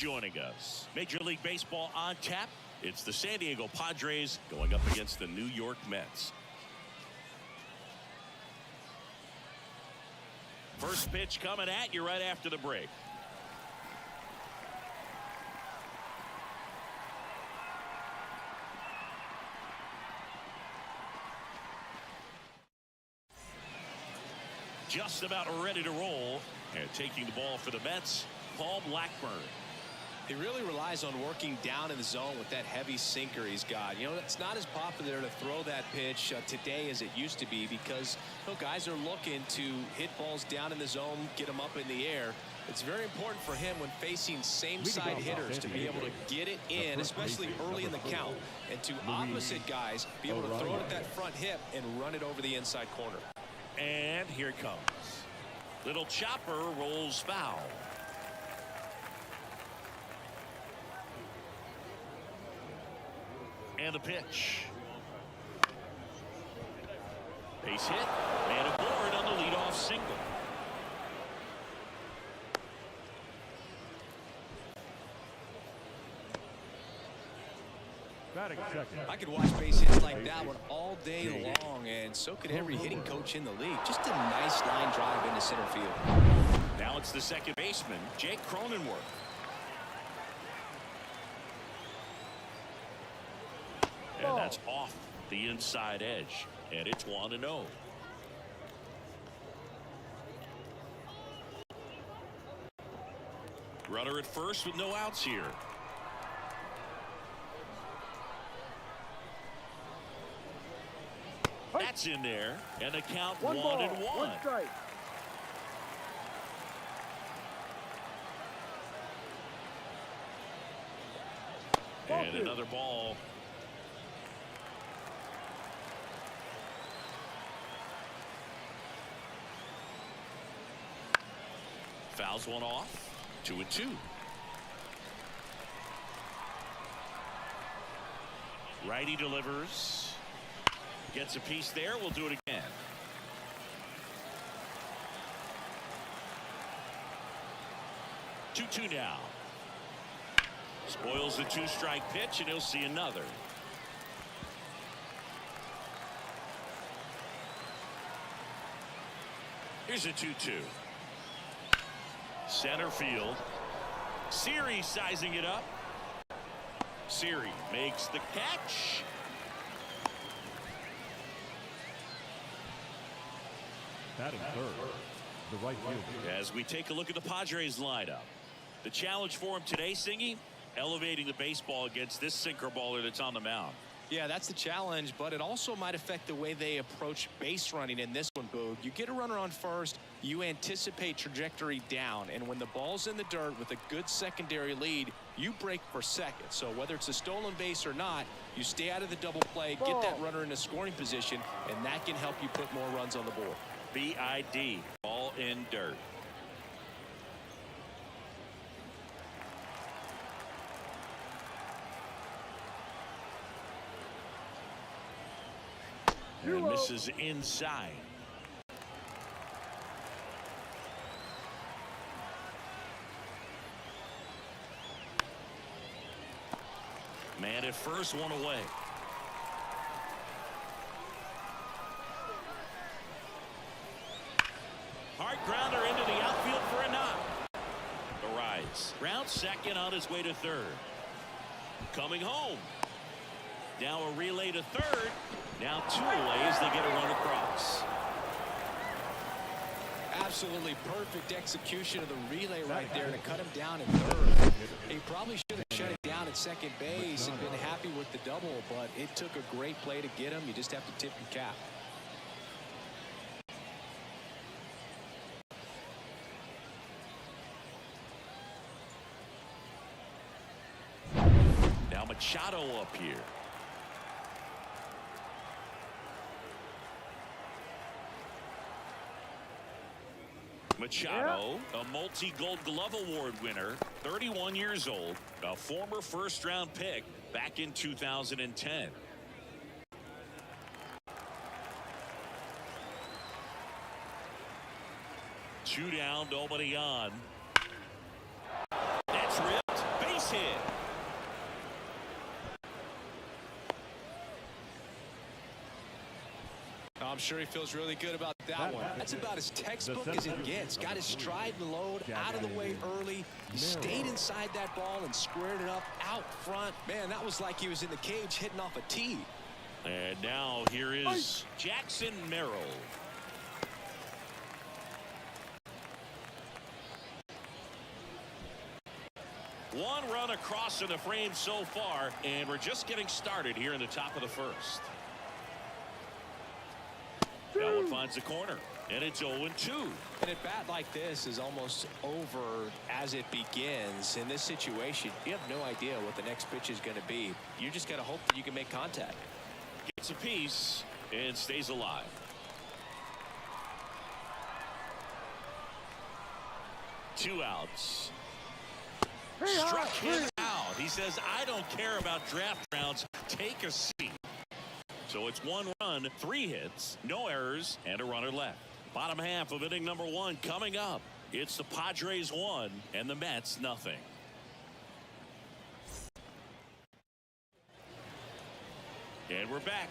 joining us. Major League Baseball on tap. It's the San Diego Padres going up against the New York Mets. First pitch coming at you right after the break. Just about ready to roll, and taking the ball for the Mets, Paul Blackburn. He really relies on working down in the zone with that heavy sinker he's got. You know, it's not as popular to throw that pitch today as it used to be because guys are looking to hit balls down in the zone, get them up in the air. It's very important for him when facing same-side hitters to be able to get it in, especially early in the count, and to opposite guys be able to throw it at that front hip and run it over the inside corner. And here it comes. Little chopper rolls foul. And the pitch. Base hit and aboard on the leadoff single. I could watch base hits like that one all day long, and so could every hitting coach in the league. Just a nice line drive into center field. Now it's the second baseman, Jake Cronenworth. And that's off the inside edge, and it's 1-0. Runner at first with no outs here. That's in there, and the count 1-1. One strike. And another ball. Fouls one off. 2-2. Righty delivers. Gets a piece there. We'll do it again. Two now. Spoils the two-strike pitch, and he'll see another. Here's a 2-2. Center field. Siri sizing it up. Siri makes the catch. Batting third, the right fielder. As we take a look at the Padres lineup, the challenge for him today, Singy, elevating the baseball against this sinker baller that's on the mound. Yeah, that's the challenge, but it also might affect the way they approach base running in this one, Boog. You get a runner on first, you anticipate trajectory down, and when the ball's in the dirt with a good secondary lead, you break for second. So whether it's a stolen base or not, you stay out of the double play, get that runner in a scoring position, and that can help you put more runs on the board. BID, all in dirt. And misses inside. Man at first, one away. Hard grounder into the outfield for a knock. The rise. Round second on his way to third. Coming home. Now a relay to third. Now two away as they get a run across. Absolutely perfect execution of the relay right there to cut him down at third. He probably should have shut it down at second base and been happy with the double, but it took a great play to get him. You just have to tip your cap. Now Machado up here. Machado, a multi-Gold Glove Award winner, 31 years old, a former first-round pick back in 2010. Two down, nobody on. That's ripped. I'm sure he feels really good about that one. That's about as textbook as it gets. Got his stride and load out of the way early. He stayed inside that ball and squared it up out front. Man, that was like he was in the cage hitting off a tee. And now here is Jackson Merrill. One run across in the frame so far, and we're just getting started here in the top of the first. Now one finds the corner, and it's 0-2. And a bat like this is almost over as it begins. In this situation, you have no idea what the next pitch is going to be. You just got to hope that you can make contact. Gets a piece and stays alive. Two outs. Struck him out. He says, I don't care about draft rounds. Take a seat. So it's 1 run, 3 hits, no errors, and a runner left. Bottom half of inning number 1 coming up. It's the Padres 1 and the Mets nothing. And we're back.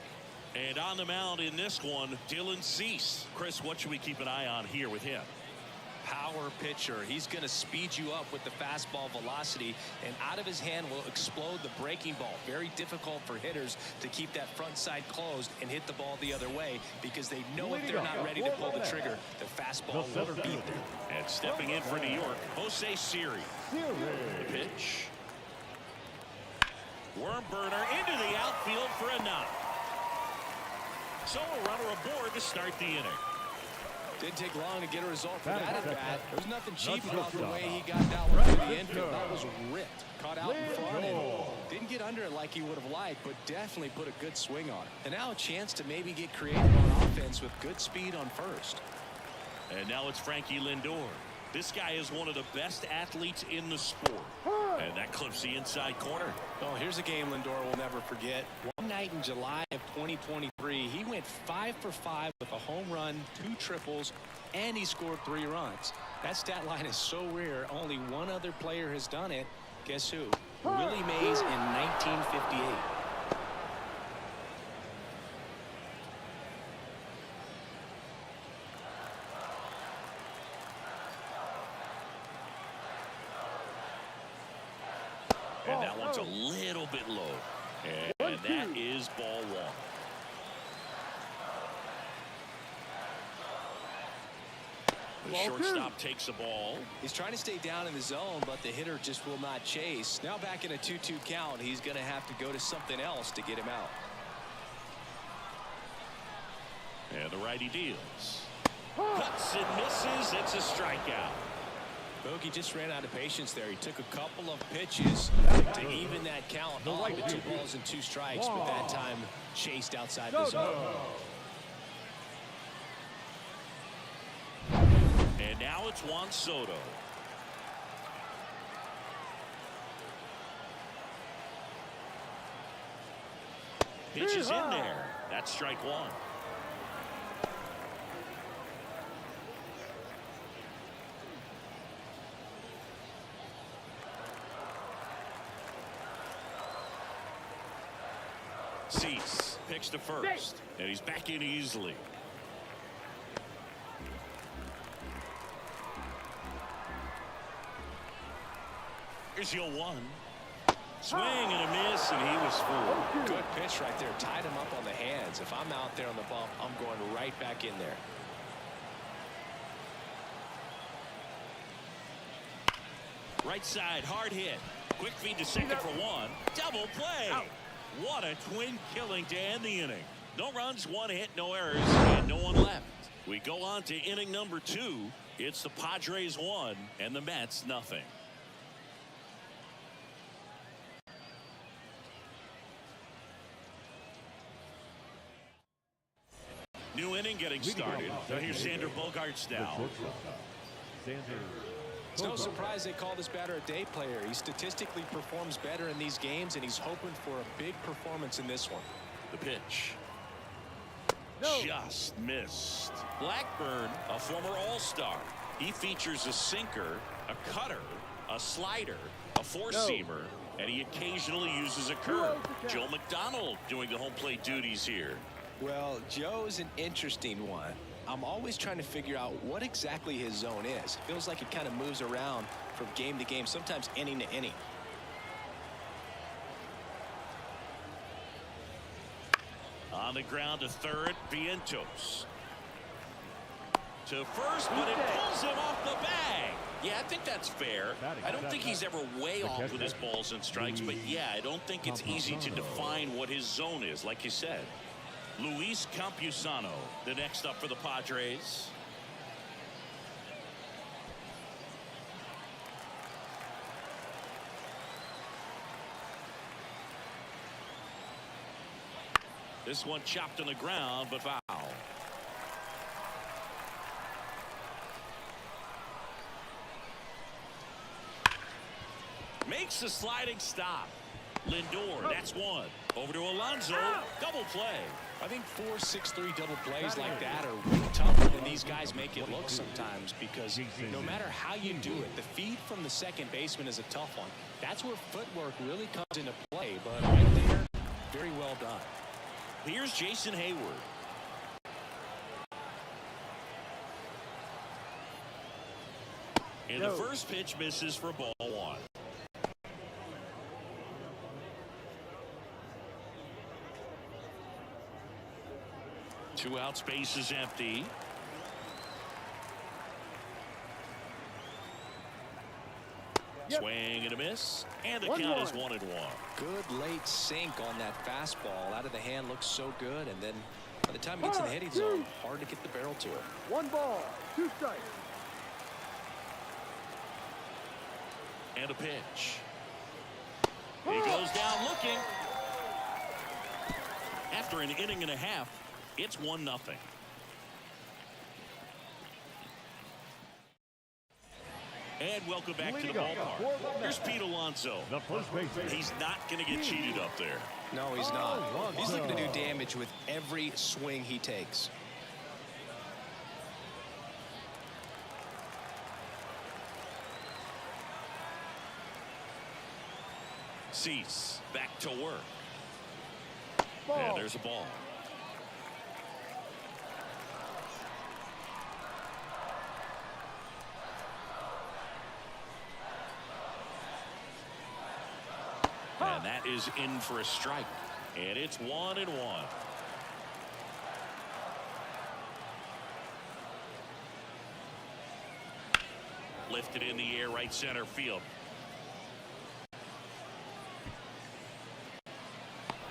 And on the mound in this one, Dylan Cease. Chris, what should we keep an eye on here with him? Power pitcher. He's going to speed you up with the fastball velocity, and out of his hand will explode the breaking ball. Very difficult for hitters to keep that front side closed and hit the ball the other way, because they know if they're not ready to pull the trigger, the fastball will beat them. And stepping in for New York, Jose Siri. The pitch. Worm burner into the outfield for a knock. So a runner aboard to start the inning. Didn't take long to get a result for that at bat. There's nothing cheap about the way he got that one to the infield. That was ripped. Caught out in front and didn't get under it like he would have liked, but definitely put a good swing on it. And now a chance to maybe get creative on offense with good speed on first. And now it's Frankie Lindor. This guy is one of the best athletes in the sport. And that clips the inside corner. Oh, here's a game Lindor will never forget. One night in July of 2023, he went 5 for 5 with a home run, 2 triples, and he scored 3 runs. That stat line is so rare, only one other player has done it. Guess who? Willie Mays in 1958. And that one's a little bit low. And that is ball 1. The shortstop takes the ball. He's trying to stay down in the zone, but the hitter just will not chase. Now back in a 2-2 count, he's going to have to go to something else to get him out. And the righty deals. Cuts and misses. It's a strikeout. Bogey just ran out of patience there. He took a couple of pitches to even that count on with 2 balls and 2 strikes, but that time chased outside the zone. And now it's Juan Soto. Pitch is in there. That's strike 1. Cease picks to first, and he's back in easily. Here's your 1. Swing and a miss, and he was fooled. Good pitch right there. Tied him up on the hands. If I'm out there on the bump, I'm going right back in there. Right side, hard hit. Quick feed to second for 1. Double play. What a twin killing to end the inning. No runs, 1 hit, no errors, and no one left. We go on to inning number 2. It's the Padres 1 and the Mets nothing. New inning getting started. Now here's Sander Bogaerts now. It's no surprise they call this batter a day player. He statistically performs better in these games, and he's hoping for a big performance in this one. The pitch. Just missed. Blackburn, a former All-Star. He features a sinker, a cutter, a slider, a four-seamer, and he occasionally uses a curve. Joe McDonald doing the home plate duties here. Well, Joe's an interesting one. I'm always trying to figure out what exactly his zone is. It feels like it kind of moves around from game to game, sometimes inning to inning. On the ground to third, Vientos. To first, but it pulls him off the bag. Yeah, I think that's fair. I don't think he's ever way off with his balls and strikes, but yeah, I don't think it's easy to define what his zone is, like you said. Luis Campusano, the next up for the Padres. This one chopped on the ground, but foul. Makes the sliding stop. Lindor, that's one. Over to Alonso, double play. I think 4-6-3 double plays like that are really tougher than these guys make it look sometimes, because no matter how you do it, the feed from the second baseman is a tough one. That's where footwork really comes into play, but right there, very well done. Here's Jason Hayward. And the first pitch misses for ball one. Two outs, base is empty. Swing and a miss, and the count is 1-1. Good late sink on that fastball. Out of the hand, looks so good, and then by the time it gets in the hitting zone, hard to get the barrel to it. 1 ball, 2 strikes. And a pitch. He goes down looking. After an inning and a half, it's 1-0. And welcome back to the ballpark. Here's Pete Alonso. The first baseman. He's not going to get cheated up there. No, he's not. He's looking to do damage with every swing he takes. Cease back to work. And there's a ball. And that is in for a strike. And it's 1-1. Lifted in the air, right center field.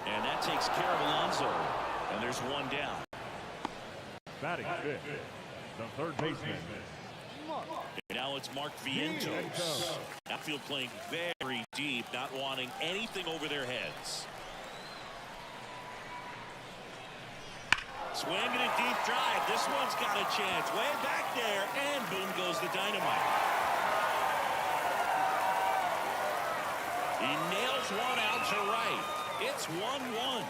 And that takes care of Alonso. And there's one down. Batting fifth, the third baseman. And now it's Mark Vientos. Outfield playing very deep, not wanting anything over their heads. Swinging a deep drive. This one's got a chance. Way back there, and boom goes the dynamite. He nails one out to right. It's 1-1.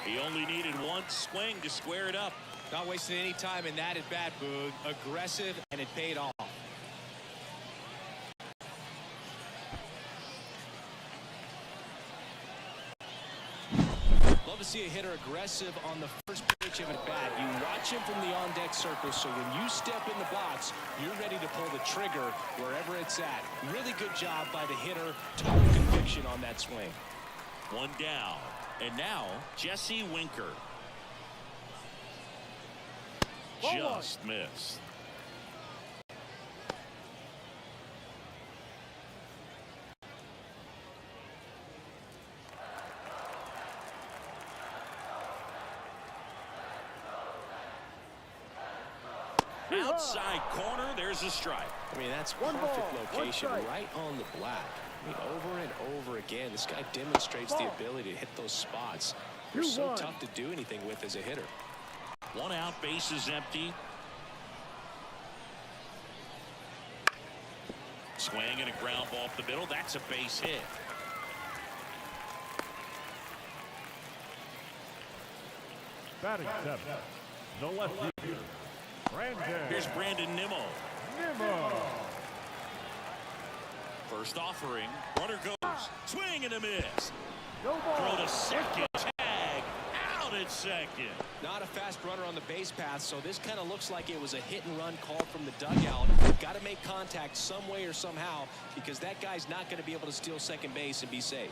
He only needed one swing to square it up. Not wasting any time in that at bat, Boog. Aggressive, and it paid off. Love to see a hitter aggressive on the first pitch of at bat. You watch him from the on-deck circle, so when you step in the box, you're ready to pull the trigger wherever it's at. Really good job by the hitter. Total conviction on that swing. One down. And now, Jesse Winker. Just missed. Outside corner, there's a strike. I mean, that's perfect location, right on the black. I mean, over and over again, this guy demonstrates the ability to hit those spots. They're so tough to do anything with as a hitter. One out, base is empty. Swing and a ground ball up the middle. That's a base hit. Batting seventh, the left fielder. Here's Brandon Nimmo. First offering. Runner goes. Swing and a miss. Throw to second. Tag. out at second. Not a fast runner on the base path, so this kind of looks like it was a hit and run call from the dugout. Got to make contact some way or somehow, because that guy's not going to be able to steal second base and be safe.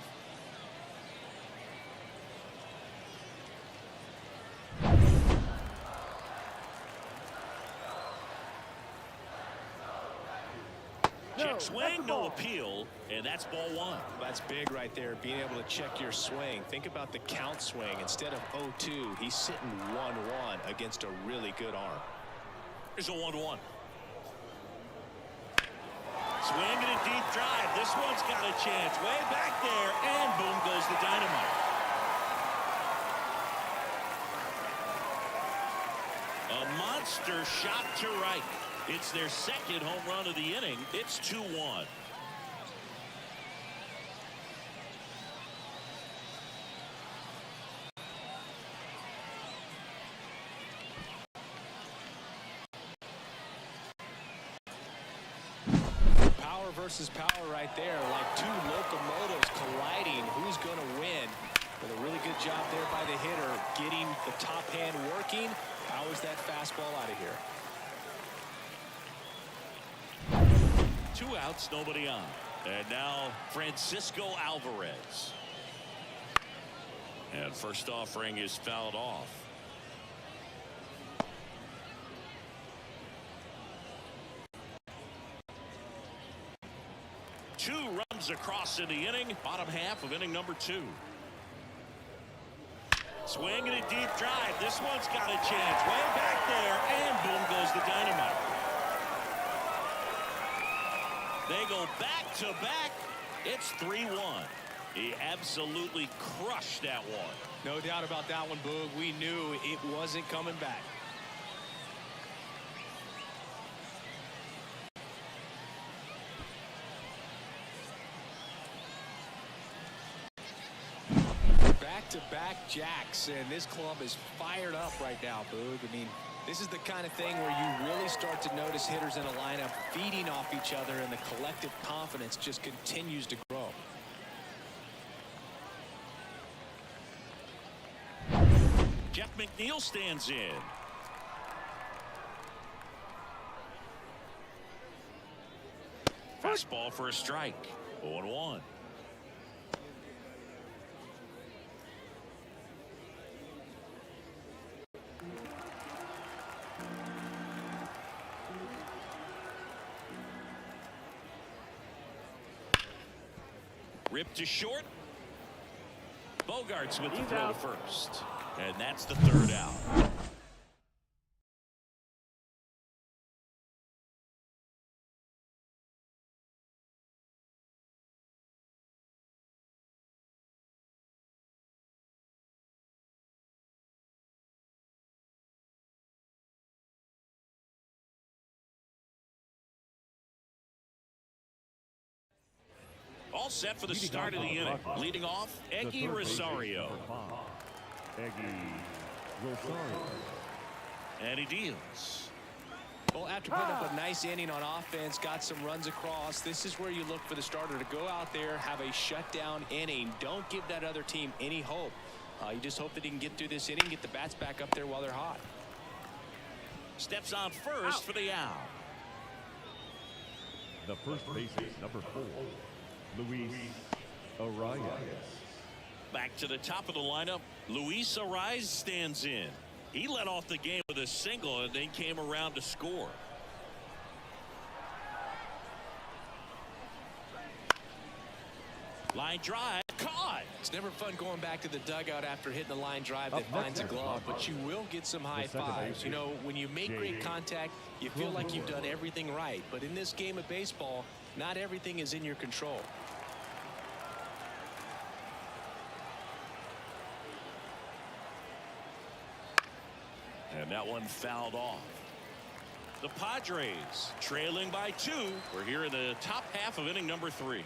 Check swing, no appeal, and that's ball one. That's big right there, being able to check your swing. Think about the count swing. Instead of 0-2, he's sitting 1-1 against a really good arm. Here's a 1-1. Swing and a deep drive. This one's got a chance. Way back there, and boom goes the dynamite. A monster shot to right. It's their second home run of the inning. It's 2-1. Power versus power right there, like two locomotives colliding. Who's going to win? But a really good job there by the hitter, getting the top hand working. Powers that fastball out of here. 2 outs, nobody on. And now Francisco Alvarez. And first offering is fouled off. Two runs across in the inning, bottom half of inning number 2. Swing and a deep drive. This one's got a chance. Way back there, and boom goes the dynamite. They go back to back. It's 3-1. He absolutely crushed that one. No doubt about that one, Boog. We knew it wasn't coming back. Back-to-back jacks, and this club is fired up right now, Boog. I mean, this is the kind of thing where you really start to notice hitters in a lineup feeding off each other, and the collective confidence just continues to grow. Jeff McNeil stands in. Fastball for a strike. 0-1. Ripped to short. Bogarts with the throw to first. And that's the third out. All set for the start of the inning. Leading off, Eggy Rosario. And he deals. Well, after putting up a nice inning on offense, got some runs across, this is where you look for the starter to go out there, have a shutdown inning. Don't give that other team any hope. You just hope that he can get through this inning, get the bats back up there while they're hot. Steps on first for the out. The first baseman, number 4, Luis Arias. Back to the top of the lineup, Luis Arias stands in. He led off the game with a single and then came around to score. Line drive, caught. It's never fun going back to the dugout after hitting a line drive that finds a glove, but you will get some high fives. You know, when you make great contact, you feel like you've done everything right. But in this game of baseball, not everything is in your control. And that one fouled off. The Padres trailing by 2. We're here in the top half of inning number 3.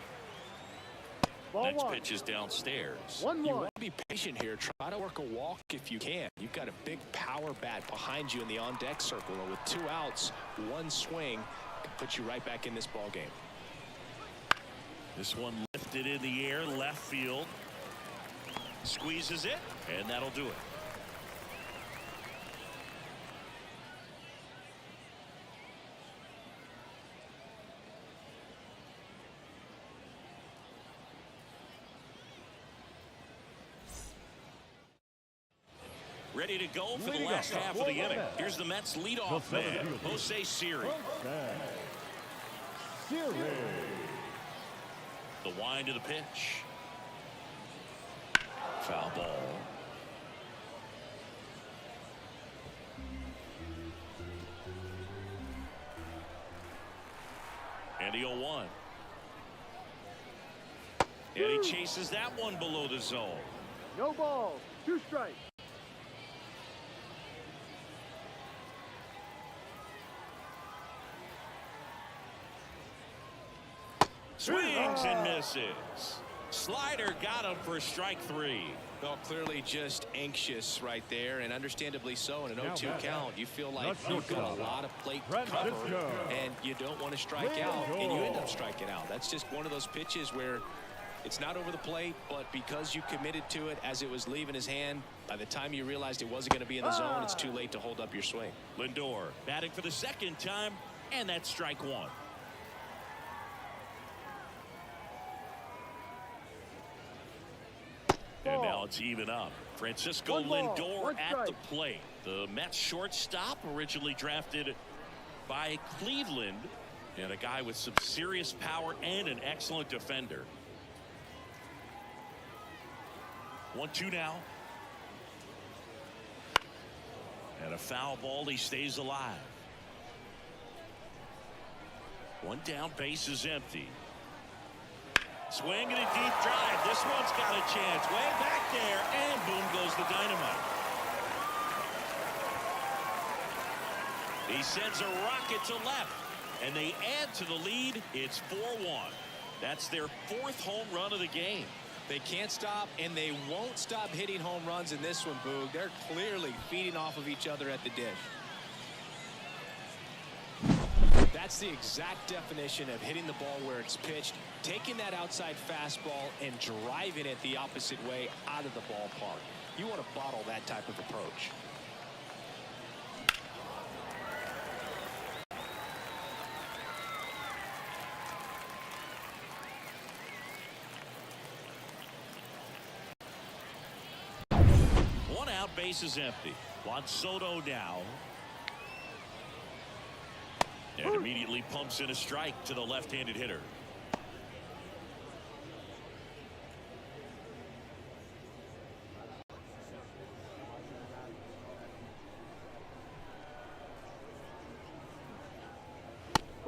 Next pitch is downstairs. You want to be patient here. Try to work a walk if you can. You've got a big power bat behind you in the on-deck circle. And with 2 outs, 1 swing can put you right back in this ball game. This one lifted in the air, left field. Squeezes it, and that'll do it. ready to go for the last half of the inning. Here's the Mets leadoff man, Jose Siri. The wind to the pitch. Foul ball. And the 0-1. And he chases that one below the zone. No ball, 2 strikes. Swings and misses. Slider got him for strike 3. Well, clearly just anxious right there, and understandably so. In an 0-2 count, you feel like you've got a lot of plate to cover, and you don't want to strike out, and you end up striking out. That's just one of those pitches where it's not over the plate, but because you committed to it as it was leaving his hand, by the time you realized it wasn't going to be in the zone, it's too late to hold up your swing. Lindor batting for the second time, and that's strike 1. And now it's even up. Francisco Lindor at the plate. The Mets shortstop, originally drafted by Cleveland, and a guy with some serious power and an excellent defender. 1-2 now. And a foul ball. He stays alive. 1 down, base is empty. Swing and a deep drive. This one's got a chance. Way back there, and boom goes the dynamite. He sends a rocket to left, and they add to the lead. It's 4-1. That's their 4th home run of the game. They can't stop, and they won't stop hitting home runs in this one, Boog. They're clearly feeding off of each other at the dish. That's the exact definition of hitting the ball where it's pitched, taking that outside fastball and driving it the opposite way out of the ballpark. You want to bottle that type of approach. One out, base is empty. Juan Soto now. And immediately pumps in a strike to the left-handed hitter.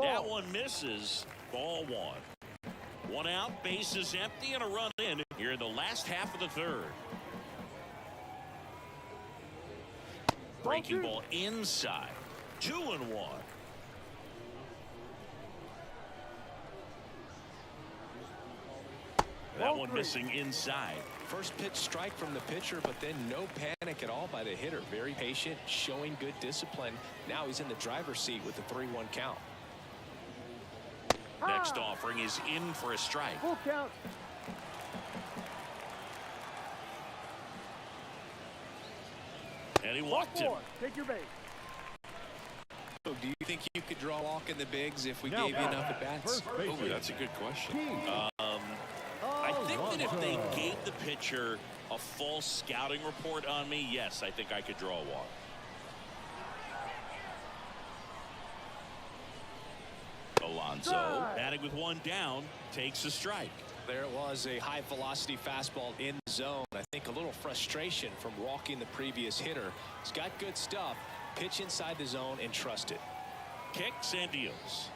That one misses. Ball 1. 1 out, base is empty, and a run in here in the last half of the 3rd. Breaking ball inside. 2-1. That one missing inside. First pitch strike from the pitcher, but then no panic at all by the hitter. Very patient, showing good discipline. Now he's in the driver's seat with the 3-1 count. Next offering is in for a strike. Full count. And he walked him. Take your base. So do you think you could draw a walk in the bigs if we gave you enough at bats? Oh, that's a good question. I think that if they gave the pitcher a false scouting report on me, yes, I think I could draw a walk. Alonso batting with 1 down, takes a strike. There it was, a high velocity fastball in the zone. I think a little frustration from walking the previous hitter. He's got good stuff. Pitch inside the zone and trust it. Kicks and deals.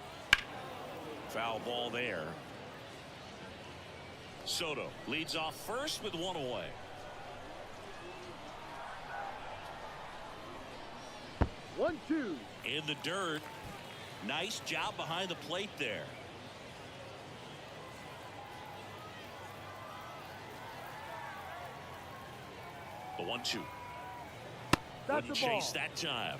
Foul ball there. Soto leads off first with 1 away. One, two. In the dirt. Nice job behind the plate there. The 1-2. Wouldn't chase that time.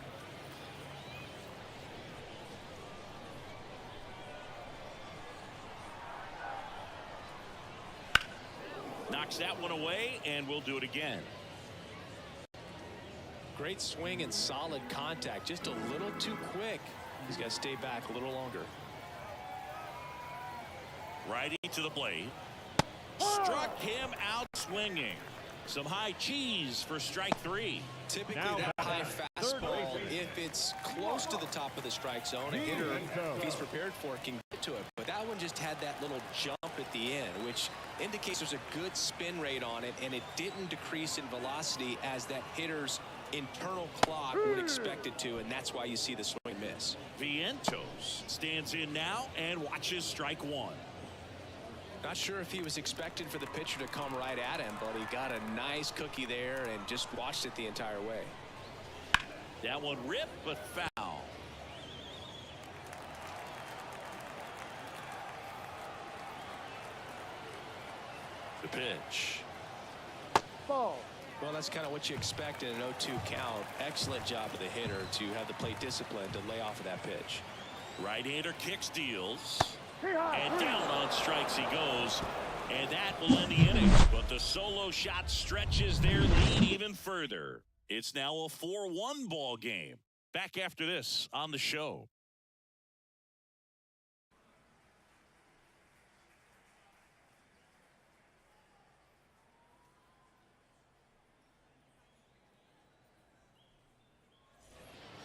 Knocks that one away, and we'll do it again. Great swing and solid contact. Just a little too quick. He's got to stay back a little longer. Righty to the plate. Struck him out swinging. Some high cheese for strike 3. Typically, Now that high batter, fastball, third baseman. if it's close to the top of the strike zone, a hitter, if he's prepared for it, can get to it. But that one just had that little jump at the end, which indicates there's a good spin rate on it, and it didn't decrease in velocity as that hitter's internal clock would expect it to, and that's why you see the swing miss. Vientos stands in now and watches strike 1. Not sure if he was expecting for the pitcher to come right at him, but he got a nice cookie there and just watched it the entire way. That one ripped, but foul. The pitch. Ball. Well, that's kind of what you expect in an 0-2 count. Excellent job of the hitter to have the plate discipline to lay off of that pitch. Right-hander kicks, deals. Hee-haw. And down on strikes he goes. And that will end the inning. But the solo shot stretches their lead even further. It's now a 4-1 ball game. Back after this on the show.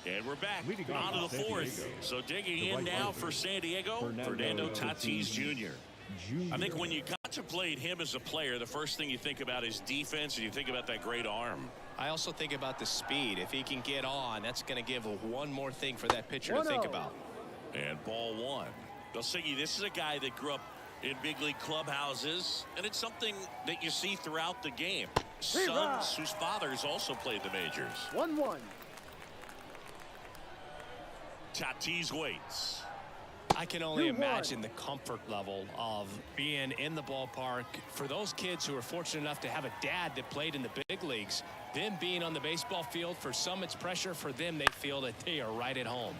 And we're back onto the fourth. So digging in now for San Diego, Fernando Tatis Jr. I think when you contemplate him as a player, the first thing you think about is defense, and you think about that great arm. I also think about the speed. If he can get on, that's going to give one more thing for that pitcher to think about. And ball 1. Belsingi, this is a guy that grew up in big league clubhouses, and it's something that you see throughout the game. Sons whose fathers also played the majors. 1-1. Tatis waits. I can only imagine the comfort level of being in the ballpark. For those kids who are fortunate enough to have a dad that played in the big leagues, them being on the baseball field, for some it's pressure. For them, they feel that they are right at home.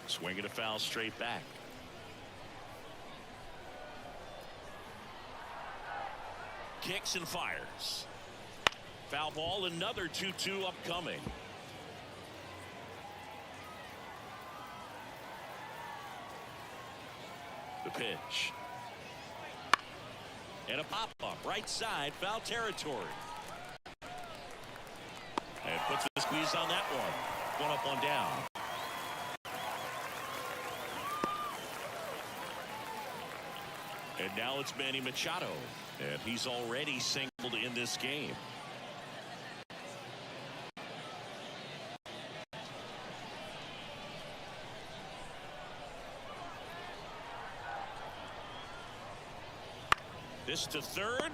Swing and a foul straight back. Kicks and fires. Foul ball, another 2-2 upcoming. The pitch. And a pop-up right side, foul territory. And puts the squeeze on that one. One up, one down. And now it's Manny Machado. And he's already singled in this game. This to third.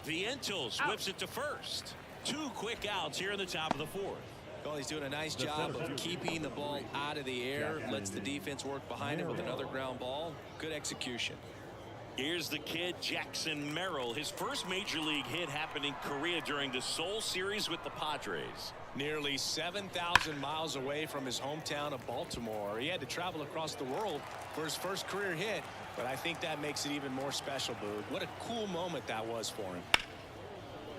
Vientos whips it to first. 2 quick outs here in the top of the 4th. Well, he's doing a nice job of keeping the ball out of the air. Lets the defense work behind him with another ground ball. Good execution. Here's the kid, Jackson Merrill. His first major league hit happened in Korea during the Seoul series with the Padres. Nearly 7,000 miles away from his hometown of Baltimore. He had to travel across the world for his first career hit, but I think that makes it even more special, Boog. What a cool moment that was for him.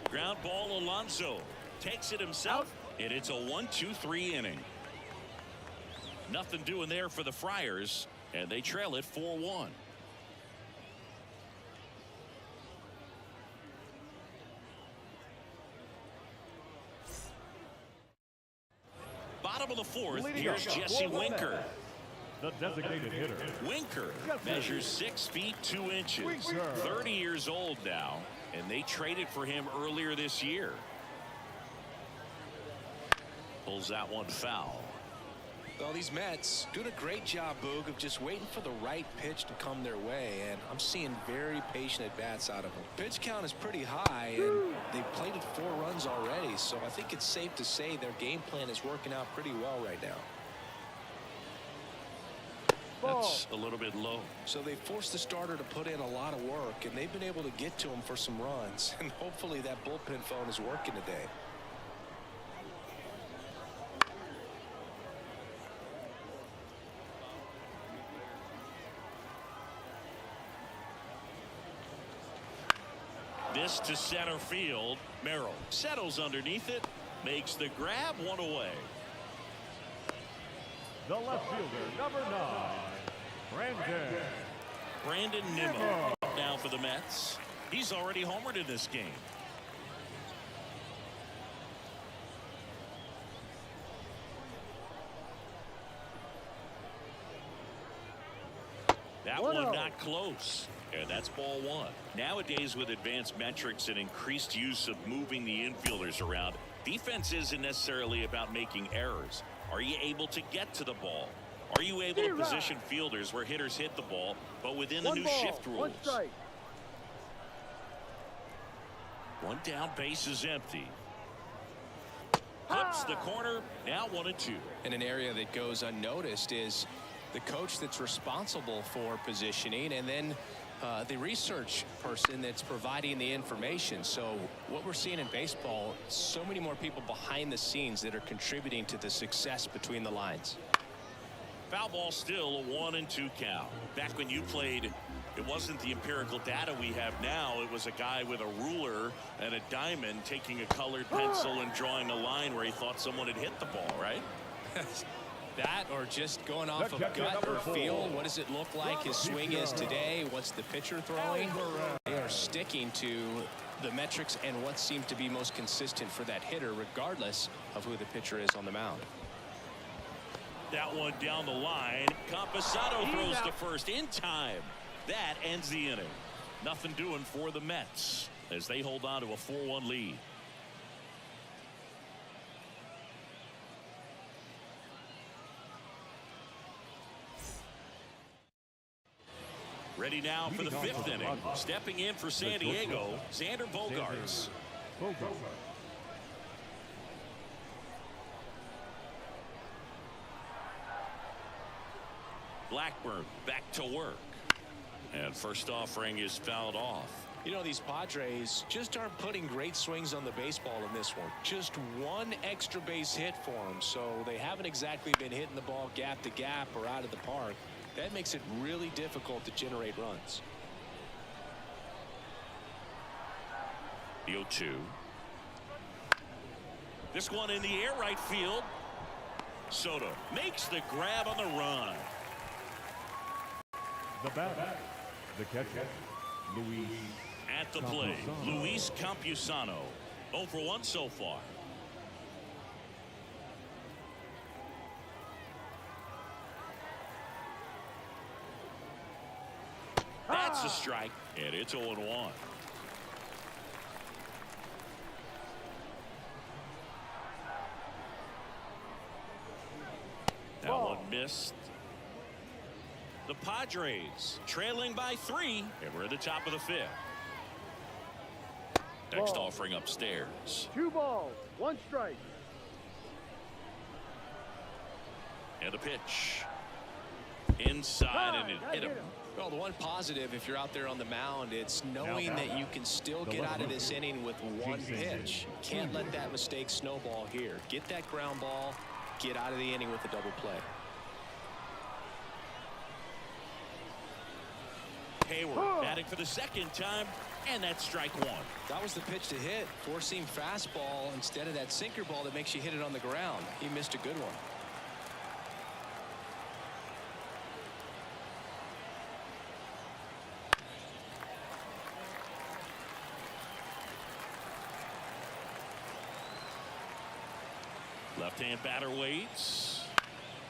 Ground ball, Alonso takes it himself, and it's a 1-2-3 inning. Nothing doing there for the Friars, and they trail it 4-1. Bottom of the 4th, here's Jesse Winker. The designated hitter. Winker measures 6 feet 2 inches. 30 years old now, and they traded for him earlier this year. Pulls that one foul. Well, these Mets doing a great job, Boog, of just waiting for the right pitch to come their way, and I'm seeing very patient at-bats out of them. Pitch count is pretty high, and they've played it 4 runs already, so I think it's safe to say their game plan is working out pretty well right now. That's a little bit low. So they forced the starter to put in a lot of work, and they've been able to get to him for some runs, and hopefully that bullpen phone is working today. This to center field. Merrill settles underneath it, makes the grab, 1 away. The left fielder, number 9, Brandon Nimmo up now for the Mets. He's already homered in this game. That one not close. And that's ball one. Nowadays, with advanced metrics and increased use of moving the infielders around, defense isn't necessarily about making errors. Are you able to get to the ball? Are you able to position fielders where hitters hit the ball, but within the new shift rules? One down, base is empty. Clips the corner, now 1-2. And an area that goes unnoticed is the coach that's responsible for positioning, and then the research person that's providing the information. So what we're seeing in baseball, so many more people behind the scenes that are contributing to the success between the lines. Foul ball, still a 1-2 count. Back when you played, it wasn't the empirical data we have now. It was a guy with a ruler and a diamond taking a colored pencil and drawing a line where he thought someone had hit the ball, right? That, or just going off of gut or feel. What does it look like his swing is today? What's the pitcher throwing? They are sticking to the metrics and what seemed to be most consistent for that hitter, regardless of who the pitcher is on the mound. That one down the line. Camposano throws to first in time. That ends the inning. Nothing doing for the Mets as they hold on to a 4-1 lead. Ready now for the fifth inning. Stepping in for San Diego, Xander Bogaerts. Blackburn back to work. And first offering is fouled off. You know, these Padres just aren't putting great swings on the baseball in this one. Just one extra base hit for them. So they haven't exactly been hitting the ball gap to gap or out of the park. That makes it really difficult to generate runs. The 0-2. This one in the air, right field. Soto makes the grab on the run. The batter, the catcher, Luis. At the plate, Luis Campusano. 0 for 1 so far. That's a strike, and it's 0-1. That one missed. The Padres trailing by 3, and we're at the top of the 5th. Next offering upstairs. 2 balls, 1 strike. And the pitch. Inside, and it hit him. Well, the one positive, if you're out there on the mound, it's knowing that you can still get out of this inning with 1 pitch. Can't let that mistake snowball here. Get that ground ball, get out of the inning with a double play. Hayward batting for the 2nd time, and that's strike 1. That was the pitch to hit. Four-seam fastball instead of that sinker ball that makes you hit it on the ground. He missed a good one. Left-hand batter waits.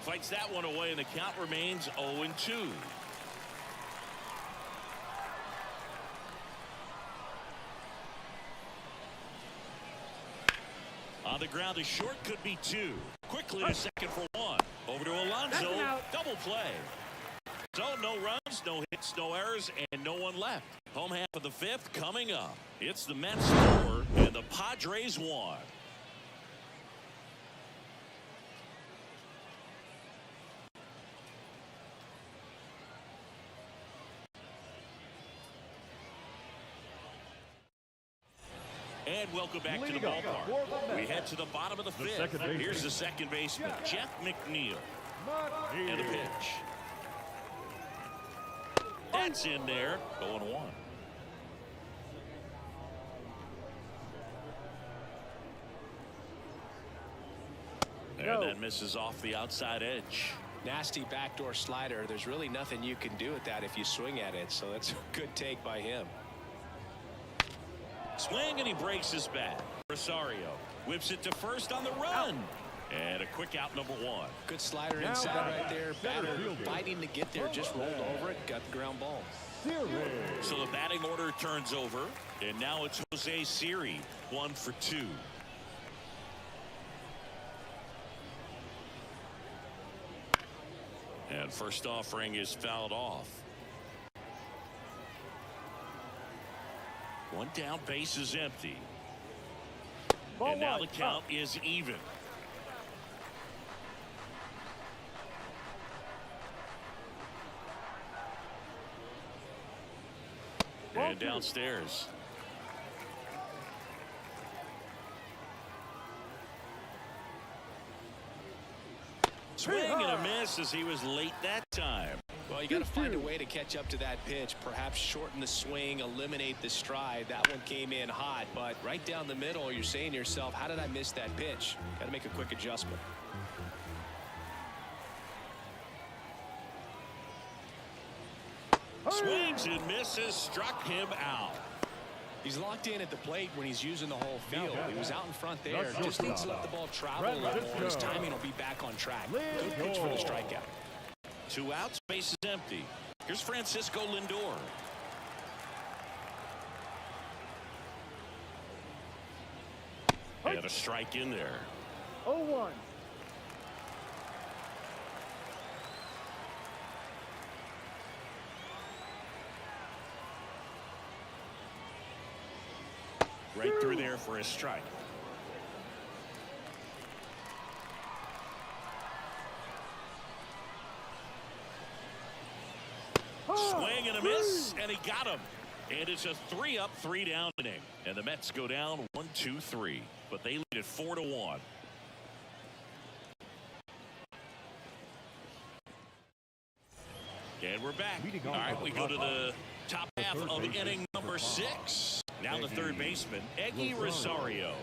Fights that one away, and the count remains 0-2. On the ground, a short could be 2. Quickly to second for 1. Over to Alonso. Double play. So no runs, no hits, no errors, and no one left. Home half of the 5th coming up. It's the Mets 4 and the Padres 1. And welcome back to the ballpark. We head to the bottom of the 5th. Here's the second baseman, Jeff McNeil. And the pitch. That's in there. 0-1. And that misses off the outside edge. Nasty backdoor slider. There's really nothing you can do with that if you swing at it. So that's a good take by him. Swing, and he breaks his bat. Rosario whips it to first on the run. And a quick out, number one. Good slider inside right there. Batter fighting to get there, just rolled over it, got the ground ball. So the batting order turns over, and now it's Jose Siri, 1 for 2. And first offering is fouled off. One down, base is empty. And now the count is even. And downstairs. Swing and a miss as he was late that time. Well, you got to find a way to catch up to that pitch. Perhaps shorten the swing, eliminate the stride. That one came in hot, but right down the middle, you're saying to yourself, how did I miss that pitch? Got to make a quick adjustment. Swings and misses, struck him out. He's locked in at the plate when he's using the whole field. He was out in front there. Just needs to let the ball travel a little more. His timing will be back on track. Good pitch for the strikeout. 2 outs, base is empty. Here's Francisco Lindor. And a strike in there. 0-1. Right through there for a strike. Swing and a miss, and he got him. And it's a 3-up, 3-down inning. And the Mets go down 1-2-3, but they lead it 4-1. And we're back. All right, we go to the top half of inning number 6. Now the third baseman, Eggy Rosario.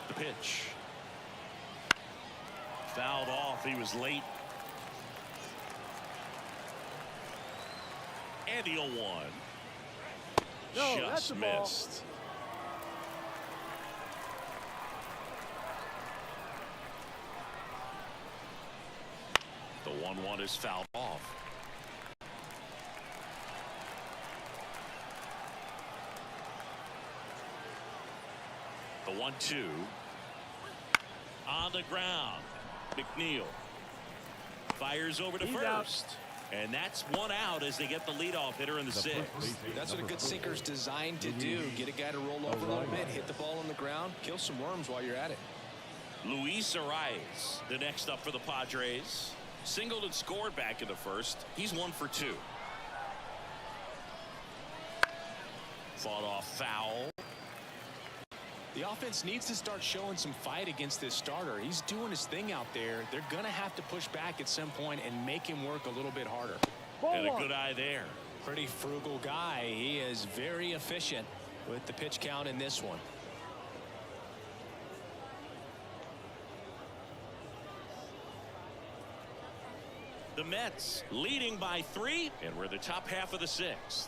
The pitch. Fouled off. He was late. And the 0-1. No, that's just a ball. missed. The 1-1 is fouled off. The 1-2 on the ground. McNeil fires over to first. And that's 1 out as they get the leadoff hitter in the 6th. That's what a good sinker's designed to do. Get a guy to roll over a little bit, hit the ball on the ground, kill some worms while you're at it. Luis Arias, the next up for the Padres. Singled and scored back in the first. He's 1 for 2. Fought off foul. The offense needs to start showing some fight against this starter. He's doing his thing out there. They're going to have to push back at some point and make him work a little bit harder. And a good eye there. Pretty frugal guy. He is very efficient with the pitch count in this one. The Mets leading by 3, and we're the top half of the 6th.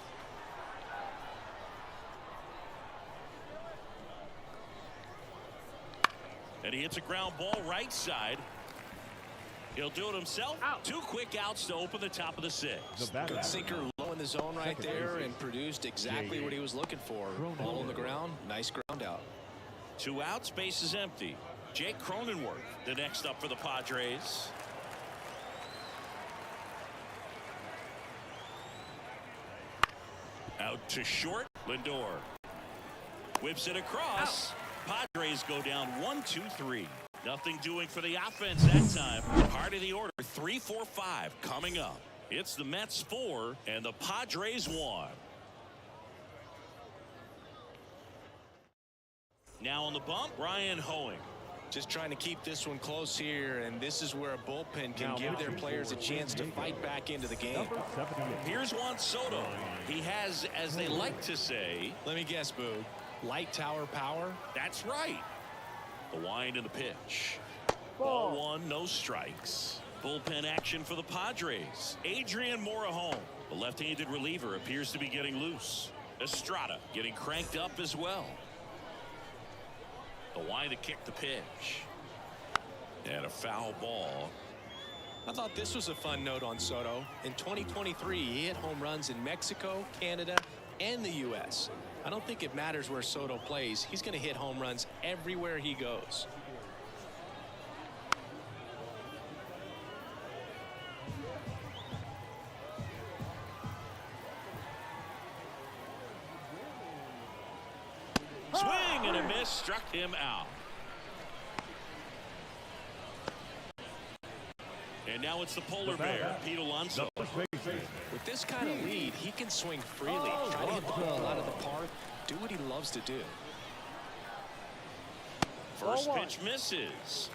And he hits a ground ball right side. He'll do it himself. Out. 2 quick outs to open the top of the 6th. Good sinker low in the zone right there and produced exactly what he was looking for. Ball on the ground. Nice ground out. 2 outs, base is empty. Jake Cronenworth, the next up for the Padres. Out to short. Lindor whips it across. Out. Padres go down 1-2-3. Nothing doing for the offense that time. Part of the order, 3-4-5 coming up. It's the Mets 4 and the Padres 1. Now on the bump, Ryan Hoeing. Just trying to keep this one close here, and this is where a bullpen can give their players a chance to fight back into the game. Here's Juan Soto. He has, as they like to say, let me guess, Boog, light tower power? That's right. The wind and the pitch. Ball 1, no strikes. Bullpen action for the Padres. Adrian Morejon, the left-handed reliever, appears to be getting loose. Estrada getting cranked up as well. The line to kick the pitch. And a foul ball. I thought this was a fun note on Soto. In 2023, he hit home runs in Mexico, Canada, and the U.S. I don't think it matters where Soto plays. He's going to hit home runs everywhere he goes. Swing and a miss, struck him out. And now it's the polar bear, Pete Alonso. With this kind of lead, he can swing freely, try to hit the ball out of the park, do what he loves to do. First pitch misses.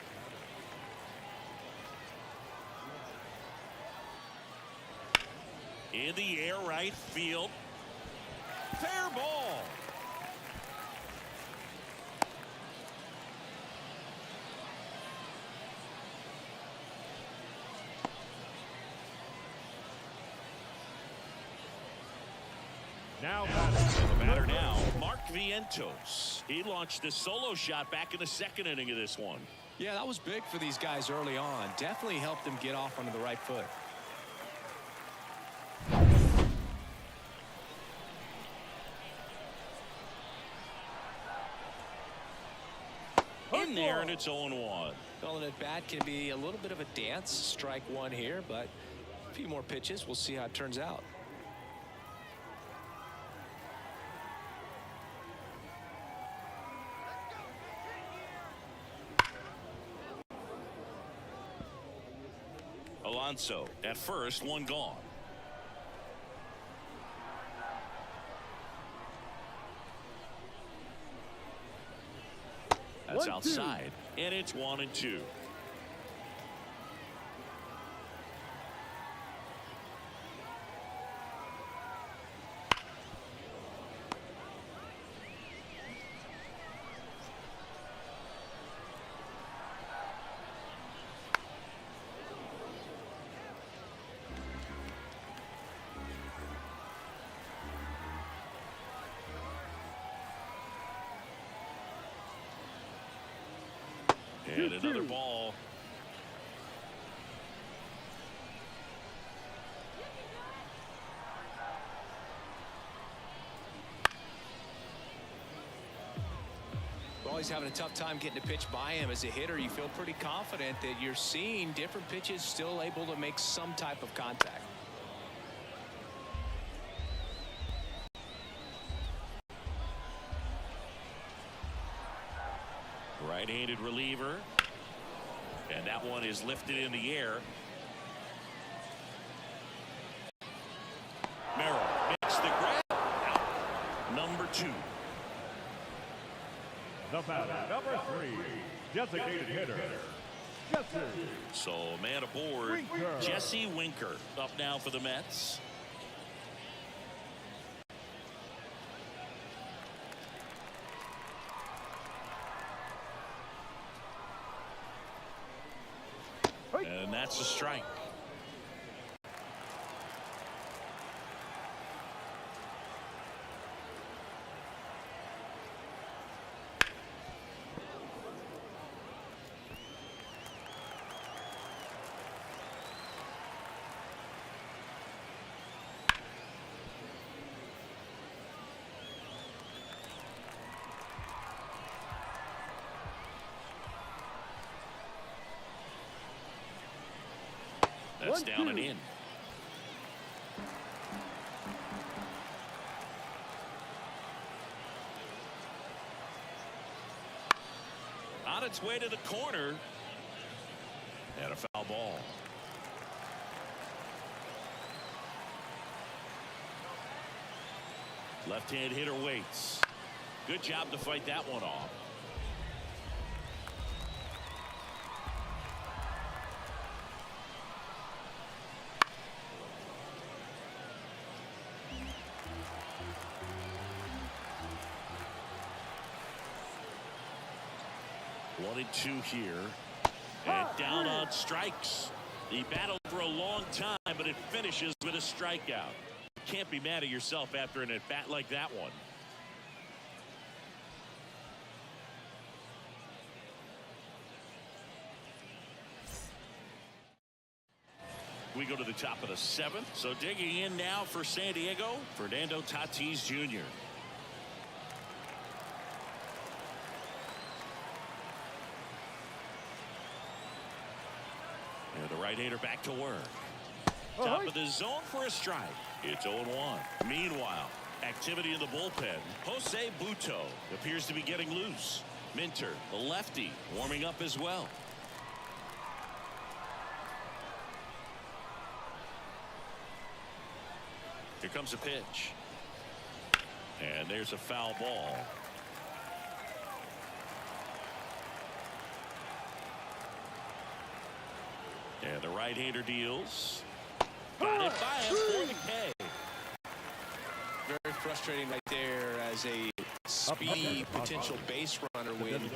In the air, right field. Fair ball. Now The batter now, Mark Vientos. He launched a solo shot back in the second inning of this one. Yeah, that was big for these guys early on. Definitely helped them get off onto the right foot. In there, and it's 0-1. Well, an at-bat can be a little bit of a dance. Strike one here, but a few more pitches. We'll see how it turns out. Alonso at first, one gone. That's outside, and it's 1-2. And another ball. Well, he's having a tough time getting a pitch by him. As a hitter, you feel pretty confident that you're seeing different pitches still able to make some type of contact. Right-handed reliever. And that one is lifted in the air. Merrill makes the grab. Out. Number 2. the batter, number 3, designated hitter, Jesse. So man aboard, Winker. Jesse Winker up now for the Mets. And that's a strike. That's down and in. On its way to the corner. And a foul ball. Left-hand hitter waits. Good job to fight that one off. One and two here. And down on strikes. He battled for a long time, but it finishes with a strikeout. Can't be mad at yourself after an at-bat like that one. We go to the top of the 7th. So digging in now for San Diego, Fernando Tatis Jr. And the right-hander back to work. Top of the zone for a strike. It's 0-1. Meanwhile, activity in the bullpen. Jose Buto appears to be getting loose. Minter, the lefty, warming up as well. Here comes a pitch. And there's a foul ball. And the right-hander deals. Got it by him for the K. Very frustrating right there as a speedy potential base runner. When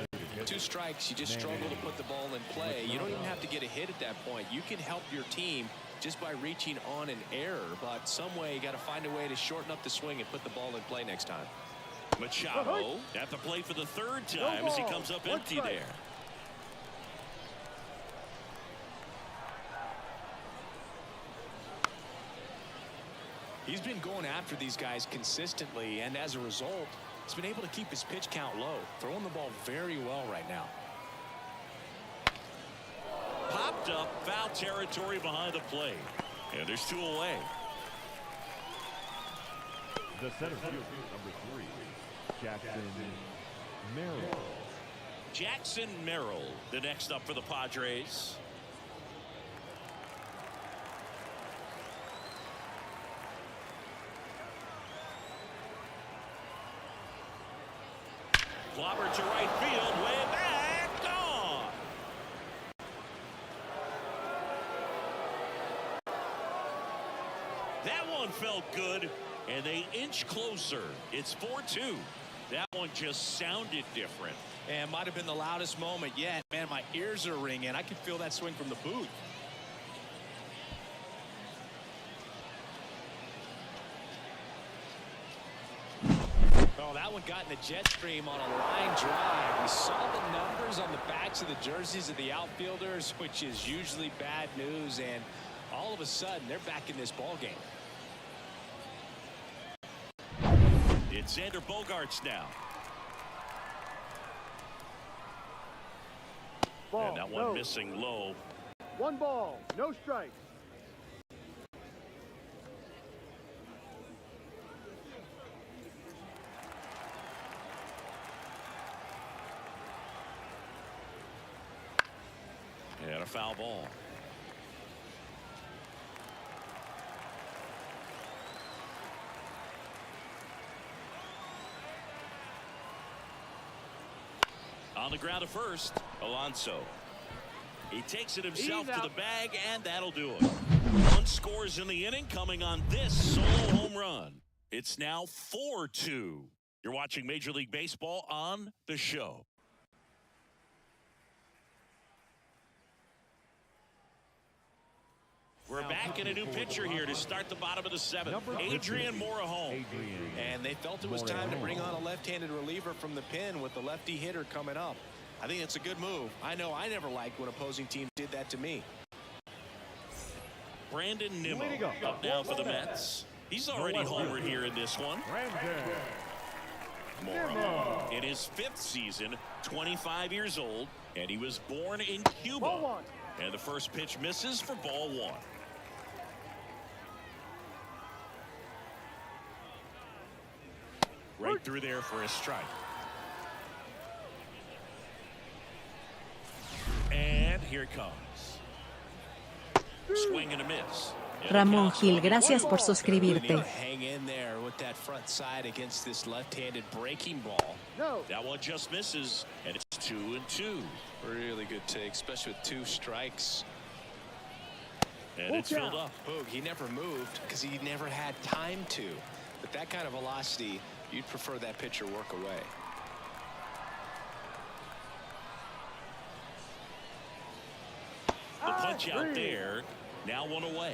2 strikes, you just struggle to put the ball in play. You don't even have to get a hit at that point. You can help your team just by reaching on an error, but some way you got to find a way to shorten up the swing and put the ball in play next time. Machado at the plate for the 3rd time as he comes up empty there. He's been going after these guys consistently, and as a result, he's been able to keep his pitch count low, throwing the ball very well right now. Popped up, foul territory behind the plate. And there's 2 away. The center fielder, number 3, Jackson Merrill. Jackson Merrill, the next up for the Padres. Clobber to right field, way back, gone. That one felt good, and they inch closer. It's 4-2. That one just sounded different. And might have been the loudest moment yet. Man, my ears are ringing. I can feel that swing from the booth. Oh, that one got in the jet stream on a line drive. We saw the numbers on the backs of the jerseys of the outfielders, which is usually bad news, and all of a sudden they're back in this ball game. It's Xander Bogaerts now. Ball, And that one no. missing low. 1 ball, no strikes. And a foul ball. On the ground at first, Alonso. He takes it himself to the bag, and that'll do it. 1 scores in the inning, coming on this solo home run. It's now 4-2. You're watching Major League Baseball on The Show. We're back in a new pitcher here to start the bottom of the 7th. Adrian Morejon. And they felt it was time to bring on a left-handed reliever from the pen with the lefty hitter coming up. I think it's a good move. I know I never liked when opposing teams did that to me. Brandon Nimmo up now for the Mets. He's already homered here in this one. Morejon in his 5th season, 25 years old, and he was born in Cuba. And the first pitch misses for ball 1. Right through there for a strike. And here it comes. Swing and a miss. Ramón Gil, gracias por suscribirte. Hang in there with that front side against this left-handed breaking ball. No. That one just misses, and it's 2-2. Really good take, especially with 2 strikes. And it's filled up. Boog, he never moved because he never had time to. But that kind of velocity, you'd prefer that pitcher work away. The punch out there. Now one away.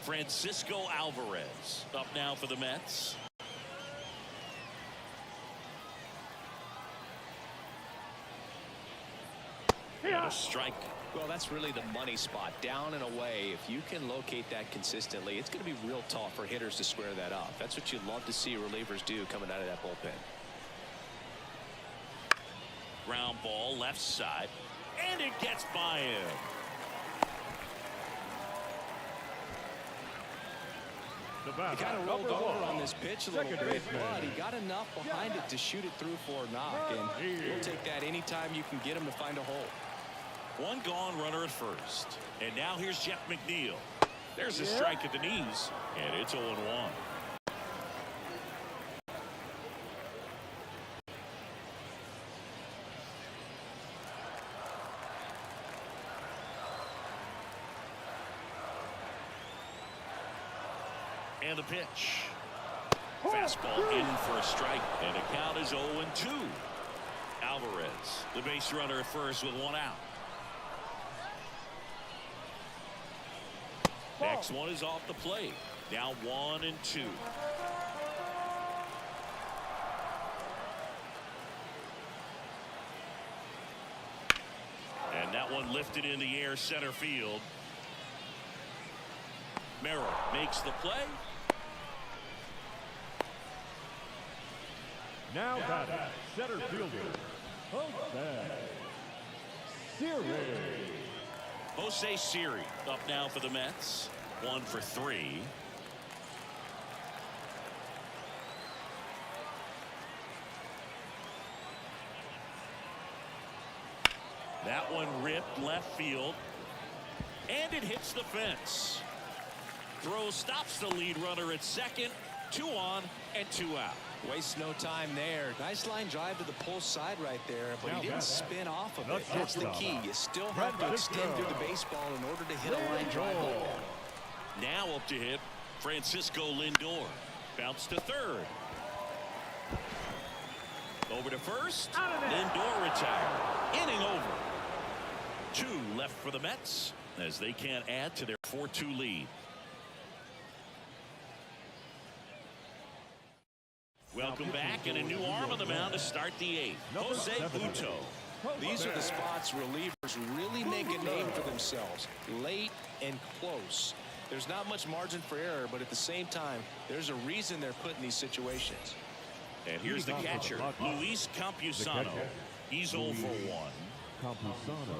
Francisco Alvarez up now for the Mets. And a strike. Well, that's really the money spot, down and away. If you can locate that consistently, it's going to be real tough for hitters to square that up. That's what you'd love to see relievers do coming out of that bullpen. Ground ball left side, and it gets by him. The He batter, kind of rolled number over 1, on this pitch a little second bit, baseman. but he got enough behind it to shoot it through for a knock, and you'll take that anytime you can get him to find a hole. One gone, runner at first. And now here's Jeff McNeil. There's a strike at the knees, and it's 0-1. And the pitch. Fastball in for a strike, and the count is 0-2. Alvarez, the base runner at first with one out. Next one is off the plate. Now 1-2. And that one lifted in the air center field. Merrill makes the play. Now batting, center fielder, Jose Siri. Jose Siri up now for the Mets. 1 for 3. That one ripped left field, and it hits the fence. Throw stops the lead runner at second. 2 on and 2 out. Waste no time there. Nice line drive to the pull side right there, but he didn't spin off of it. That's the key. You still have to extend through the baseball in order to hit a line drive like that. Now up to hit Francisco Lindor. Bounce to third. Over to first. Lindor retired. Inning over. 2 left for the Mets as they can't add to their 4-2 lead. Welcome back, and a new arm on the mound to start the 8th. Jose Butto. These are the spots relievers really make a name for themselves. Late and close. There's not much margin for error, but at the same time, there's a reason they're put in these situations. And here's the catcher, Luis Campusano. He's 0 for 1. Campusano.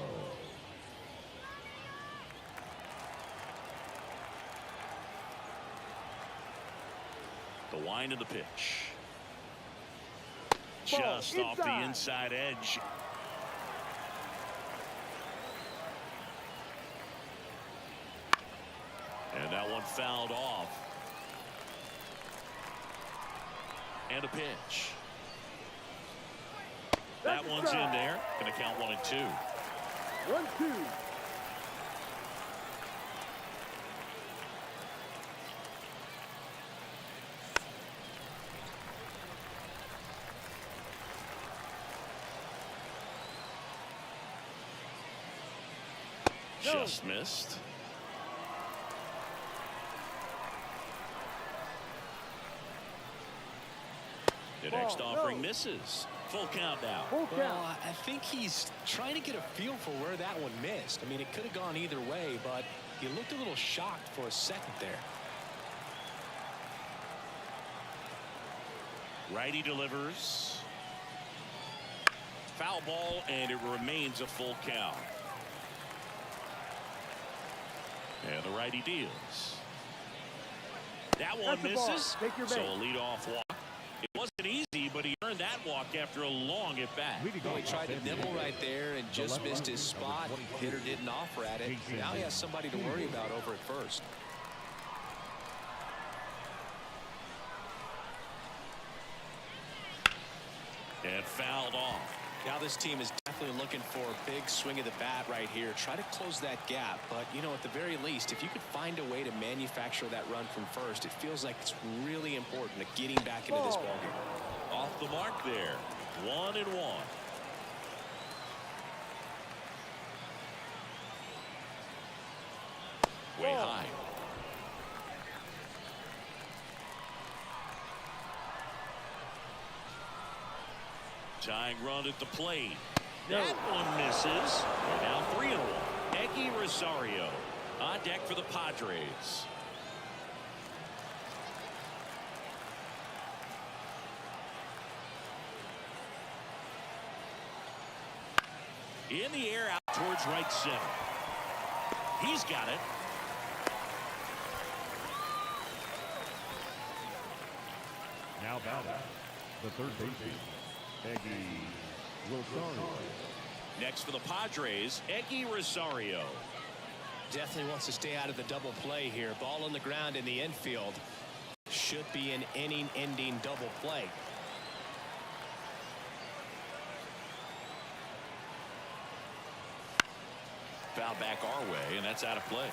The wind of the pitch. Just off the inside edge. And that one fouled off. And a pitch. That one's in there. Going to count 1 and 2. 1-2. Just missed. The next offering misses. Full count now. Well, I think he's trying to get a feel for where that one missed. I mean, it could have gone either way, but he looked a little shocked for a second there. Righty delivers. Foul ball, and it remains a full count. And the righty deals. That one misses. So a leadoff walk. It wasn't easy, but he earned that walk after a long at bat. Well, he tried to nibble right there and just missed his spot. Hitter didn't offer at it. Now he has somebody to worry about over at first. And fouled off. Now this team is definitely looking for a big swing of the bat right here. Try to close that gap. But, you know, at the very least, if you could find a way to manufacture that run from first, it feels like it's really important to getting back into this ballgame. Off the mark there. 1 and 1. high. Tying run at the plate. That one misses. Now 3-1. Eggy Rosario on deck for the Padres. In the air out towards right center. He's got it. Now batting, the third baseman, Eggy Rosario. Next for the Padres, Eggy Rosario. Definitely wants to stay out of the double play here. Ball on the ground in the infield. Should be an inning-ending double play. Foul back our way, and that's out of play.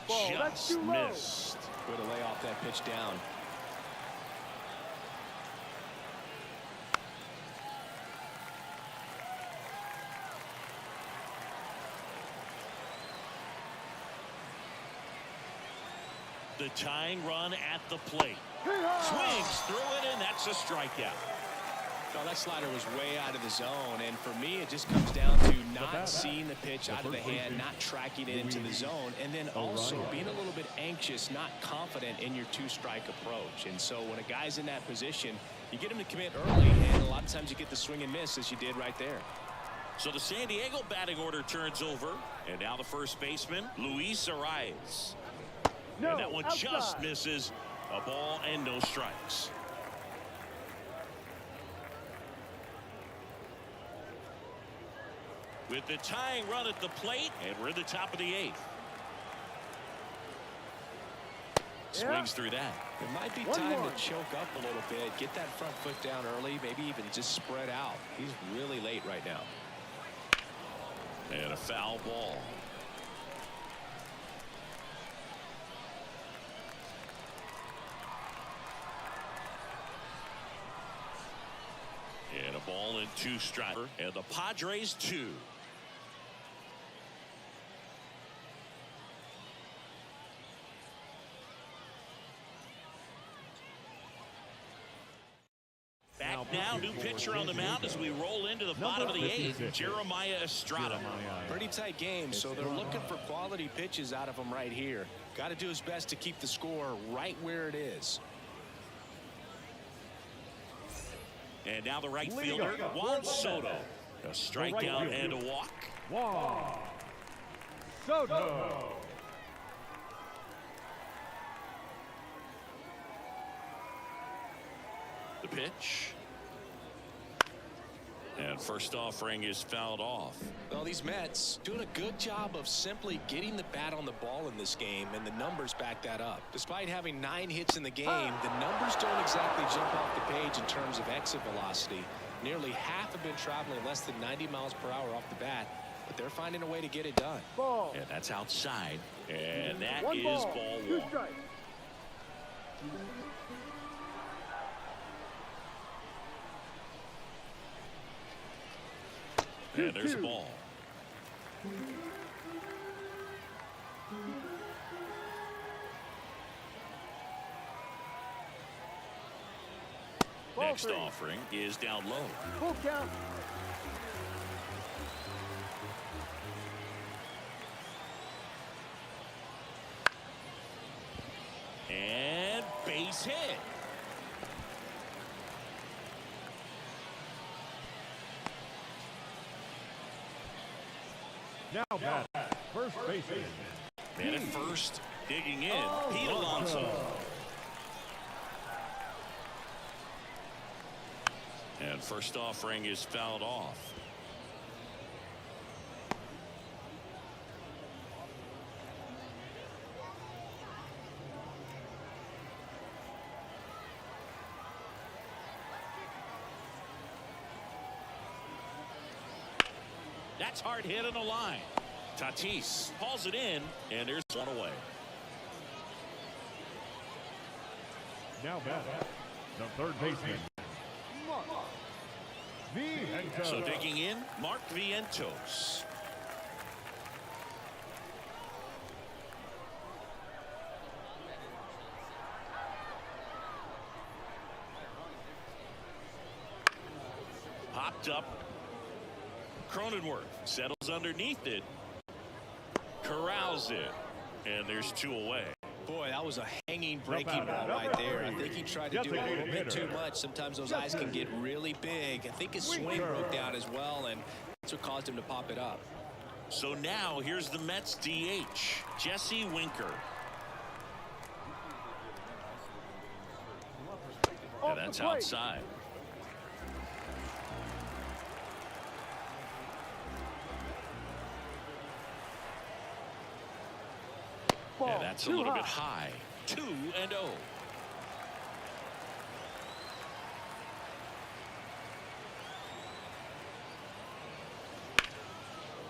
Ball, that's Just too low. missed. Way to lay off that pitch down. The tying run at the plate. Swings through it, and that's a strikeout. Oh, that slider was way out of the zone, and for me it just comes down to not seeing the pitch out of the hand, not tracking it into the zone, and then also being a little bit anxious, not confident in your two-strike approach. And so when a guy's in that position, you get him to commit early, and a lot of times you get the swing and miss as you did right there. So the San Diego batting order turns over, and now the first baseman, Luis Arias. And that one just misses. A ball and no strikes. With the tying run at the plate, and we're at the top of the 8th. Swings through that. It might be time to choke up a little bit, get that front foot down early, maybe even just spread out. He's really late right now. And a foul ball. And a ball and 2 strikes. And the Padres 2. Back now, new pitcher on the mound as we roll into the bottom of the 8th, Jeremiah Estrada. Pretty tight game, so they're looking for quality pitches out of him right here. Got to do his best to keep the score right where it is. And now the right fielder, Juan Soto. A strikeout and a walk. Juan Soto. The pitch. And first offering is fouled off. Well, these Mets doing a good job of simply getting the bat on the ball in this game, and the numbers back that up. Despite having 9 hits in the game, the numbers don't exactly jump off the page in terms of exit velocity. Nearly half have been traveling less than 90 miles per hour off the bat, but they're finding a way to get it done. Ball. And that's outside. And that One is ball, ball 2 1. strikes. And there's a ball. Ball Next 3. offering is down low. Full count. And base hit. Now batting, first baseman, And at first, digging in, Pete Alonso. And first offering is fouled off. That's hard hit on the line. Tatis hauls it in, and there's one away. now batting, the third baseman, So digging in, Mark Vientos. Popped up. Cronenworth settles underneath it. Corrals it. And there's 2 away. Boy, that was a hanging breaking ball right there. I think he tried to do a little bit too much. Sometimes those eyes can get really big. I think his swing broke down as well, and that's what caused him to pop it up. So now here's the Mets DH, Jesse Winker. And that's outside. And that's a little bit high. 2-0.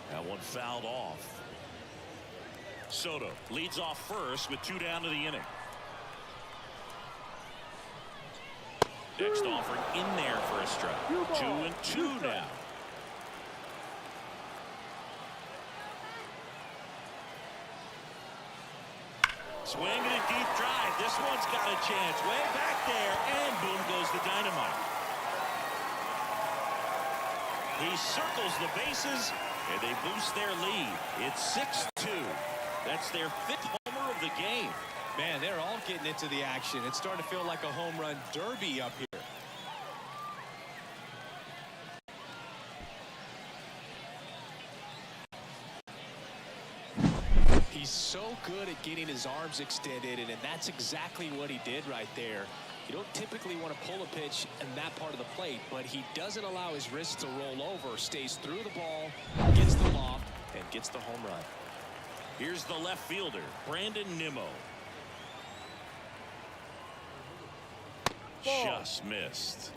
That one fouled off. Soto leads off first with 2 down to the inning. Next offering in there for a strike. 2-2 now. Swinging a deep drive. This one's got a chance. Way back there. And boom goes the dynamite. He circles the bases, and they boost their lead. It's 6-2. That's their 5th homer of the game. Man, they're all getting into the action. It's starting to feel like a home run derby up here. He's so good at getting his arms extended, and that's exactly what he did right there. You don't typically want to pull a pitch in that part of the plate, but he doesn't allow his wrists to roll over, stays through the ball, gets the loft, and gets the home run. Here's the left fielder, Brandon Nimmo. Just missed.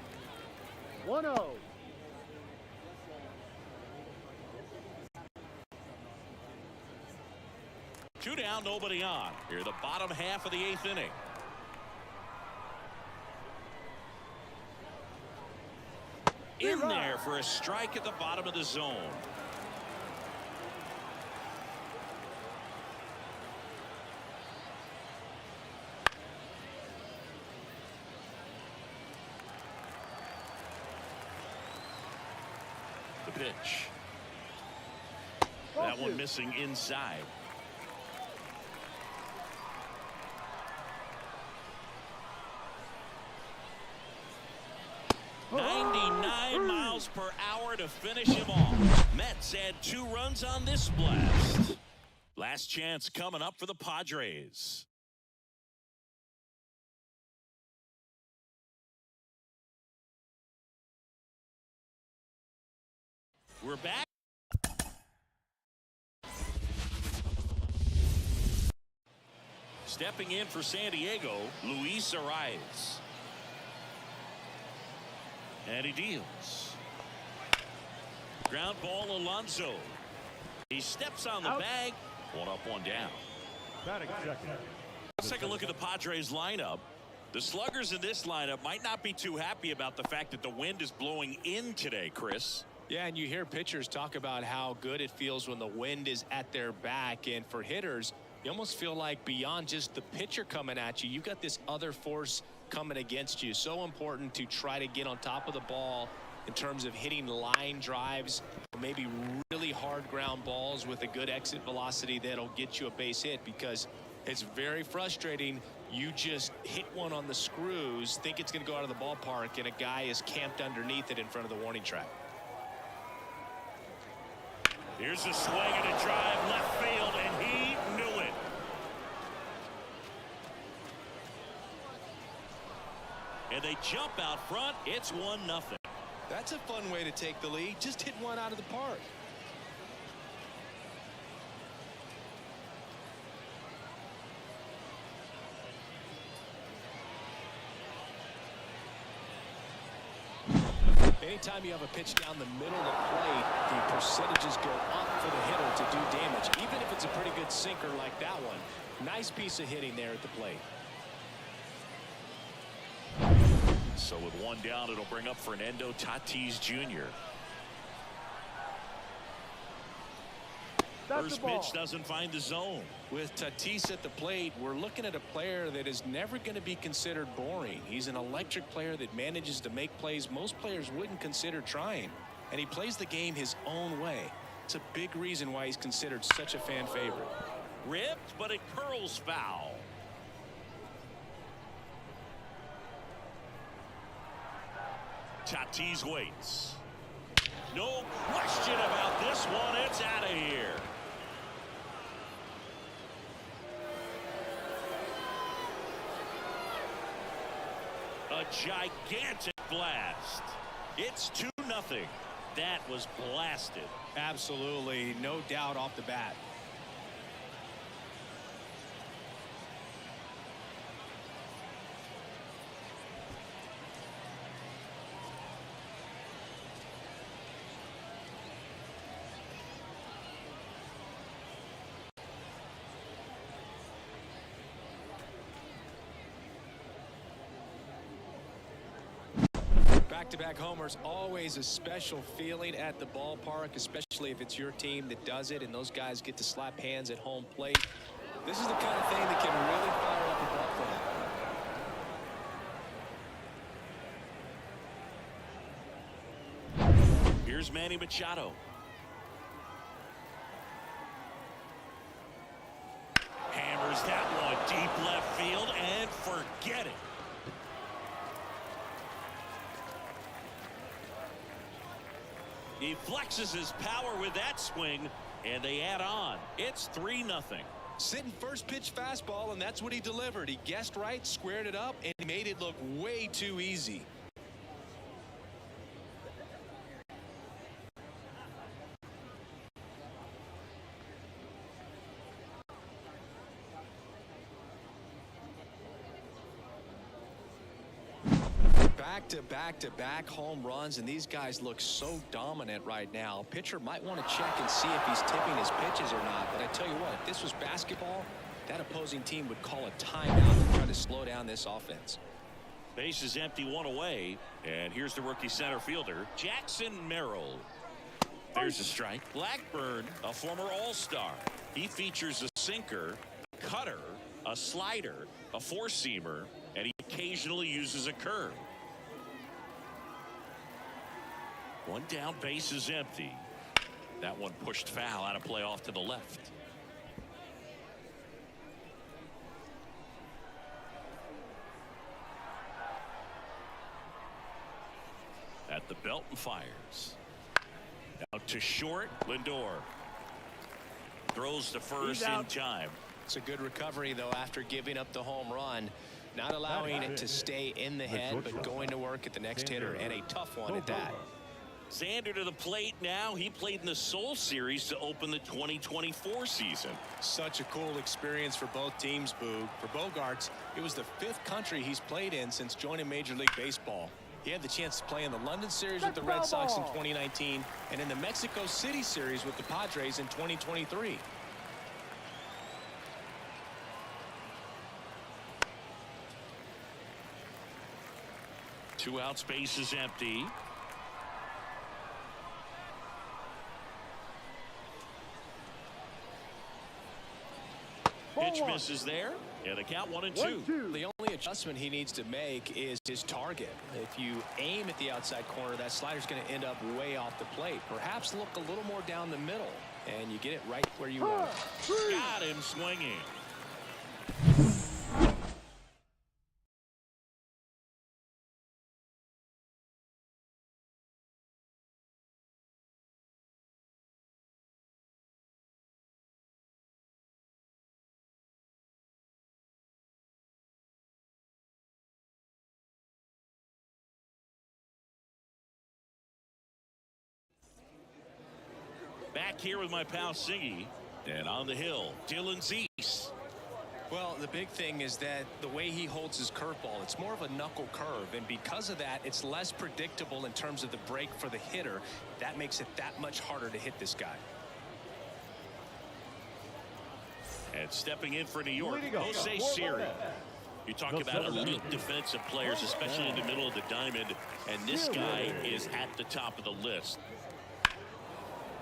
1-0. Two down, nobody on. Here, the bottom half of the 8th inning. In there for a strike at the bottom of the zone. The pitch. That one missing inside. Per hour to finish him off. Mets add 2 runs on this blast. Last chance coming up for the Padres. We're back. Stepping in for San Diego, Luis Arias. And he deals. Ground ball, Alonso. He steps on the bag. 1 up, 1 down. Let's take a look at the Padres lineup. The sluggers in this lineup might not be too happy about the fact that the wind is blowing in today, Chris. Yeah, and you hear pitchers talk about how good it feels when the wind is at their back. And for hitters, you almost feel like beyond just the pitcher coming at you, you've got this other force coming against you. So important to try to get on top of the ball in terms of hitting line drives, or maybe really hard ground balls with a good exit velocity that'll get you a base hit, because it's very frustrating. You just hit one on the screws, think it's going to go out of the ballpark, and a guy is camped underneath it in front of the warning track. Here's a swing and a drive left field, and he knew it. And they jump out front. It's 1-0. That's a fun way to take the lead. Just hit one out of the park. Anytime you have a pitch down the middle of the plate, the percentages go up for the hitter to do damage, even if it's a pretty good sinker like that one. Nice piece of hitting there at the plate. So with one down, it'll bring up Fernando Tatis Jr. First pitch doesn't find the zone. With Tatis at the plate, we're looking at a player that is never going to be considered boring. He's an electric player that manages to make plays most players wouldn't consider trying. And he plays the game his own way. It's a big reason why he's considered such a fan favorite. Ripped, but it curls foul. Tatis waits. No question about this one. It's out of here. A gigantic blast. It's 2-0. That was blasted. Absolutely, no doubt off the bat. Back-to-back homers, always a special feeling at the ballpark, especially if it's your team that does it and those guys get to slap hands at home plate. This is the kind of thing that can really fire up a ball club. Here's Manny Machado. Hammers that one deep left field and forget it. He flexes his power with that swing, and they add on. It's 3-0. Sitting first pitch fastball, and that's what he delivered. He guessed right, squared it up, and made it look way too easy. Back-to-back home runs, and these guys look so dominant right now. Pitcher might want to check and see if he's tipping his pitches or not, but I tell you what, if this was basketball, that opposing team would call a timeout and try to slow down this offense. Base is empty, one away, and here's the rookie center fielder, Jackson Merrill. There's a strike. Blackburn, a former all-star. He features a sinker, a cutter, a slider, a four-seamer, and he occasionally uses a curve. One down, base is empty. That one pushed foul, out of play off to the left. At the belt and fires. Out to short, Lindor. Throws to first in time. It's a good recovery, though, after giving up the home run. Not allowing it to stay in the head, but going to work at the next hitter, and a tough one at that. Xander to the plate now. He played in the Seoul Series to open the 2024 season. Such a cool experience for both teams, Boog. For Bogaerts, it was the 5th country he's played in since joining Major League Baseball. He had the chance to play in the London Series with the Red Sox in 2019 and in the Mexico City Series with the Padres in 2023. Two outs, base is empty. Pitch misses there, and the count 1-2. The only adjustment he needs to make is his target. If you aim at the outside corner, that slider's going to end up way off the plate. Perhaps look a little more down the middle, and you get it right where you want it. Got him swinging. Back here with my pal Siggy, and on the hill, Dylan Cease. Well, the big thing is that the way he holds his curveball, it's more of a knuckle curve, and because of that, it's less predictable in terms of the break for the hitter. That makes it that much harder to hit this guy. And stepping in for New York, Jose Siri. You talk about elite defensive players, especially in the middle of the diamond, and this guy is at the top of the list.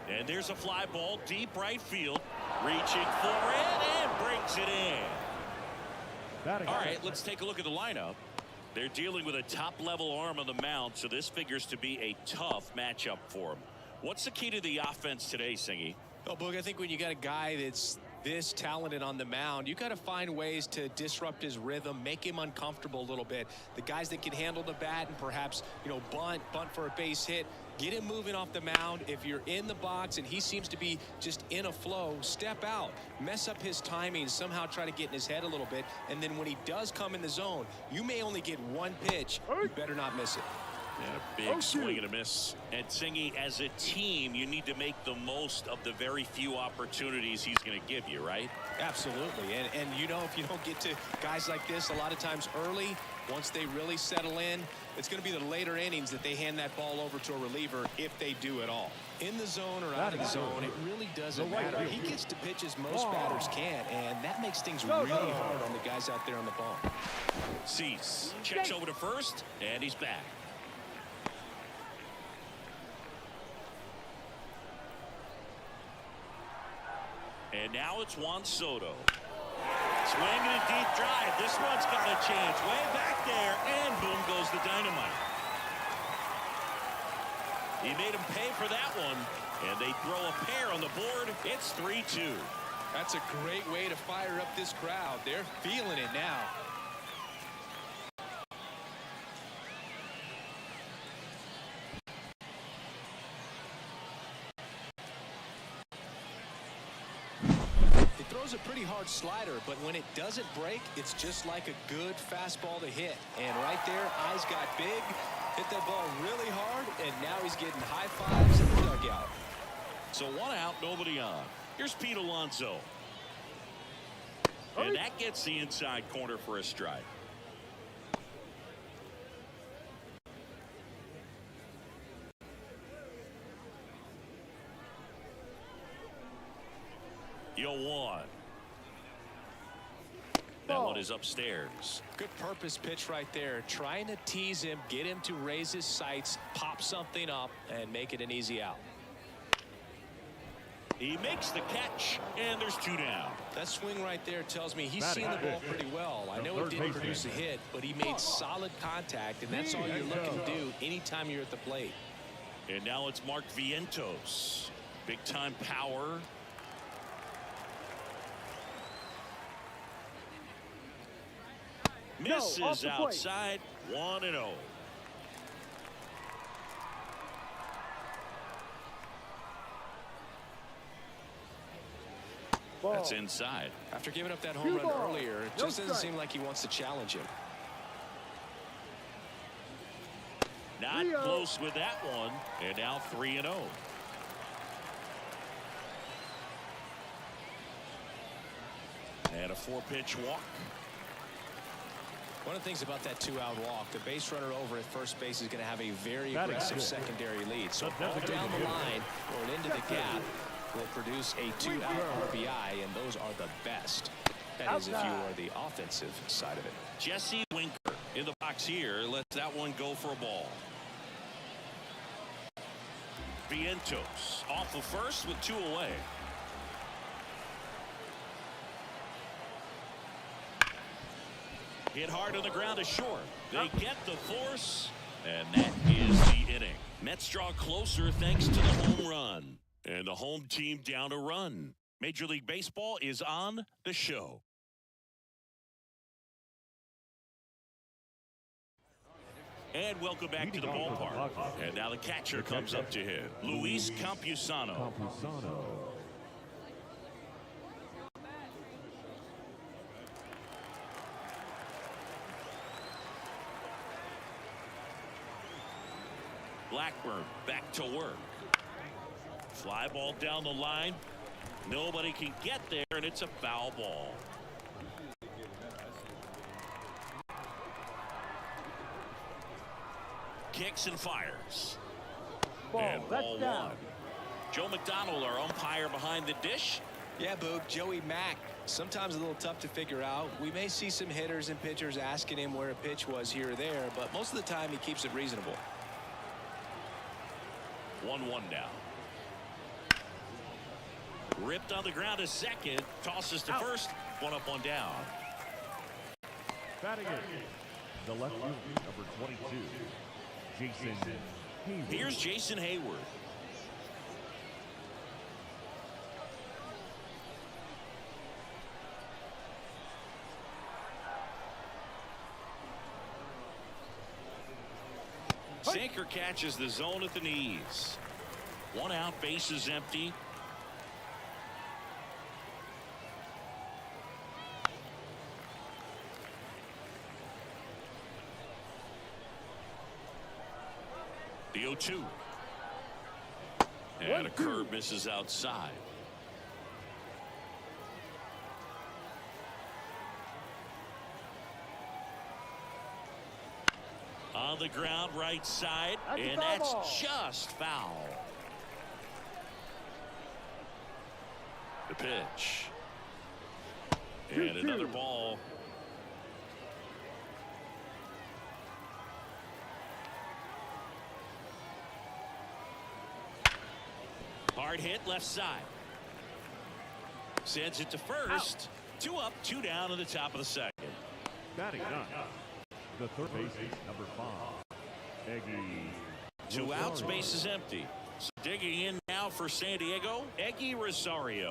And there's a fly ball deep right field, reaching for it and brings it in. All right, let's take a look at the lineup. They're dealing with a top-level arm on the mound, so this figures to be a tough matchup for him. What's the key to the offense today, Singy? Oh, Boog, I think when you got a guy that's this talented on the mound, you got to find ways to disrupt his rhythm, make him uncomfortable a little bit. The guys that can handle the bat and perhaps, bunt for a base hit, get him moving off the mound. If you're in the box and he seems to be just in a flow, step out, mess up his timing, somehow try to get in his head a little bit. And then when he does come in the zone, you may only get one pitch. You better not miss it. And a big swing and a miss. And Singy, as a team, you need to make the most of the very few opportunities he's going to give you, right? Absolutely. And if you don't get to guys like this a lot of times early, once they really settle in, it's going to be the later innings that they hand that ball over to a reliever, if they do at all. In the zone or out of the zone, it really doesn't matter. He gets to pitches most batters can't, and that makes things really hard on the guys out there on the bump. Cease checks over to first, and he's back. And now it's Juan Soto. Swinging a deep drive. This one's got a chance. Way back there. And boom goes the dynamite. He made him pay for that one. And they throw a pair on the board. It's 3-2. That's a great way to fire up this crowd. They're feeling it now. Throws a pretty hard slider, but when it doesn't break, it's just like a good fastball to hit. And right there, eyes got big, hit that ball really hard, and now he's getting high fives in the dugout. So 1 out, nobody on. Here's Pete Alonso. And that gets the inside corner for a strike. You'll want. That one is upstairs. Good purpose pitch right there. Trying to tease him, get him to raise his sights, pop something up, and make it an easy out. He makes the catch, and there's 2 down. That swing right there tells me he's seen the ball pretty well. I know it didn't produce a hit, but he made solid contact, and that's all you're looking to do anytime you're at the plate. And now it's Mark Vientos. Big-time power. Misses outside. 1-0. That's inside. After giving up that home run earlier, it just doesn't seem like he wants to challenge him. Not close with that one. And now 3-0. And a 4-pitch walk. One of the things about that 2-out walk, the base runner over at first base is going to have a very aggressive secondary lead. So all down the line or into the gap will produce a 2-out RBI, and those are the best. That is if you are the offensive side of it. Jesse Winker in the box here. Lets that one go for a ball. Vientos off of first with 2 away. Hit hard on the ground to short. They get the force, and that is the inning. Mets draw closer thanks to the home run. And the home team down a run. Major League Baseball is on the show. And welcome back to the ballpark. And now the catcher comes up to him. Luis Campusano. Blackburn back to work. Fly ball down the line. Nobody can get there, and it's a foul ball. Kicks and fires. And ball 1. Joe McDonald, our umpire behind the dish. Yeah, Boog, Joey Mack, sometimes a little tough to figure out. We may see some hitters and pitchers asking him where a pitch was here or there, but most of the time he keeps it reasonable. 1-1 now. Ripped on the ground to second. Tosses to first. One up, one down. Batting it, the left fielder, number 22, Jason Hayward. Here's Jason Hayward. Sinker catches the zone at the knees. One out, base is empty. The 0-2. And a curve misses outside. On the ground, right side, and that's just foul. The pitch. And another ball. Hard hit left side. Sends it to first. Two up, two down in the top of the second. Batting ninth, the third baseman, number 5, Eggy. Two outs, base is empty. So digging in now for San Diego, Eggy Rosario.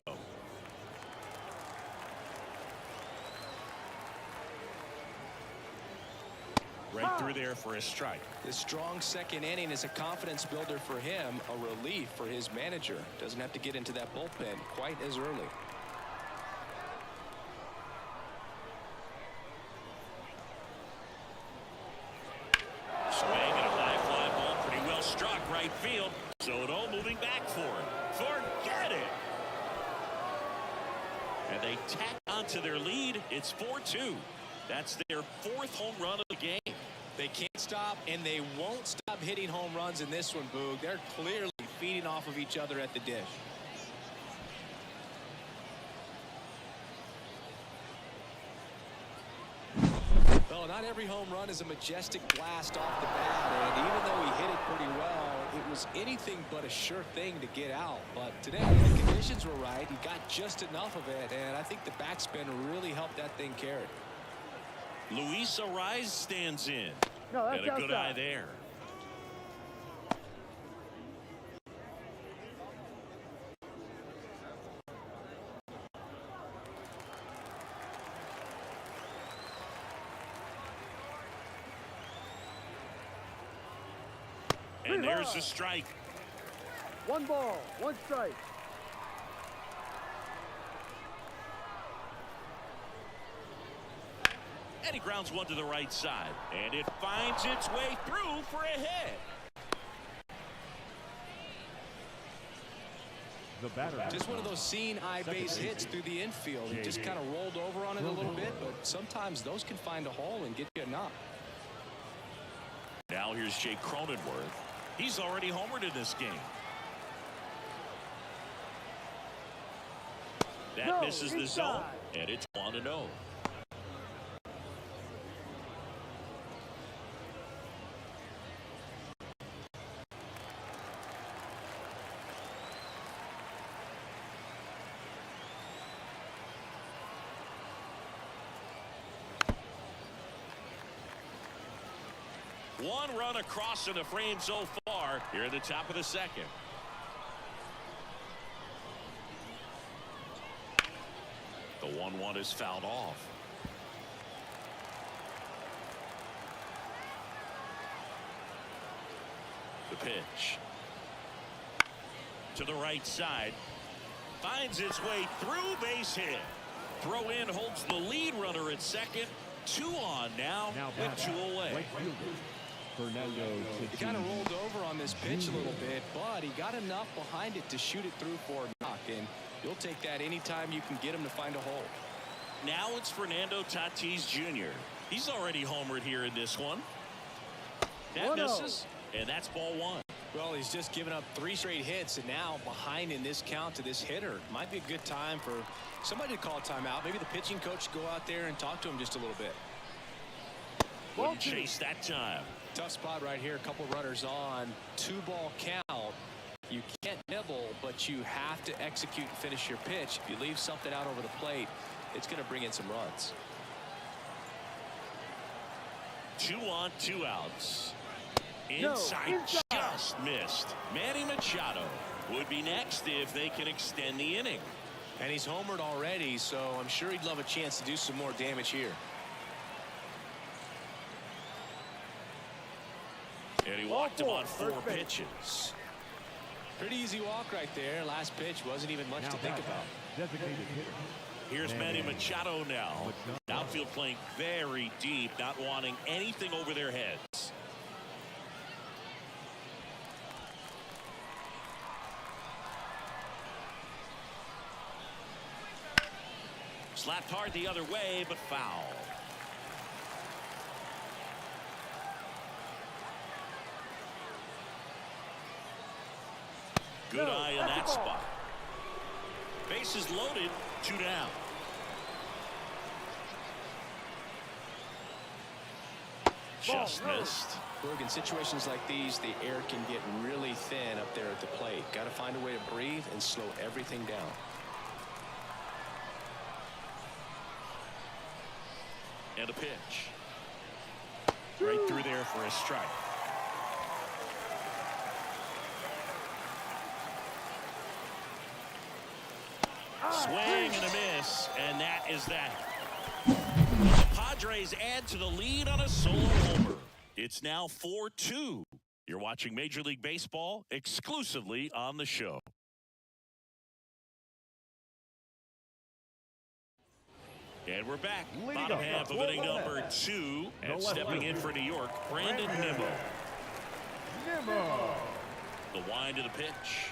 Right through there for a strike. This strong second inning is a confidence builder for him, a relief for his manager. Doesn't have to get into that bullpen quite as early. Swing and a high fly ball, pretty well struck right field. Soto moving back for it. Forget it. And they tack onto their lead. It's 4-2. That's their 4th home run of the game. They can't stop, and they won't stop hitting home runs in this one, Boog. They're clearly feeding off of each other at the dish. Well, not every home run is a majestic blast off the bat, and even though he hit it pretty well, it was anything but a sure thing to get out. But today, the conditions were right. He got just enough of it, and I think the backspin really helped that thing carry. Luis Ariz stands in. No, that's and a good outside. eye there. And there's the strike. 1 ball, 1 strike. And he grounds one to the right side. And it finds its way through for a hit. The batter. Just one of those seeing eye base hits through the infield. He just kind of rolled over on it a little bit, but sometimes those can find a hole and get you a knock. Now here's Jake Cronenworth. He's already homered in this game. That misses the zone, and it's 1-0. One run across in the frame so far here at the top of the second. The 1-1 is fouled off. The pitch. To the right side. Finds its way through, base hit. Throw in holds the lead runner at second. 2 on now with 2 away. He kind of rolled over on this pitch a little bit, but he got enough behind it to shoot it through for a knock, and you'll take that anytime you can get him to find a hole. Now it's Fernando Tatis Jr. He's already homered here in this one. That misses, and that's ball 1. Well, he's just given up 3 straight hits, and now behind in this count to this hitter. Might be a good time for somebody to call timeout. Maybe the pitching coach go out there and talk to him just a little bit. Wouldn't chase that time. Tough spot right here. A couple runners on. 2-ball count. You can't nibble, but you have to execute and finish your pitch. If you leave something out over the plate, it's going to bring in some runs. 2 on, 2 outs. Inside, just missed. Manny Machado would be next if they can extend the inning. And he's homered already, so I'm sure he'd love a chance to do some more damage here. And he walked him on 4 pitches. Pretty easy walk right there. Last pitch wasn't even much to think about. Designated hitter. Here's Manny Machado now. Outfield playing very deep, not wanting anything over their heads. Slapped hard the other way, but foul. Good eye in that spot. Bases loaded, 2 down. Just missed. Look, in situations like these, the air can get really thin up there at the plate. Got to find a way to breathe and slow everything down. And a pitch. Right through there for a strike. Swing and a miss, and that is that. The Padres add to the lead on a solo homer. It's now 4-2. You're watching Major League Baseball exclusively on the show. And we're back. Bottom half of inning number 2. And stepping in for New York, Brandon Nimmo. The wind to the pitch.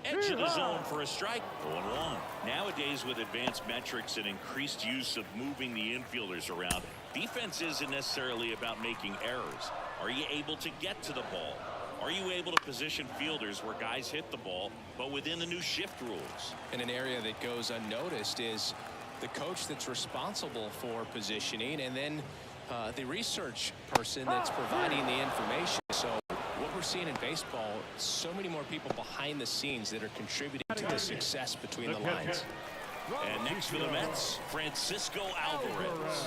Edge of the zone for a strike. 0-1. Nowadays, with advanced metrics and increased use of moving the infielders around, defense isn't necessarily about making errors. Are you able to get to the ball? Are you able to position fielders where guys hit the ball, but within the new shift rules? And an area that goes unnoticed is the coach that's responsible for positioning, and then the research person that's providing the information. So what we're seeing in baseball, so many more people behind the scenes that are contributing to the success between the lines. And next for the Mets, Francisco Alvarez.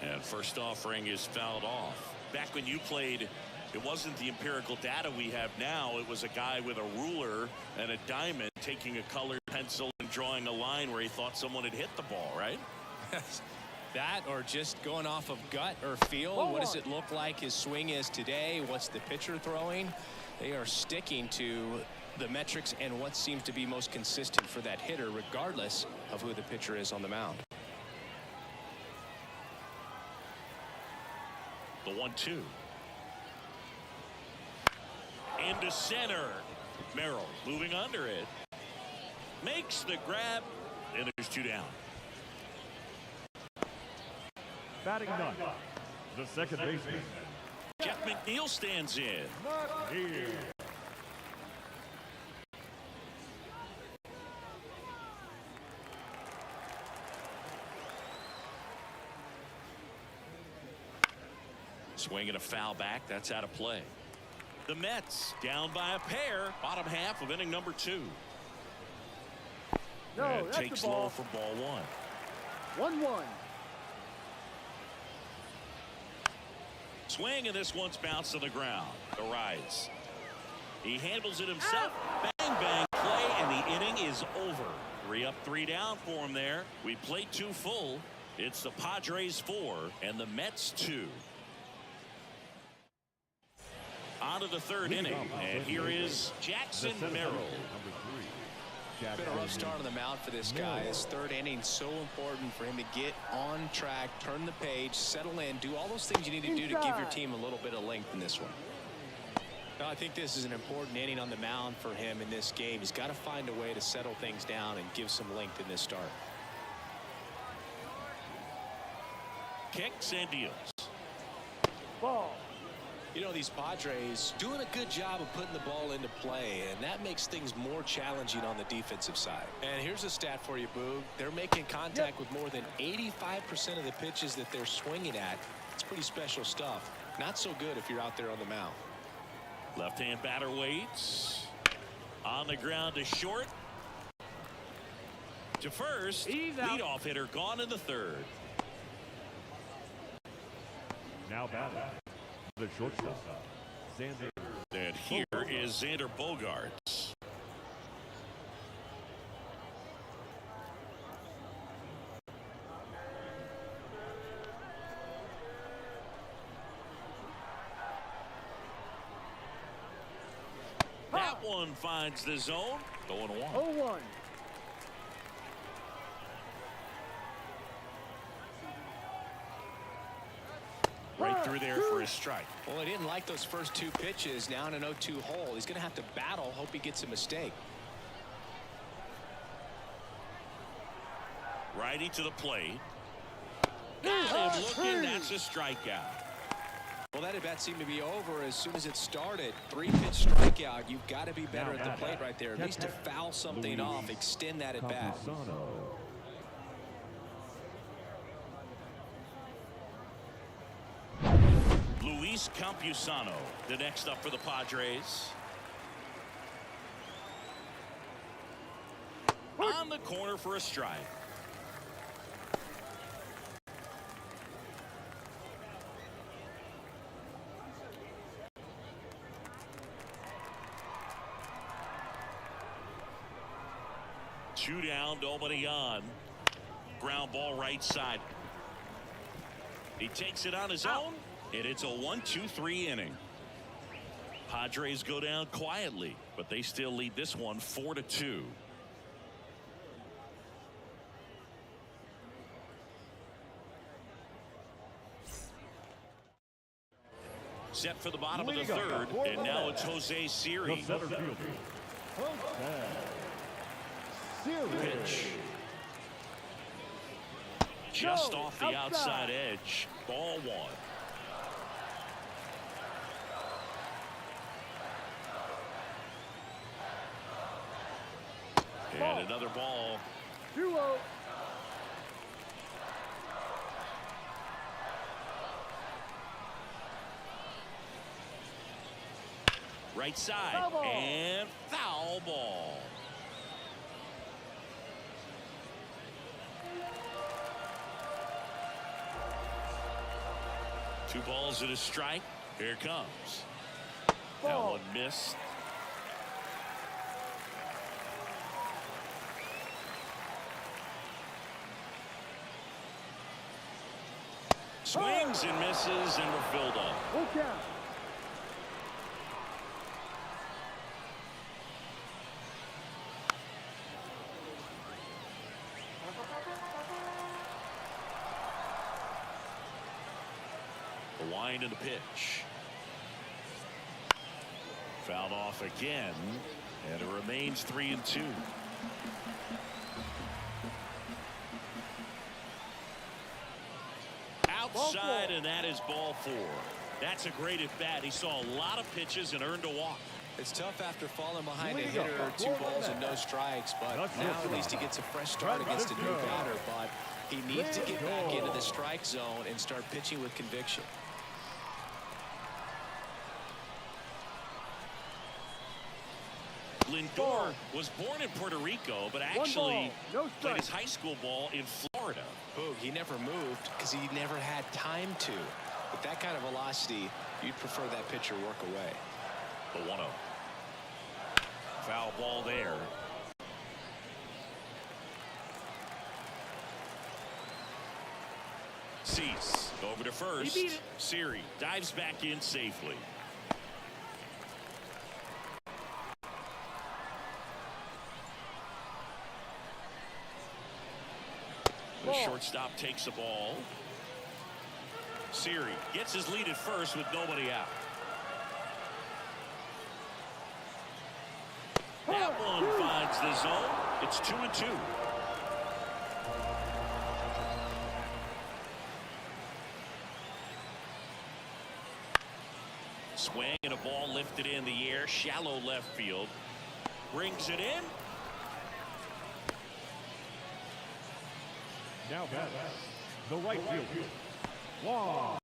And first offering is fouled off. Back when you played, it wasn't the empirical data we have now. It was a guy with a ruler and a diamond taking a colored pencil and drawing a line where he thought someone had hit the ball, right? That, or just going off of gut or feel. What does it look like his swing is today? What's the pitcher throwing? They are sticking to the metrics and what seems to be most consistent for that hitter, regardless of who the pitcher is on the mound. The 1-2. Into center. Merrill moving under it. Makes the grab, and there's 2 down. Batting ninth, the second baseman. Jeff McNeil stands in. Here. Swing and a foul back. That's out of play. The Mets down by a pair. Bottom half of inning number 2. And takes low for ball 1. 1-1. Swing, and this one's bounced to the ground. The rise. He handles it himself. Bang, bang, play, and the inning is over. 3 up, 3 down for him there. We played 2 full. It's the Padres 4 and the Mets 2. On to the 3rd inning, and here is Jackson Merrill. Been a rough start on the mound for this guy. His 3rd inning, so important for him to get on track, turn the page, settle in, do all those things you need to do to give your team a little bit of length in this one. No, I think this is an important inning on the mound for him in this game. He's got to find a way to settle things down and give some length in this start. Kicks and deals. Ball. You know, these Padres doing a good job of putting the ball into play, and that makes things more challenging on the defensive side. And here's a stat for you, Boog. They're making contact with more than 85% of the pitches that they're swinging at. It's pretty special stuff. Not so good if you're out there on the mound. Left-hand batter waits. On the ground to short. To first. Leadoff hitter gone in the third. Now batting, the shortstop, Xander. And here is Xander Bogaerts. That one finds the zone. 0-1. 0-1. Right through there for a strike. Well, he didn't like those first two pitches. Now in an 0-2 hole. He's going to have to battle. Hope he gets a mistake. Righty to the plate. Got him looking. That's a strikeout. Well, that at bat seemed to be over as soon as it started. 3-pitch strikeout. You've got to be better at the plate right there. At least to foul something off. Extend that at bat. Luis Campusano, the next up for the Padres. On the corner for a strike. Two down, nobody on. Ground ball right side. He takes it on his own. And it's a 1-2-3 inning. Padres go down quietly, but they still lead this one 4-2. Set for the bottom of the third, and now it's Jose Siri. Pitch. Just off the outside edge. Ball one. And another ball. 2-0. Right side. And foul ball. Two balls and a strike. Here it comes. That one missed. Swings and misses, and we're filled up. Okay. The wind of the pitch. Fouled off again, and it remains 3-2. Outside, and that is ball four. That's a great at bat. He saw a lot of pitches and earned a walk. It's tough after falling behind a hitter, 2 balls and no strikes, but now at least he gets a fresh start against a new batter. But he needs to get back into the strike zone and start pitching with conviction. Lindor was born in Puerto Rico, but actually played his high school ball in Florida. Boog, he never moved because he never had time to. With that kind of velocity, you'd prefer that pitcher work away. The 1-0. Foul ball there. Cease over to first. Siri dives back in safely. The shortstop takes the ball. Siri gets his lead at first with nobody out. That one finds the zone. It's 2-2. Swing and a ball lifted in the air, shallow left field. Brings it in. Now batting, the right fielder, Juan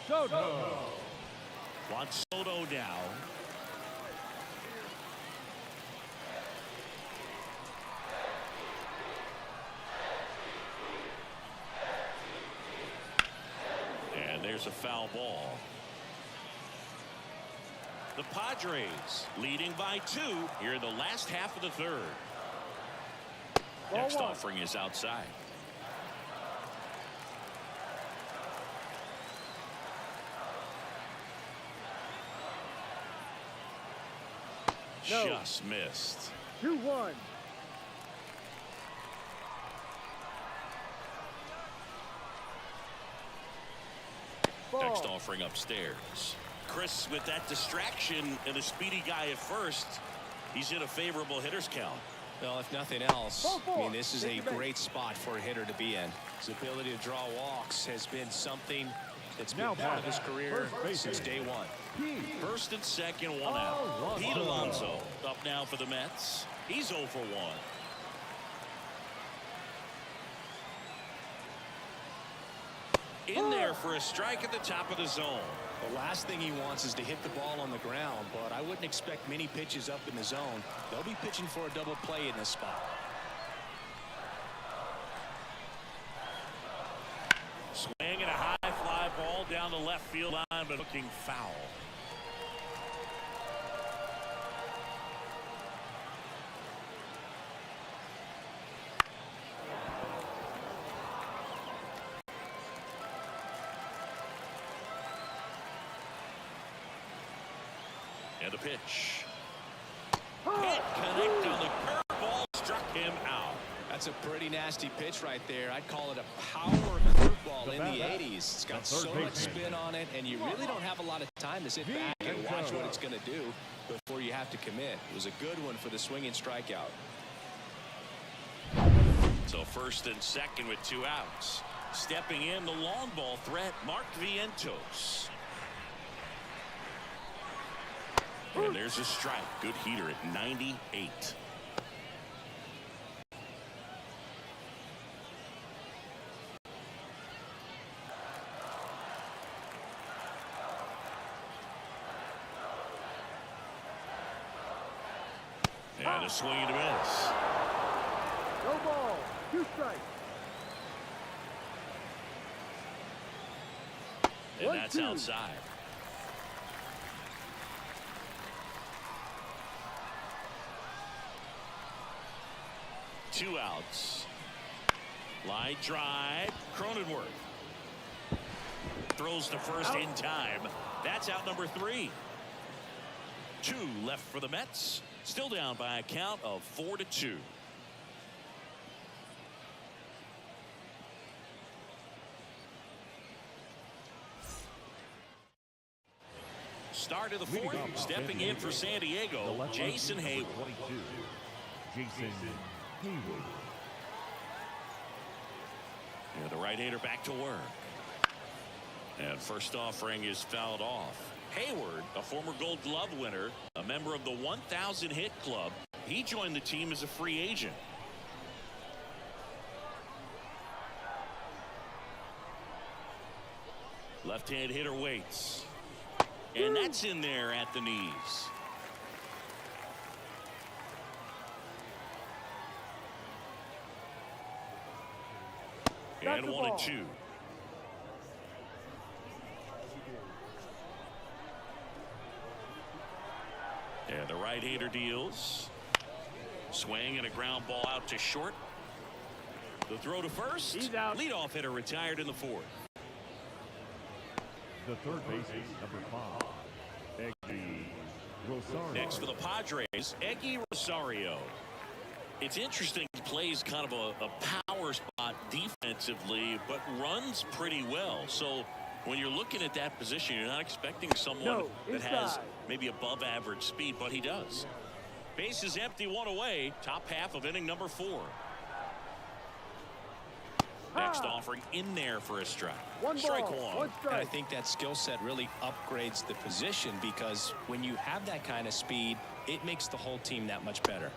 Soto. Juan Soto now. And there's a foul ball. The Padres leading by 2 here in the last half of the third. Next offering is outside. No. Just missed. 2-1. Next offering upstairs. Chris, with that distraction and a speedy guy at first, he's in a favorable hitter's count. Well, if nothing else, I mean, this is a great spot for a hitter to be in. His ability to draw walks has been something that's been part of his career since day one. First and second, 1 out. Pete Alonso up now for the Mets. He's 0 for 1. In there for a strike at the top of the zone. The last thing he wants is to hit the ball on the ground, but I wouldn't expect many pitches up in the zone. They'll be pitching for a double play in this spot. Swing and a high fly ball down the left field line, but looking foul. And the pitch. Hit, connect on the curveball, struck him out. That's a pretty nasty pitch right there. I'd call it a power curveball in the 80s. It's got so much spin on it, and you really don't have a lot of time to sit back and watch what it's going to do before you have to commit. It was a good one for the swinging strikeout. So first and second with 2 outs. Stepping in, the long ball threat, Mark Vientos. And there's a strike. Good heater at 98. And a swing and a miss. No ball. 2 strikes. And that's outside. Two outs. Line drive. Cronenworth throws to first in time. That's out number 3. 2 left for the Mets. Still down by a count of 4-2. Start of the 4th. Stepping in for San Diego, Jason Hayward. Jason Hayward. And the right-hander back to work. And first offering is fouled off. Hayward, a former Gold Glove winner, a member of the 1,000 hit club. He joined the team as a free agent. Left-hand hitter waits. And that's in there at the knees. And 1-2. And the right-hander deals. Swing and a ground ball out to short. The throw to first. He's out. Leadoff hitter retired in the 4th. The third baseman, number 5, Eggy Rosario. Next for the Padres, Eggy Rosario. It's interesting. He plays kind of a power spot defensively, but runs pretty well. So when you're looking at that position, you're not expecting someone that has maybe above average speed, but he does. Base is empty, 1 away. Top half of inning number 4. Next offering in there for a strike. One Strike ball, one. one And I strike. think that skill set really upgrades the position, because when you have that kind of speed, it makes the whole team that much better.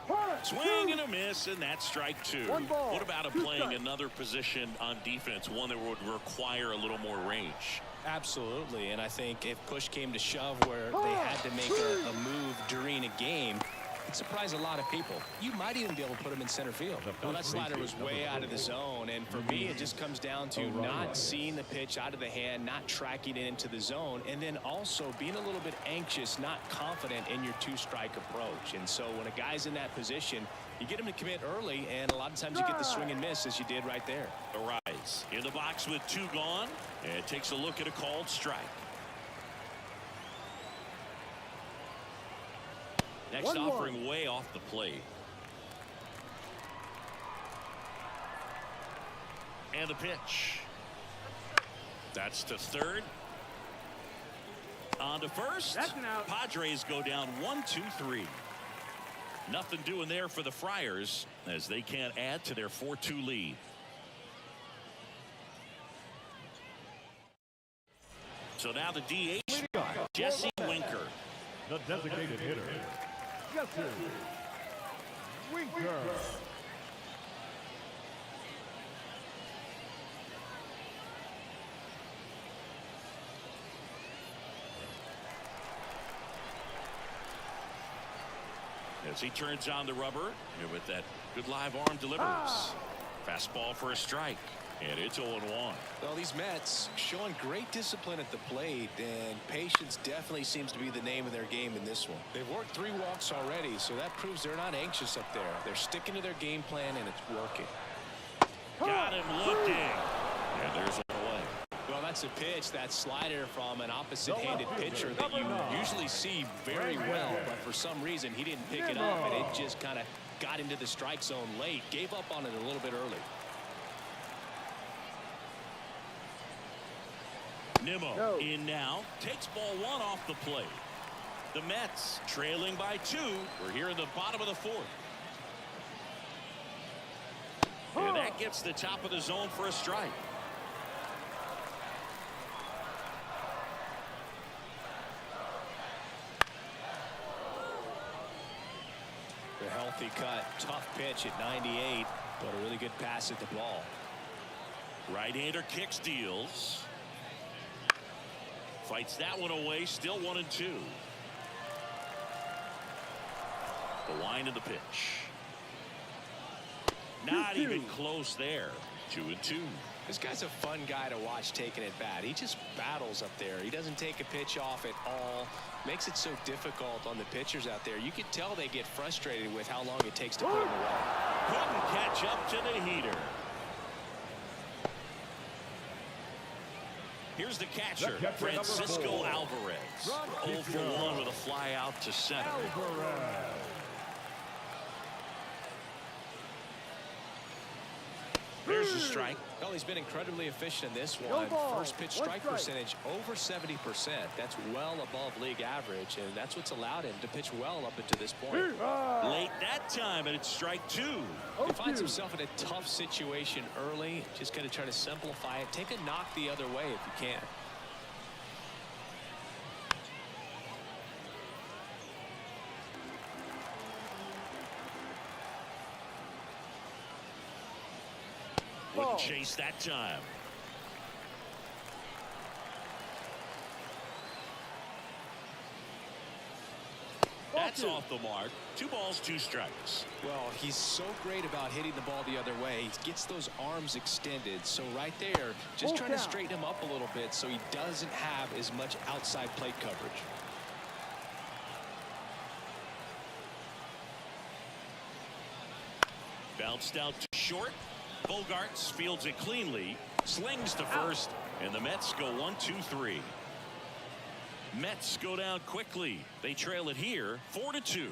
Swing and a miss, and that's strike two. One ball, What about him two playing strikes. another position on defense, one that would require a little more range? Absolutely, and I think if push came to shove where they had to make a move during a game, it surprised a lot of people. You might even be able to put him in center field. No, that slider was way out of the zone, and for me, it just comes down to not seeing the pitch out of the hand, not tracking it into the zone, and then also being a little bit anxious, not confident in your two-strike approach. And so when a guy's in that position, you get him to commit early, and a lot of times you get the swing and miss, as you did right there. The rise in the box with two gone, and takes a look at a called strike. Next 1-1. offering way off the plate. And the pitch. That's to third. On to first. That's an out. Padres go down 1-2-3. Nothing doing there for the Friars as they can't add to their 4-2 lead. So now the DH, Jesse Winker. The designated hitter, Jesse Winker. As he turns on the rubber, and with that good live arm delivers. Fastball for a strike, and it's 0-1. Well, these Mets showing great discipline at the plate, and patience definitely seems to be the name of their game in this one. They've worked 3 walks already, so that proves they're not anxious up there. They're sticking to their game plan, and it's working. Got him looking, and there's one away. Well, that's a pitch, that slider from an opposite-handed pitcher that you usually see very well, but for some reason he didn't pick it up, and it just kind of got into the strike zone late, gave up on it a little bit early. Nimmo in now, takes ball 1 off the plate. The Mets trailing by 2. We're here in the bottom of the 4th. And that gets the top of the zone for a strike. A healthy cut, tough pitch at 98, but a really good pass at the ball. Right-hander kicks, deals. Fights that one away, still 1-2. The wind of the pitch. Not even close there. 2-2. This guy's a fun guy to watch taking at bat. He just battles up there. He doesn't take a pitch off at all. Makes it so difficult on the pitchers out there. You can tell they get frustrated with how long it takes to put him away. Couldn't catch up to the heater. Here's the catcher, Francisco Alvarez. 0 for 1 with a fly out to center. There's the strike. Well, he's been incredibly efficient in this one. First pitch strike percentage over 70%. That's well above league average, and that's what's allowed him to pitch well up until this point. Late that time, and it's strike 2. He finds himself in a tough situation early. Just got to try to simplify it. Take a knock the other way if you can. Wouldn't chase that time. That's off the mark. 2 balls, 2 strikes. Well, he's so great about hitting the ball the other way. He gets those arms extended. So right there, just trying to straighten him up a little bit so he doesn't have as much outside plate coverage. Bounced out to short. Bogarts fields it cleanly, slings to first, and the Mets go 1-2-3. Mets go down quickly. They trail it here 4-2.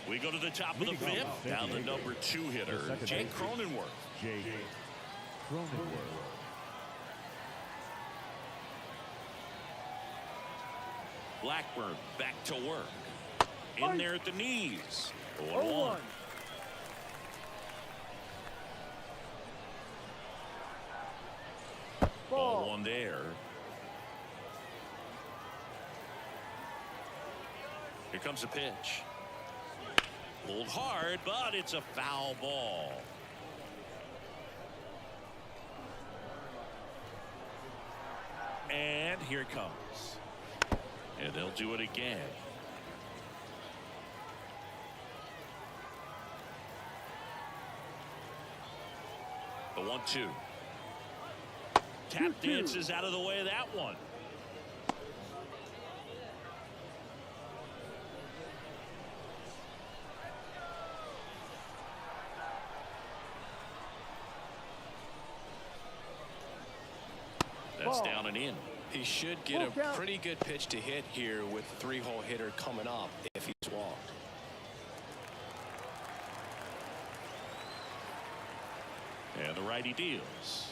We go to the top of the 5th. Down the number 2 hitter, Jake Cronenworth. Jake Cronenworth. Blackburn back to work. In there at the knees. 0-1. Ball one there. Here comes a pitch. Pulled hard, but it's a foul ball. And here it comes. And they'll do it again. The 1-2. Tap dances out of the way of that one. That's down and in. He should get a pretty good pitch to hit here with a three-hole hitter coming up if he's walked. And the righty deals.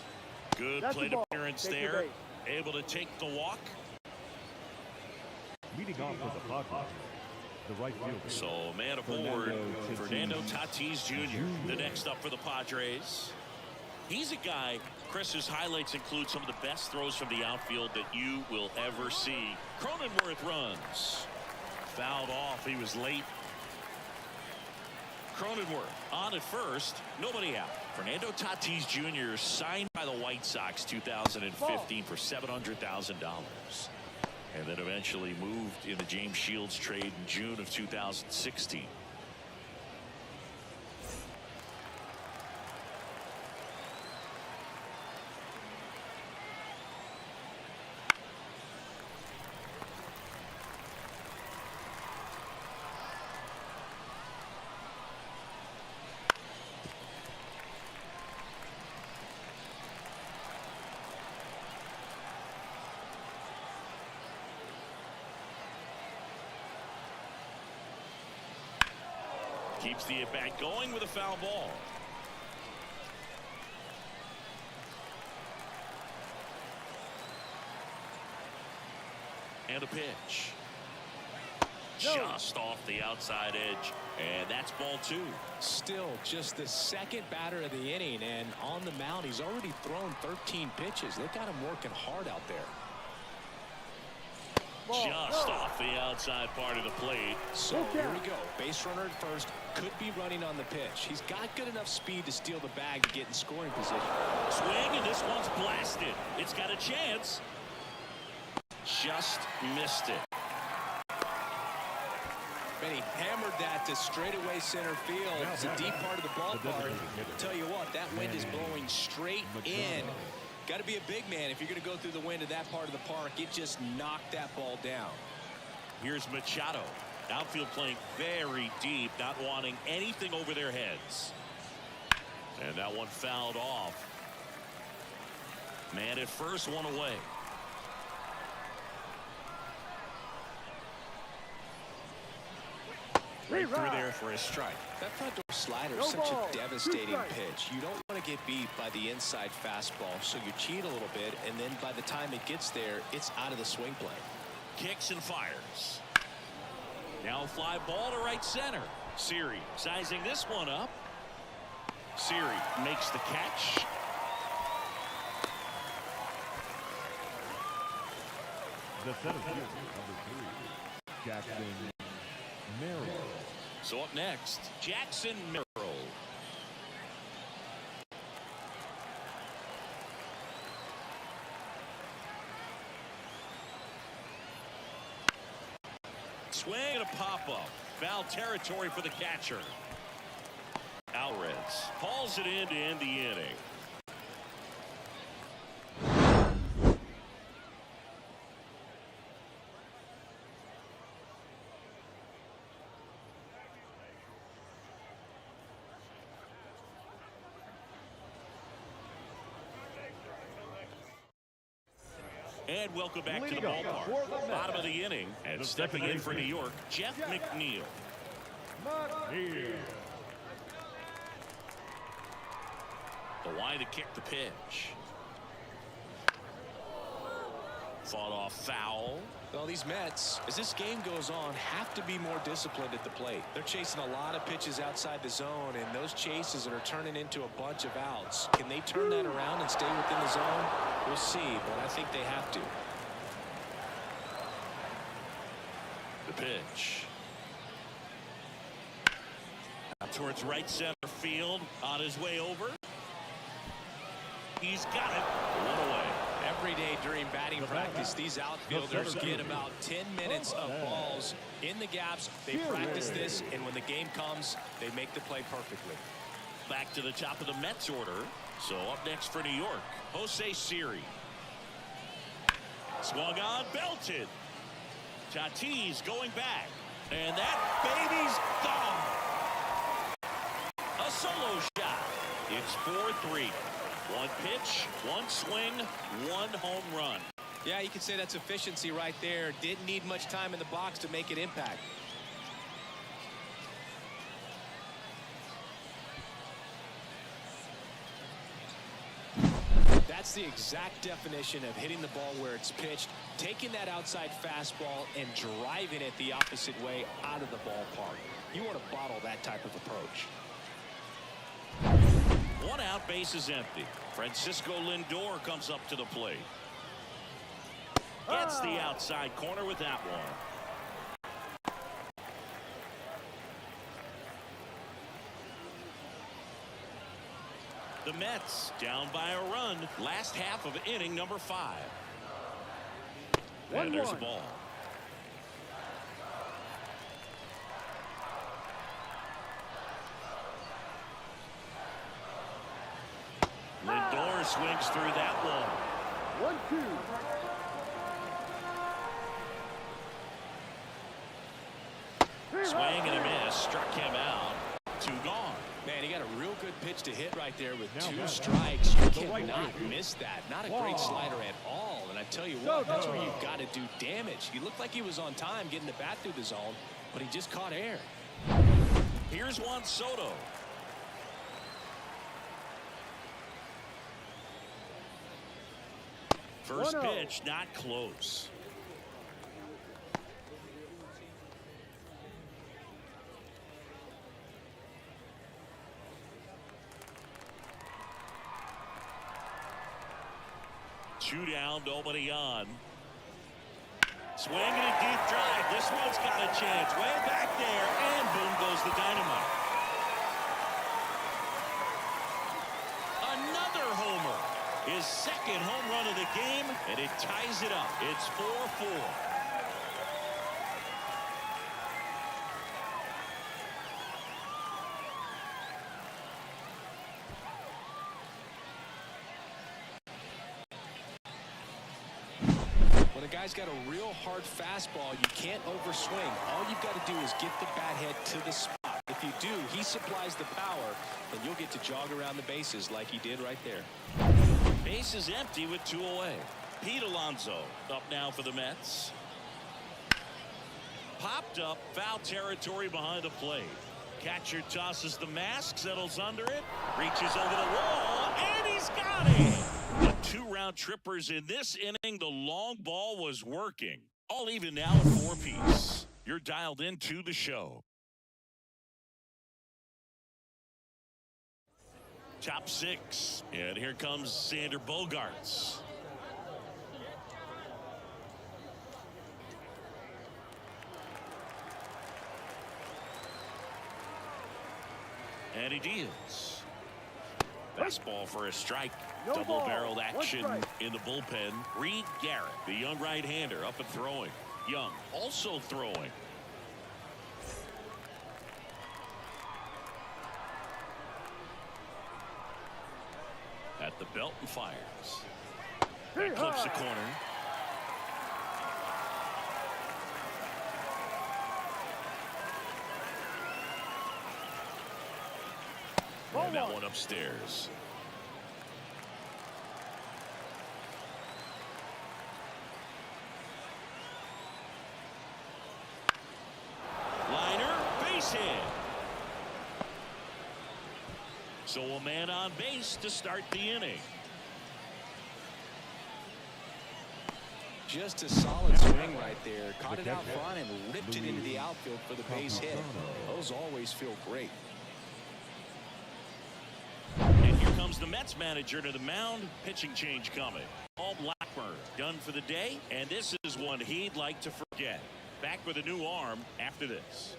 Good plate appearance there. Able to take the walk. Leading off for the Padres, the right fielder. So man aboard, Fernando Tatis Jr. The next up for the Padres. He's a guy, Chris, whose highlights include some of the best throws from the outfield that you will ever see. Cronenworth runs. Fouled off. He was late. Cronenworth on at first. Nobody out. Fernando Tatis Jr. signed by the White Sox 2015 for $700,000. And then eventually moved in the James Shields trade in June of 2016. Keeps the at-bat going with a foul ball. And a pitch. Just off the outside edge. And that's ball two. Still just the second batter of the inning, and on the mound he's already thrown 13 pitches. They've got him working hard out there. Just off the outside part of the plate. So here we go. Base runner at first. Could be running on the pitch. He's got good enough speed to steal the bag to get in scoring position. Swing, and this one's blasted. It's got a chance. Just missed it. And he hammered that to straightaway center field. It's a deep part of the ballpark. Tell you what, that wind is blowing straight in. Got to be a big man if you're going to go through the wind of that part of the park. It just knocked that ball down. Here's Machado. Outfield playing very deep, not wanting anything over their heads. And that one fouled off. Man at first, one away. Right through there for a strike. That front door slider is such a devastating pitch. You don't want to get beat by the inside fastball, so you cheat a little bit, and then by the time it gets there, it's out of the swing plane. Kicks and fires. Now a fly ball to right center. Siri sizing this one up. Siri makes the catch. The center fielder, number 3, Jackson Merrill. So up next, Jackson Merrill. Swing and a pop-up. Foul territory for the catcher. Alvarez hauls it in to end the inning. And welcome back to the ballpark. Bottom of the inning, and stepping in for New York, Jeff McNeil. The Y to kick the pitch. Fought off foul. Well, these Mets, as this game goes on, have to be more disciplined at the plate. They're chasing a lot of pitches outside the zone, and those chases are turning into a bunch of outs. Can they turn that around and stay within the zone? We'll see, but I think they have to. The pitch. Out towards right center field. On his way over. He's got it. One away. Every day during batting practice, these outfielders get about 10 minutes of balls in the gaps. They practice this, and when the game comes, they make the play perfectly. Back to the top of the Mets order. So up next for New York, Jose Siri. Swung on, belted. Tatis going back. And that baby's gone. A solo shot. It's 4-3. One pitch, one swing, one home run. Yeah, you can say that's efficiency right there. Didn't need much time in the box to make it impact. That's the exact definition of hitting the ball where it's pitched, taking that outside fastball and driving it the opposite way out of the ballpark. You want to bottle that type of approach. One out, base is empty. Francisco Lindor comes up to the plate. Gets the outside corner with that one. The Mets down by a run. Last half of inning number 5. And there's a ball. Lindor swings through that one. 1-2. Swing and a miss. Struck him out. 2 gone. Man, he got a real good pitch to hit right there with 2 strikes. You cannot miss that. Not a great slider at all. And I tell you what, that's where you've got to do damage. He looked like he was on time getting the bat through the zone, but he just caught air. Here's Juan Soto. First pitch, not close. Two down, nobody on. Swing and a deep drive. This one's got a chance. Way back there, and boom goes the dynamite. Another homer. His second home run of the game, and it ties it up. It's 4-4. When a guy's got a real hard fastball, you can't overswing. All you've got to do is get the bat head to the spot. If you do, he supplies the power, and you'll get to jog around the bases like he did right there. Base is empty with 2 away. Pete Alonso up now for the Mets. Popped up, foul territory behind the plate. Catcher tosses the mask, settles under it, reaches over the wall, and he's got it. The 2-round trippers in this inning. The long ball was working. All even now at 4 apiece. You're dialed into the show. Top 6, and here comes Sander Bogarts. And he deals. Fastball for a strike. Double-barreled action in the bullpen. Reed Garrett, the young right-hander, up and throwing. Young also throwing. At the belt and fires. That clips the corner. And that one upstairs. Liner, base hit. So a man on base to start the inning. Just a solid swing right there. Caught it out front and ripped it into the outfield for the base hit. Those always feel great. And here comes the Mets manager to the mound. Pitching change coming. Paul Blackburn done for the day, and this is one he'd like to forget. Back with a new arm after this.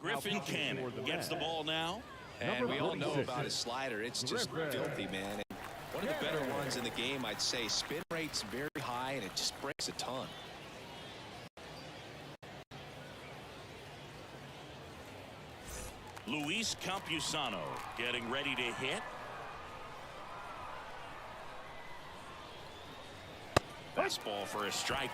Griffin Cannon gets the ball now. And we all know about his slider. It's just filthy, man. And one of the better ones in the game, I'd say. Spin rate's very high, and it just breaks a ton. Luis Campusano getting ready to hit. Fastball for a strike.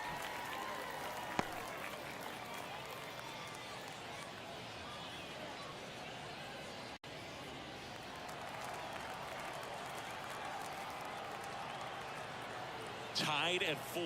Tied at 4.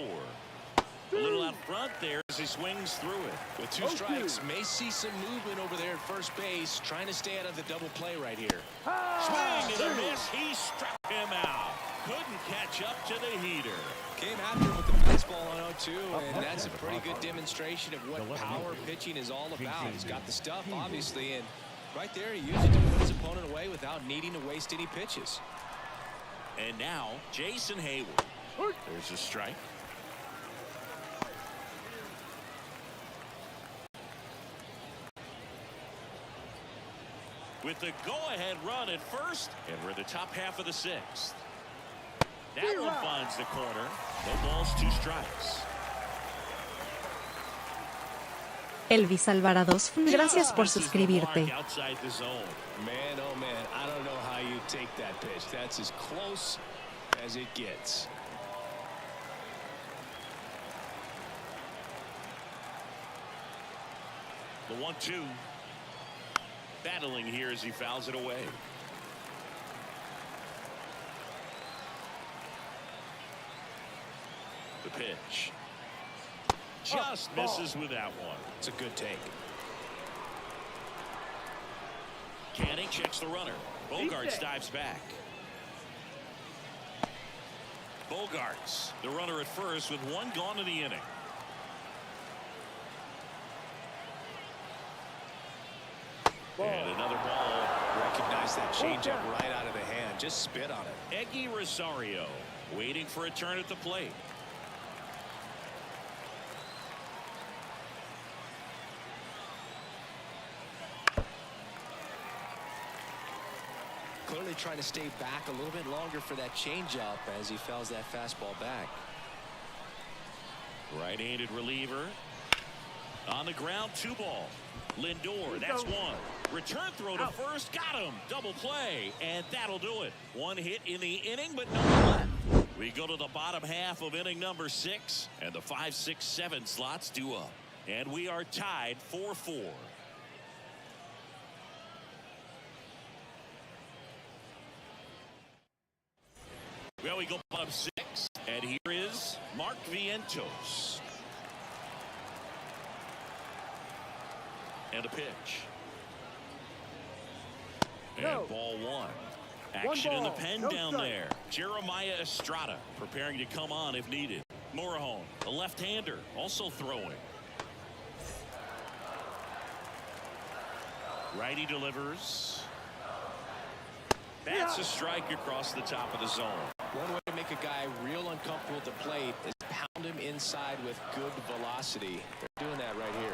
A little out front there as he swings through it. With 2 strikes, may see some movement over there at first base, trying to stay out of the double play right here. Swing and a miss. He struck him out. Couldn't catch up to the heater. Came after him with the fastball on 0-2, and that's a pretty good demonstration of what power pitching is all about. He's got the stuff, obviously, and right there he used it to put his opponent away without needing to waste any pitches. And now Jason Hayward. There's a strike. With the go-ahead run at first, and we're in the top half of the 6th. That one finds the corner. No balls, 2 strikes. Elvis Alvarados, gracias por suscribirte. Outside the zone. Man, oh man, I don't know how you take that pitch. That's as close as it gets. The 1-2. Battling here as he fouls it away. The pitch. Just misses with that one. It's a good take. Canning checks the runner. Bogarts dives back. Bogarts, the runner at first with 1 gone in the inning. And another ball. Recognize that changeup right out of the hand. Just spit on it. Eggy Rosario waiting for a turn at the plate. Clearly trying to stay back a little bit longer for that changeup as he fouls that fastball back. Right-handed reliever. On the ground, 2 ball. Lindor, that's 1. Return throw to first, got him. Double play, and that'll do it. 1 hit in the inning, but no left. We go to the bottom half of inning number 6, and the 5, 6, 7 slots due up. And we are tied 4-4. Well, we go bottom 6, and here is Mark Vientos. And a pitch. And ball 1. Action in the pen down there. Jeremiah Estrada preparing to come on if needed. Morejon, a left-hander, also throwing. Righty delivers. That's a strike across the top of the zone. One way to make a guy real uncomfortable at the plate is pound him inside with good velocity. They're doing that right here.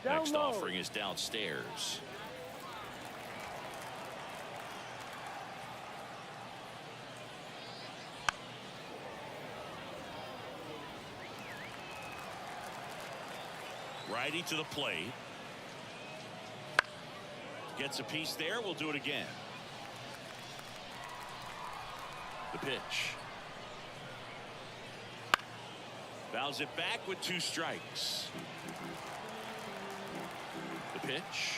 Next offering is downstairs. Righty to the plate. Gets a piece there. We'll do it again. The pitch. Fouls it back with 2 strikes. The pitch.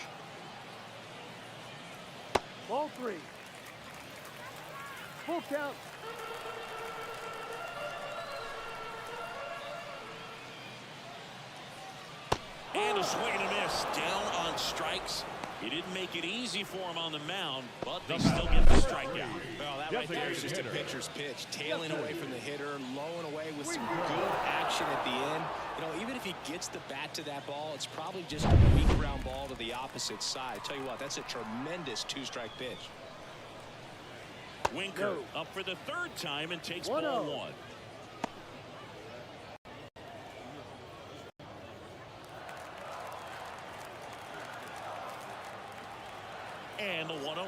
Ball 3. Full count. And a swing and a miss. Down on strikes. He didn't make it easy for him on the mound, but they still get the strikeout. Well, that right there is just a pitcher's pitch. Tailing away from the hitter, lowing away with some good action at the end. You know, even if he gets the bat to that ball, it's probably just a weak ground ball to the opposite side. Tell you what, that's a tremendous two-strike pitch. Winker up for the third time and takes ball 1. And the 1-0.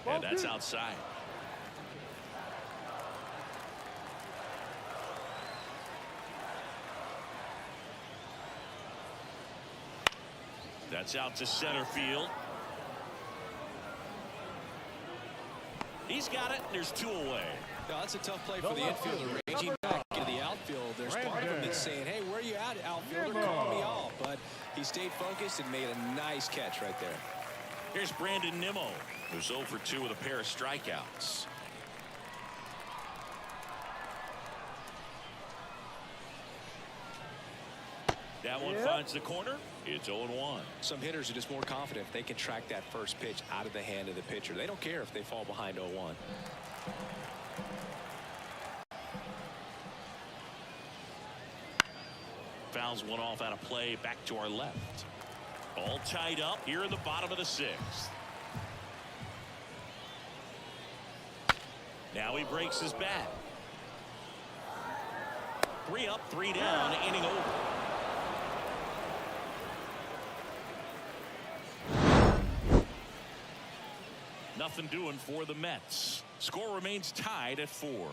And that's outside. That's out to center field. He's got it. There's 2 away. Now, that's a tough play for the infielder. Ranging back into the outfield. There's part of him that's saying, hey, where are you at, outfielder? Call me off. But he stayed focused and made a nice catch right there. Here's Brandon Nimmo, who's 0 for 2 with a pair of strikeouts. That one finds the corner. It's 0-1. Some hitters are just more confident if they can track that first pitch out of the hand of the pitcher. They don't care if they fall behind 0-1. Fouls one off out of play. Back to our left. All tied up here in the bottom of the 6th. Now he breaks his bat. 3 up, 3 down, inning over. Nothing doing for the Mets. Score remains tied at 4.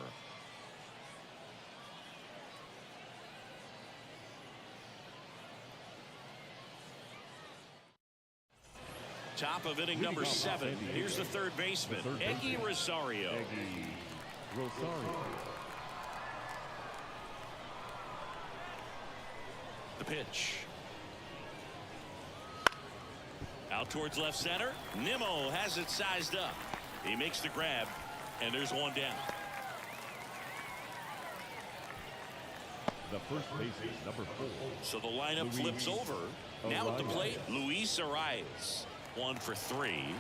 Top of inning number 7. Here's the third baseman, Eggy Rosario. The pitch. Out towards left center. Nimmo has it sized up. He makes the grab, and there's 1 down. The first baseman, number 4. So the lineup flips over. Now at the plate, Luis Arias. 1 for 3.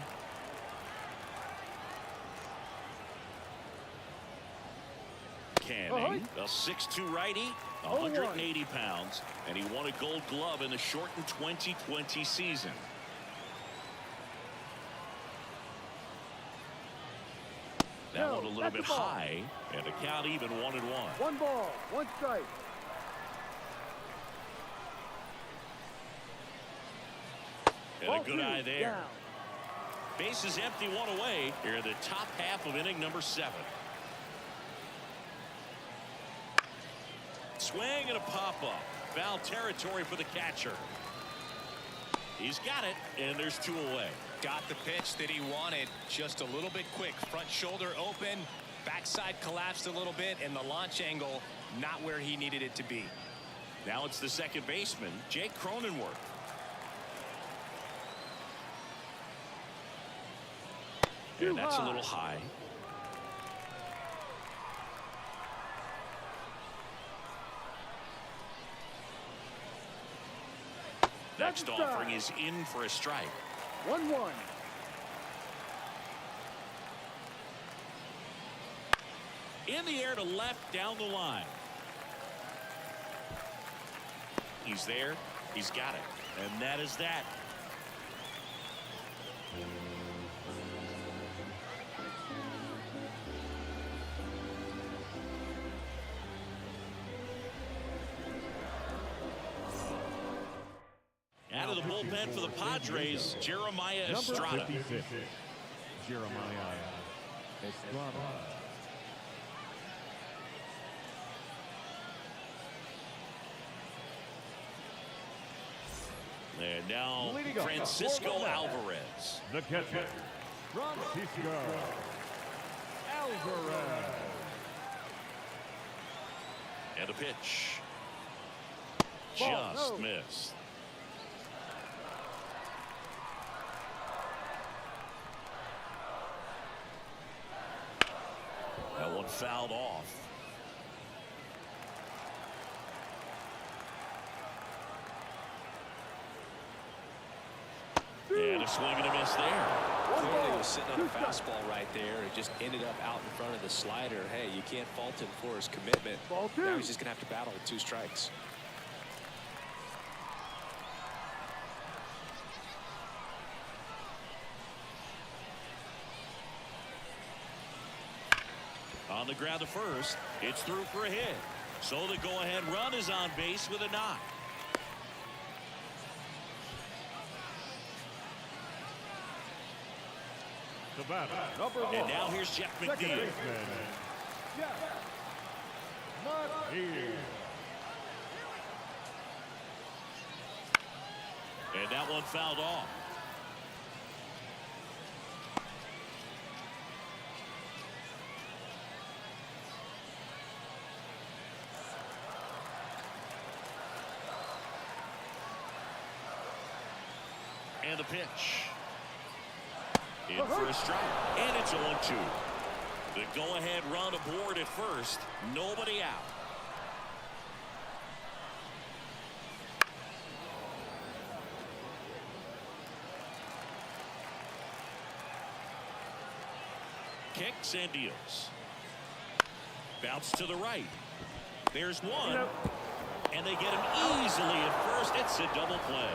Canning, a 6'2" righty, 180 pounds, and he won a Gold Glove in the shortened 2020 season. That one a little bit high, and the count even 1-1. 1 ball, 1 strike. And a good eye there. Base is empty, 1 away here in the top half of inning number 7. Swing and a pop-up. Foul territory for the catcher. He's got it, and there's 2 away. Got the pitch that he wanted, just a little bit quick. Front shoulder open, backside collapsed a little bit, and the launch angle not where he needed it to be. Now it's the second baseman, Jake Cronenworth. And that's a little high. Next offering is in for a strike. 1-1. In the air to left, down the line. He's there. He's got it. And that is that. Out of the bullpen for the Padres, Jeremiah Estrada. Number 56, Jeremiah Estrada. And now Francisco Alvarez. The catcher, Francisco Alvarez. And a pitch. Just missed. That one fouled off. a swing and a miss there. Clearly he was sitting on a fastball right there. It just ended up out in front of the slider. Hey, you can't fault him for his commitment. Now he's just going to have to battle with 2 strikes. On the ground to first. It's through for a hit. So the go-ahead run is on base with a knock. The batter, And now here's Jeff McNeil. And that one fouled off. And the pitch. In for a strike. And it's 0-2. The go-ahead run aboard at first. Nobody out. Kicks and deals. Bounce to the right. There's one. And they get him easily at first. It's a double play.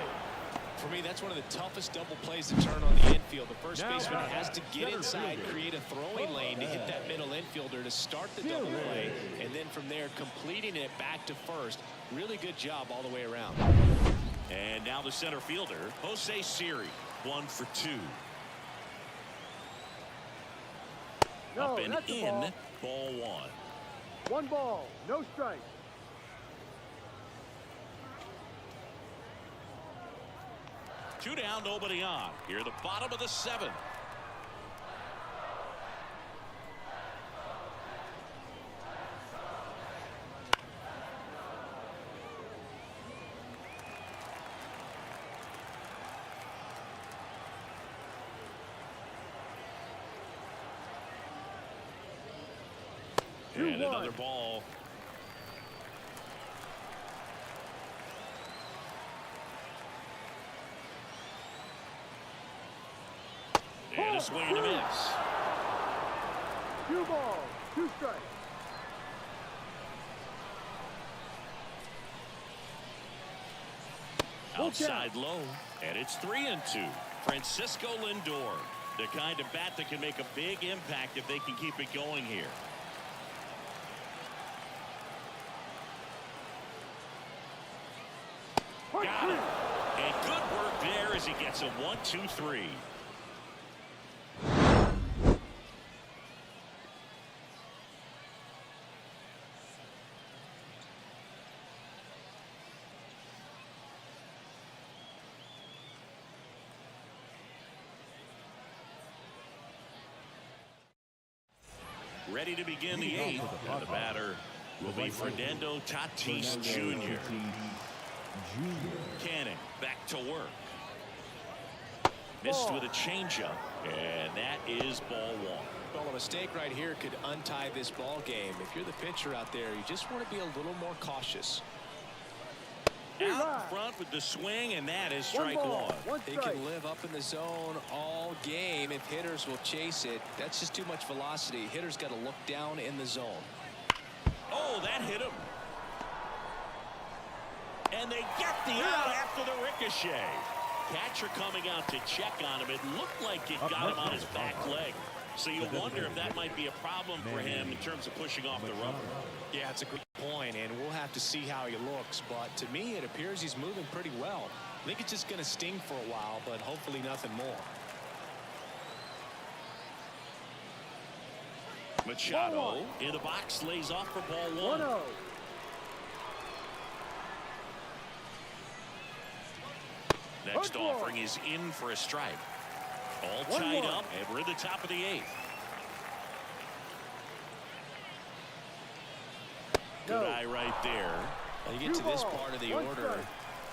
For me, that's one of the toughest double plays to turn on the infield. The first baseman has to get inside, create a throwing lane to hit that middle infielder to start the double play, and then from there completing it back to first. Really good job all the way around. And now the center fielder, Jose Siri, 1 for 2. Up and in, ball 1. 1 ball, no strike. Two down, nobody on. Here, the bottom of the 7th. And another ball. And a swing and a miss. 2 balls, 2 strikes. Outside low, and it's 3-2. Francisco Lindor, the kind of bat that can make a big impact if they can keep it going here. Got it. And good work there as he gets a 1-2-3. Ready to begin the 8th. And the batter will be Fernando Tatis Jr. Cannon back to work. Missed with a changeup, and that is ball 1. Well, a mistake right here could untie this ball game. If you're the pitcher out there, you just want to be a little more cautious. Out front with the swing, and that is strike 1. He can live up in the zone all game if hitters will chase it. That's just too much velocity. Hitters got to look down in the zone. Oh, that hit him. And they get the out after the ricochet. Catcher coming out to check on him. It looked like it got him on his back leg. So you wonder if that might be a problem for him in terms of pushing off the rubber. Yeah, it's a good point, and we'll have to see how he looks. But to me, it appears he's moving pretty well. I think it's just going to sting for a while, but hopefully nothing more. Machado in the box lays off for ball 1. 1-0. Next offering is in for a strike. All tied up, and we're in the top of the 8th. Good eye right there. When you get to this part of the order,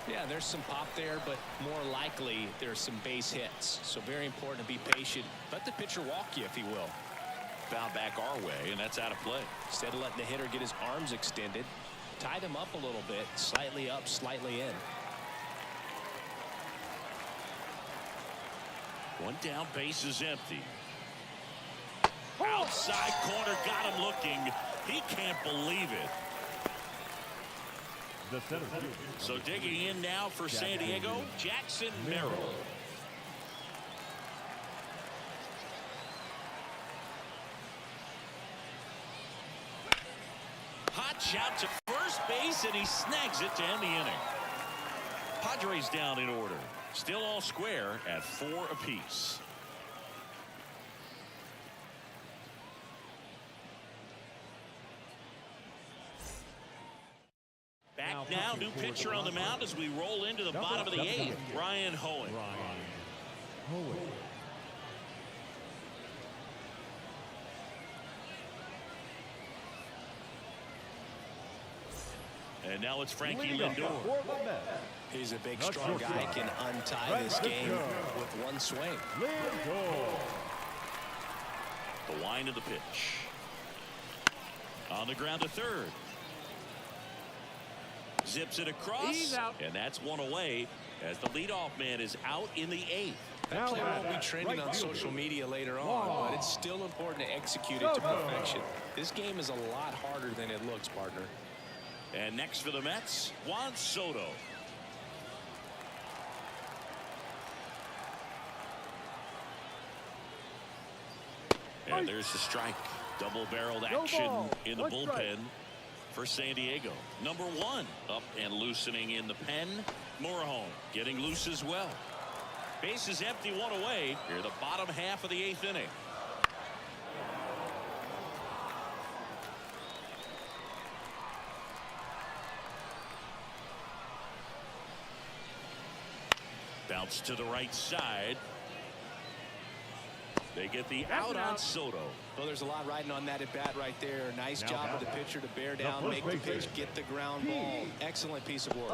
yeah, there's some pop there, but more likely there's some base hits. So very important to be patient. Let the pitcher walk you, if he will. Foul back our way, and that's out of play. Instead of letting the hitter get his arms extended, tie them up a little bit, slightly up, slightly in. One down, base is empty. Outside corner, got him looking. He can't believe it. The center fielder. So digging in now for San Diego, Jackson Merrill. Hot shot to first base, and he snags it to end the inning. Padres down in order. Still all square at 4 apiece. Back now, new pitcher on the mound as we roll into the bottom of the 8th. Ryan Hoeing. And now it's Frankie Lindor. He's a big, strong guy. Can untie this game with one swing. The wind of the pitch. On the ground to third. Zips it across, and that's one away as the leadoff man is out in the 8th. That play won't be trending on social media later on, but it's still important to execute it to perfection. This game is a lot harder than it looks, partner. And next for the Mets, Juan Soto. And there's the strike. Double-barreled action in the bullpen for San Diego. Number 1 up and loosening in the pen. Morejon getting loose as well. Base is empty, one away. Here the bottom half of the 8th inning. Bounce to the right side. They get the out on Soto. Well, there's a lot riding on that at bat right there. Nice job of the pitcher to bear down, make the pitch, get the ground ball. Excellent piece of work.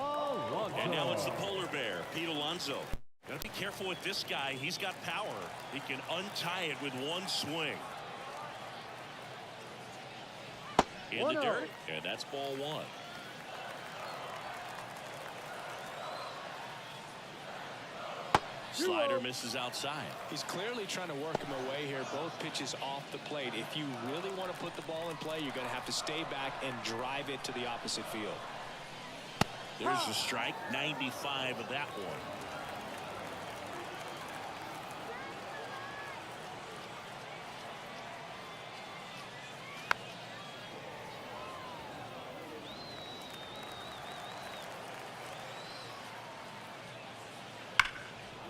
And now it's the polar bear, Pete Alonso. Got to be careful with this guy. He's got power. He can untie it with one swing. In the dirt, and that's ball 1. Slider misses outside. He's clearly trying to work him away here. Both pitches off the plate. If you really want to put the ball in play, you're going to have to stay back and drive it to the opposite field. There's the strike. 95 of that one.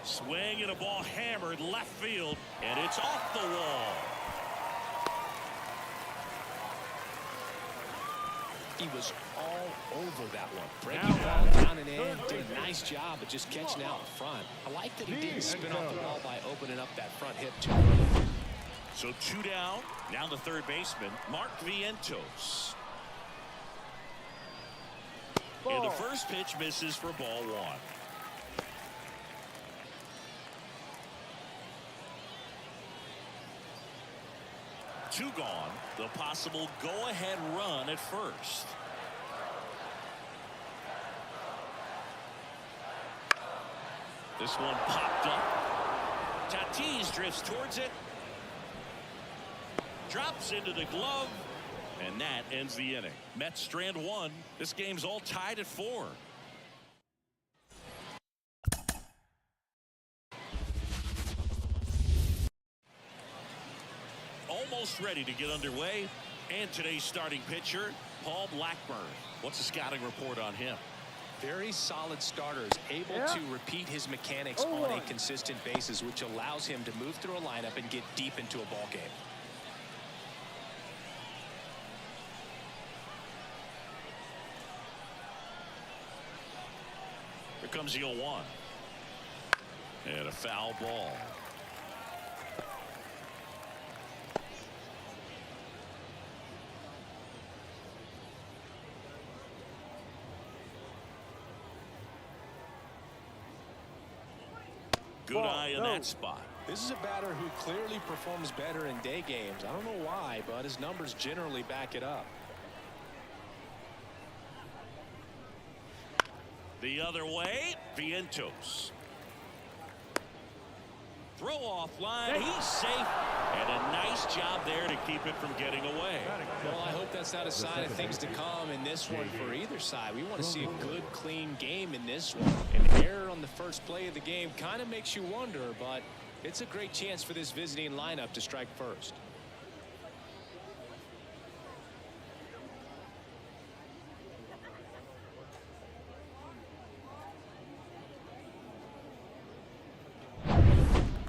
Swing and a ball hammered left field, and it's off the wall. He was all over that one. Breaking the ball down and in. Did a nice job of just catching out in front. I like that he didn't spin off the ball by opening up that front hip too. So 2 down. Now the third baseman, Mark Vientos. And the first pitch misses for ball 1. 2 gone. The possible go-ahead run at first. This one popped up. Tatis drifts towards it. Drops into the glove. And that ends the inning. Mets strand 1. This game's all tied at 4. Almost ready to get underway. And today's starting pitcher, Paul Blackburn. What's the scouting report on him? Very solid starters, able to repeat his mechanics on a consistent basis, which allows him to move through a lineup and get deep into a ball game. Here comes the 0-1. And a foul ball. Good eye in that spot. This is a batter who clearly performs better in day games. I don't know why, but his numbers generally back it up. The other way, Vientos. throw offline. He's safe. And a nice job there to keep it from getting away. Well, I hope that's not a sign of things to come in this one for either side. We want to see a good, clean game in this one. An error on the first play of the game kind of makes you wonder, but it's a great chance for this visiting lineup to strike first.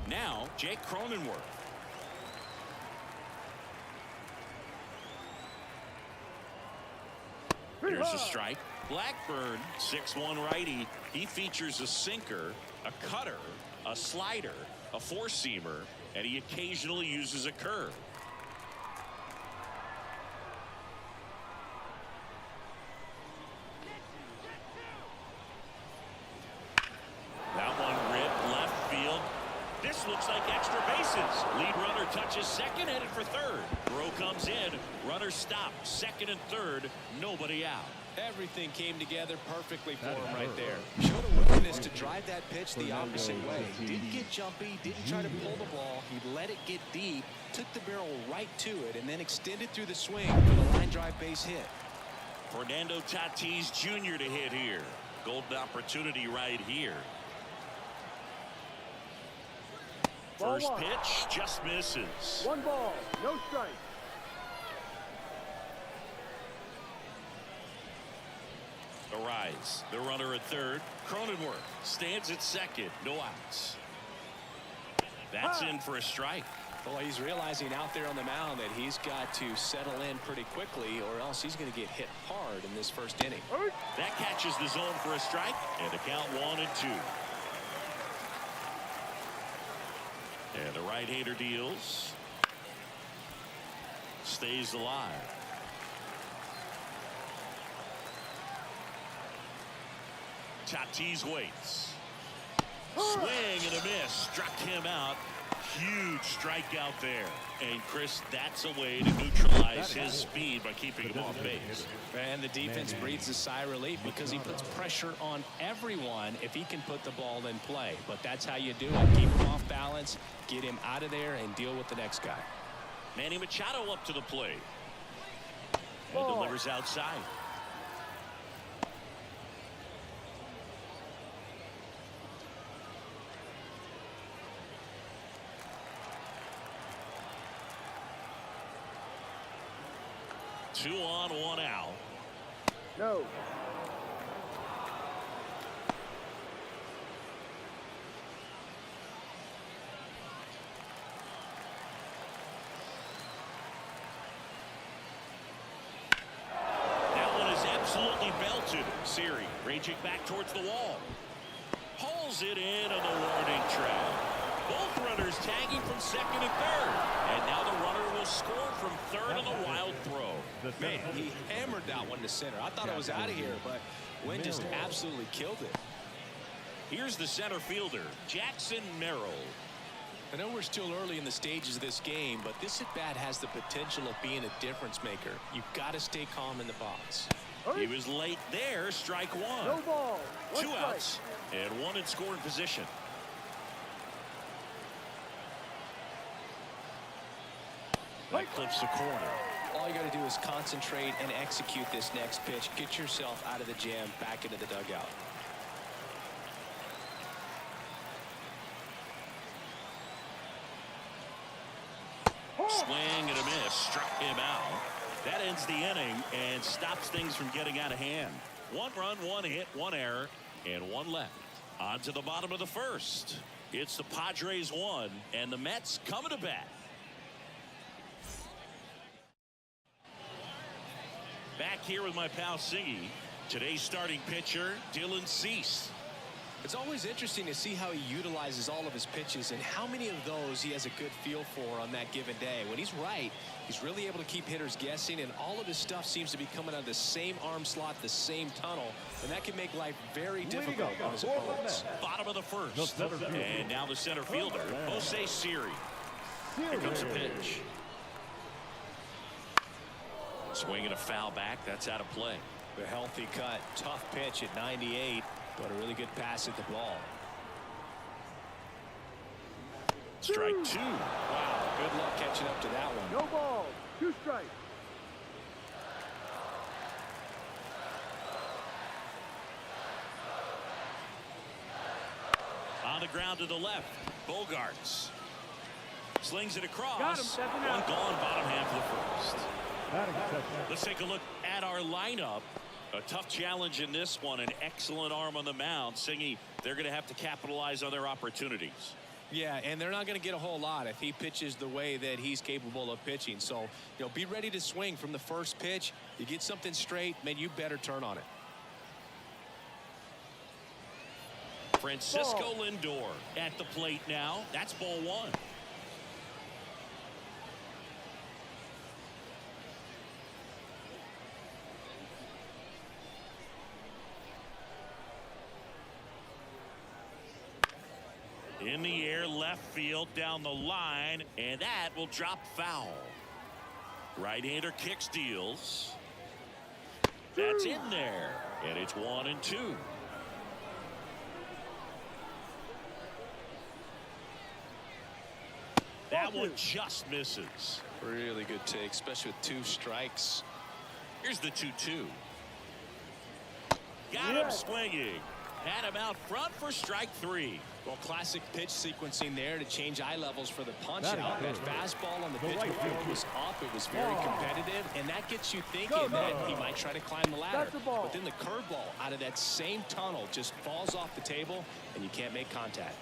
Now, Jake Cronenworth. Here's a strike. Blackburn, 6'1" righty. He features a sinker, a cutter, a slider, a four-seamer, and he occasionally uses a curve. That one ripped left field. This looks like extra bases. Lead runner touches second, headed for third. Throw comes in. Runner stopped. Second and third. Nobody out. Everything came together perfectly for him right there. Showed a willingness to drive that pitch the opposite way. Didn't get jumpy, didn't try to pull the ball. He let it get deep, took the barrel right to it, and then extended through the swing for the line drive base hit. Fernando Tatis Jr. to hit here. Golden opportunity right here. First pitch just misses. 1 ball, no strike. The rise. The runner at third. Cronenworth stands at second. No outs. That's in for a strike. Well, he's realizing out there on the mound that he's got to settle in pretty quickly or else he's going to get hit hard in this first inning. That catches the zone for a strike, and the count 1-2. And the right-hander deals. Stays alive. Tatis waits. Swing and a miss. Struck him out. Huge strikeout there. And Chris, that's a way to neutralize his speed by keeping him off base. And the defense breathes a sigh of relief because he puts pressure on everyone if he can put the ball in play. But that's how you do it. Keep him off balance, get him out of there, and deal with the next guy. Manny Machado up to the plate. And delivers outside. Two on, one out. No. That one is absolutely belted. Siri raging back towards the wall. Hauls it in on the warning track. Both runners tagging from second and third. And now the runner will score from third on the wild throw. Man, he hammered that one to center. I thought it was out of here, but Wynn just absolutely killed it. Here's the center fielder, Jackson Merrill. I know we're still early in the stages of this game, but this at-bat has the potential of being a difference maker. You've got to stay calm in the box. He was late there, strike one. No ball. Two outs and one in scoring position. That clips the corner. All you got to do is concentrate and execute this next pitch. Get yourself out of the jam, back into the dugout. Swing and a miss. Struck him out. That ends the inning and stops things from getting out of hand. 1 run, 1 hit, 1 error, and 1 left. On to the bottom of the first. It's the Padres 1, and the Mets coming to bat. Back here with my pal Siggy. Today's starting pitcher, Dylan Cease. It's always interesting to see how he utilizes all of his pitches and how many of those he has a good feel for on that given day. When he's right, he's really able to keep hitters guessing, and all of his stuff seems to be coming out of the same arm slot, the same tunnel, and that can make life very difficult on his opponents. Bottom of the first. And now the center fielder, Jose Siri. Here comes a pitch. Swing and a foul back. That's out of play. The healthy cut. Tough pitch at 98, but a really good pass at the ball. Strike two. Wow, good luck catching up to that one. No ball. 2 strikes. On the ground to the left. Bogarts slings it across. Got him. 7 One out. gone, bottom half of the first. Batting second. Let's take a look at our lineup. A tough challenge in this one. An excellent arm on the mound. Singy, they're going to have to capitalize on their opportunities. Yeah, and they're not going to get a whole lot if he pitches the way that he's capable of pitching. So, be ready to swing from the first pitch. You get something straight, man, you better turn on it. Francisco Lindor at the plate now. That's ball one. In the air, left field, down the line, and that will drop foul. Right-hander kicks, deals. That's in there, and it's 1-2. That one just misses. Really good take, especially with 2 strikes. Here's the 2-2. Got him swinging. Had him out front for strike 3. Well, classic pitch sequencing there to change eye levels for the punch That out. That is good. fastball on the The pitch right before field. was up. It was very competitive, and that gets you thinking that he might try to climb the ladder. That's the ball. But then the curveball out of that same tunnel just falls off the table, and you can't make contact.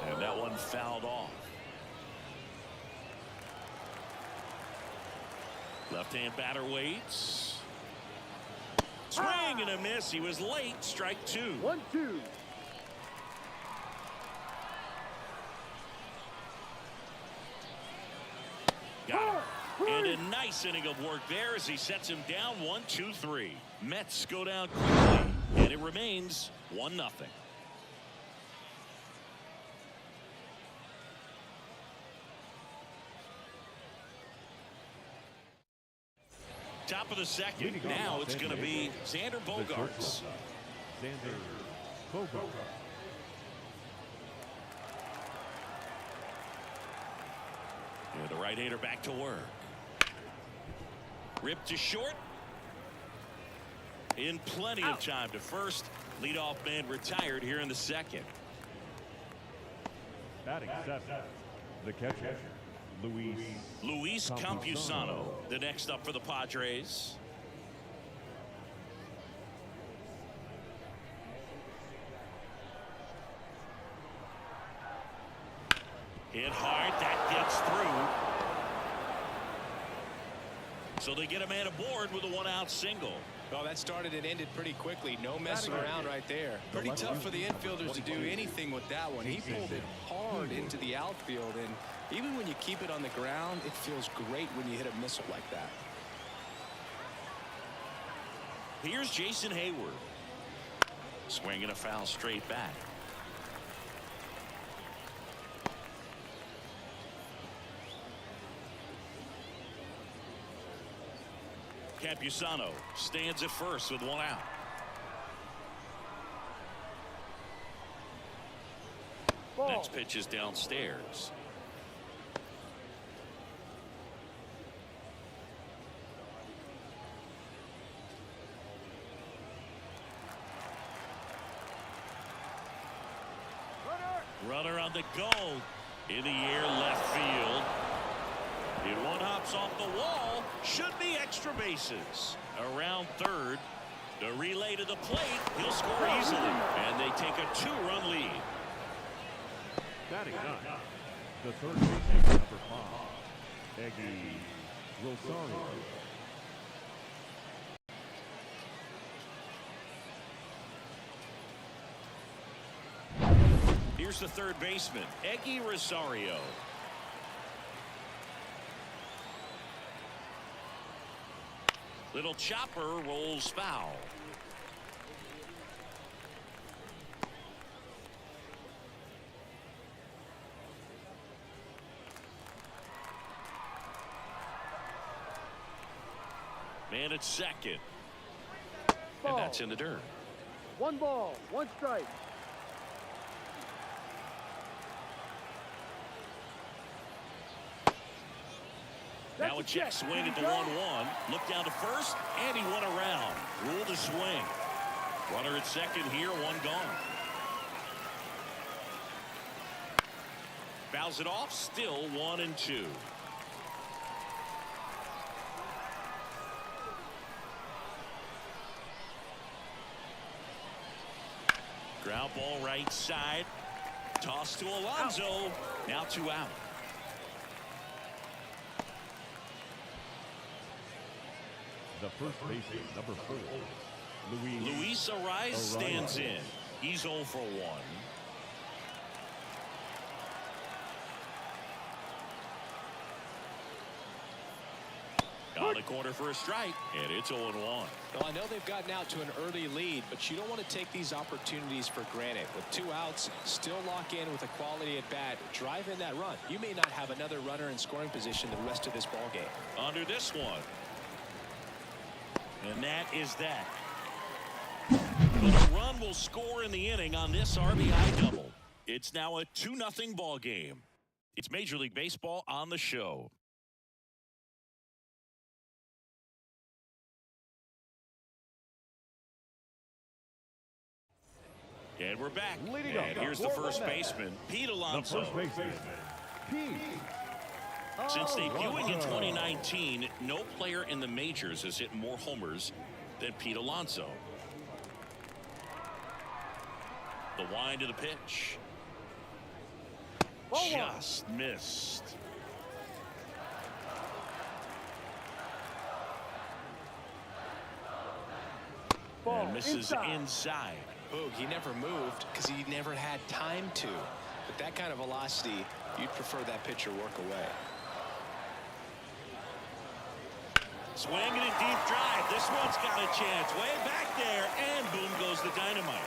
And that one fouled off. Left-hand batter waits. Swing and a miss. He was late. Strike 2. 1-2. Got him. And a nice inning of work there as he sets him down 1-2-3. Mets go down quickly, and it remains 1-0. Top of the second. Now it's going to be Xander Bogaerts. Xander Bogaerts. And the right-hander back to work. Ripped to short. In plenty of time to first. Leadoff man retired here in the second. Batting seventh. The catcher, Luis Campusano, the next up for the Padres. Hit hard. That gets through. So they get a man aboard with a 1-out single. Well, that started and ended pretty quickly. No messing around right there. Pretty tough for the infielders to do anything with that one. He pulled it hard into the outfield, and even when you keep it on the ground, it feels great when you hit a missile like that. Here's Jason Hayward. Swinging a foul straight back. Campusano stands at first with 1 out. Next pitch is downstairs. Runner on the go. In the air, left field. And one hops off the wall. Should be extra bases. Around third. The relay to the plate. He'll score easily. And they take a 2-run lead. batting ninth. The third baseman, number 5, Rosario. Here's the third baseman, Eggy Rosario. Little chopper rolls foul. And it's second. Ball. And that's in the dirt. 1 ball, 1 strike. Now a check swing at the 1-1. Look down to first, and he went around. Ruled a swing. Runner at second here, 1 gone. Fouls it off, still 1-2. Ground ball right side. Toss to Alonso. Now 2 out. The first baseman, number 4, Luis Ariz stands in. He's 0 for 1. On the corner for a strike, and it's 0-1. Well, I know they've gotten out to an early lead, but you don't want to take these opportunities for granted. With 2 outs, still lock in with a quality at bat, drive in that run. You may not have another runner in scoring position the rest of this ball game. Under this one. And that is that. The run will score in the inning on this RBI double. It's now a 2-0 ball game. It's Major League Baseball on the show. And we're back. And here's the first baseman, Pete Alonso. the first baseman, Pete. Since debuting in 2019, no player in the majors has hit more homers than Pete Alonso. The wind of the pitch. Just missed. And misses inside. Boog, he never moved because he never had time to. With that kind of velocity, you'd prefer that pitcher work away. Swinging a deep drive. This one's got a chance. Way back there. And boom goes the dynamite.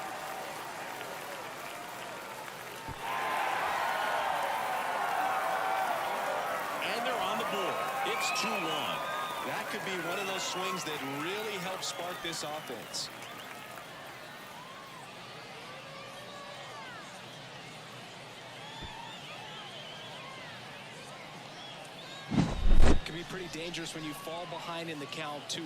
And they're on the board. It's 2-1. That could be one of those swings that really helps spark this offense. Can be pretty dangerous when you fall behind in the count 2-0.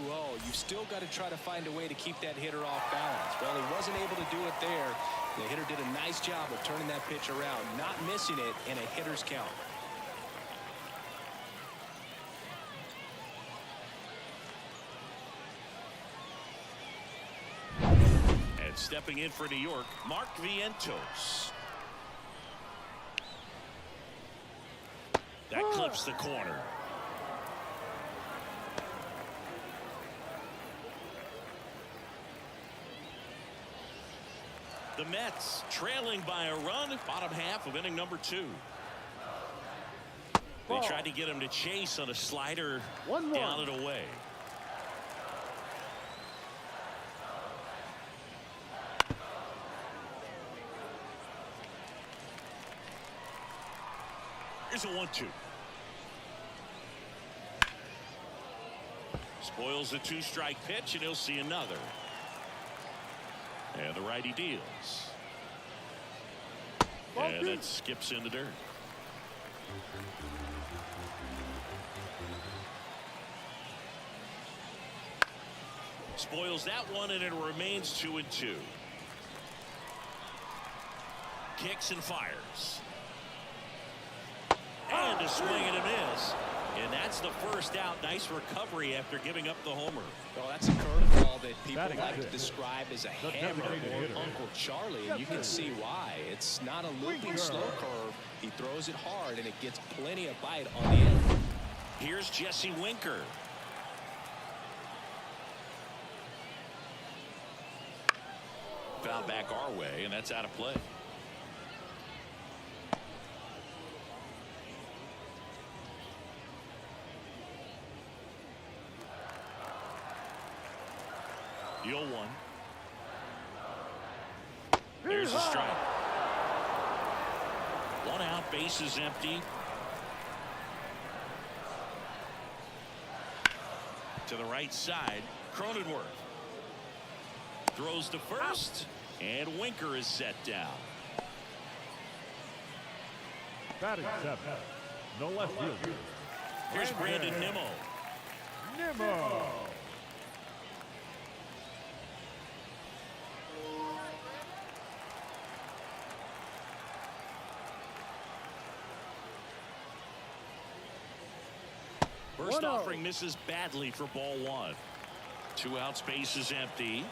You've still got to try to find a way to keep that hitter off balance. Well, he wasn't able to do it there. The hitter did a nice job of turning that pitch around, not missing it in a hitter's count. And stepping in for New York, Mark Vientos. That clips the corner. The Mets trailing by a run, bottom half of inning number 2. They tried to get him to chase on a slider, down and away. Here's a 1-2. Spoils the 2-strike pitch, and he'll see another. And the righty deals. And it skips in the dirt. Spoils that one, and it remains 2-2. Kicks and fires. And a swing and a miss. And that's the first out. Nice recovery after giving up the homer. Well, that's a curveball that people like to describe as a hammer or Uncle Charlie, and you can see why. It's not a looping slow curve. He throws it hard, and it gets plenty of bite on the end. Here's Jesse Winker. Foul back our way, and that's out of play. The 0-1. There's a strike. 1 out, base is empty. To the right side, Cronenworth throws to first, and Winker is set down. Batting seventh, the left fielder. Here's Brandon Nimmo. Nimmo. First offering misses badly for ball one. 2 outs, base is empty.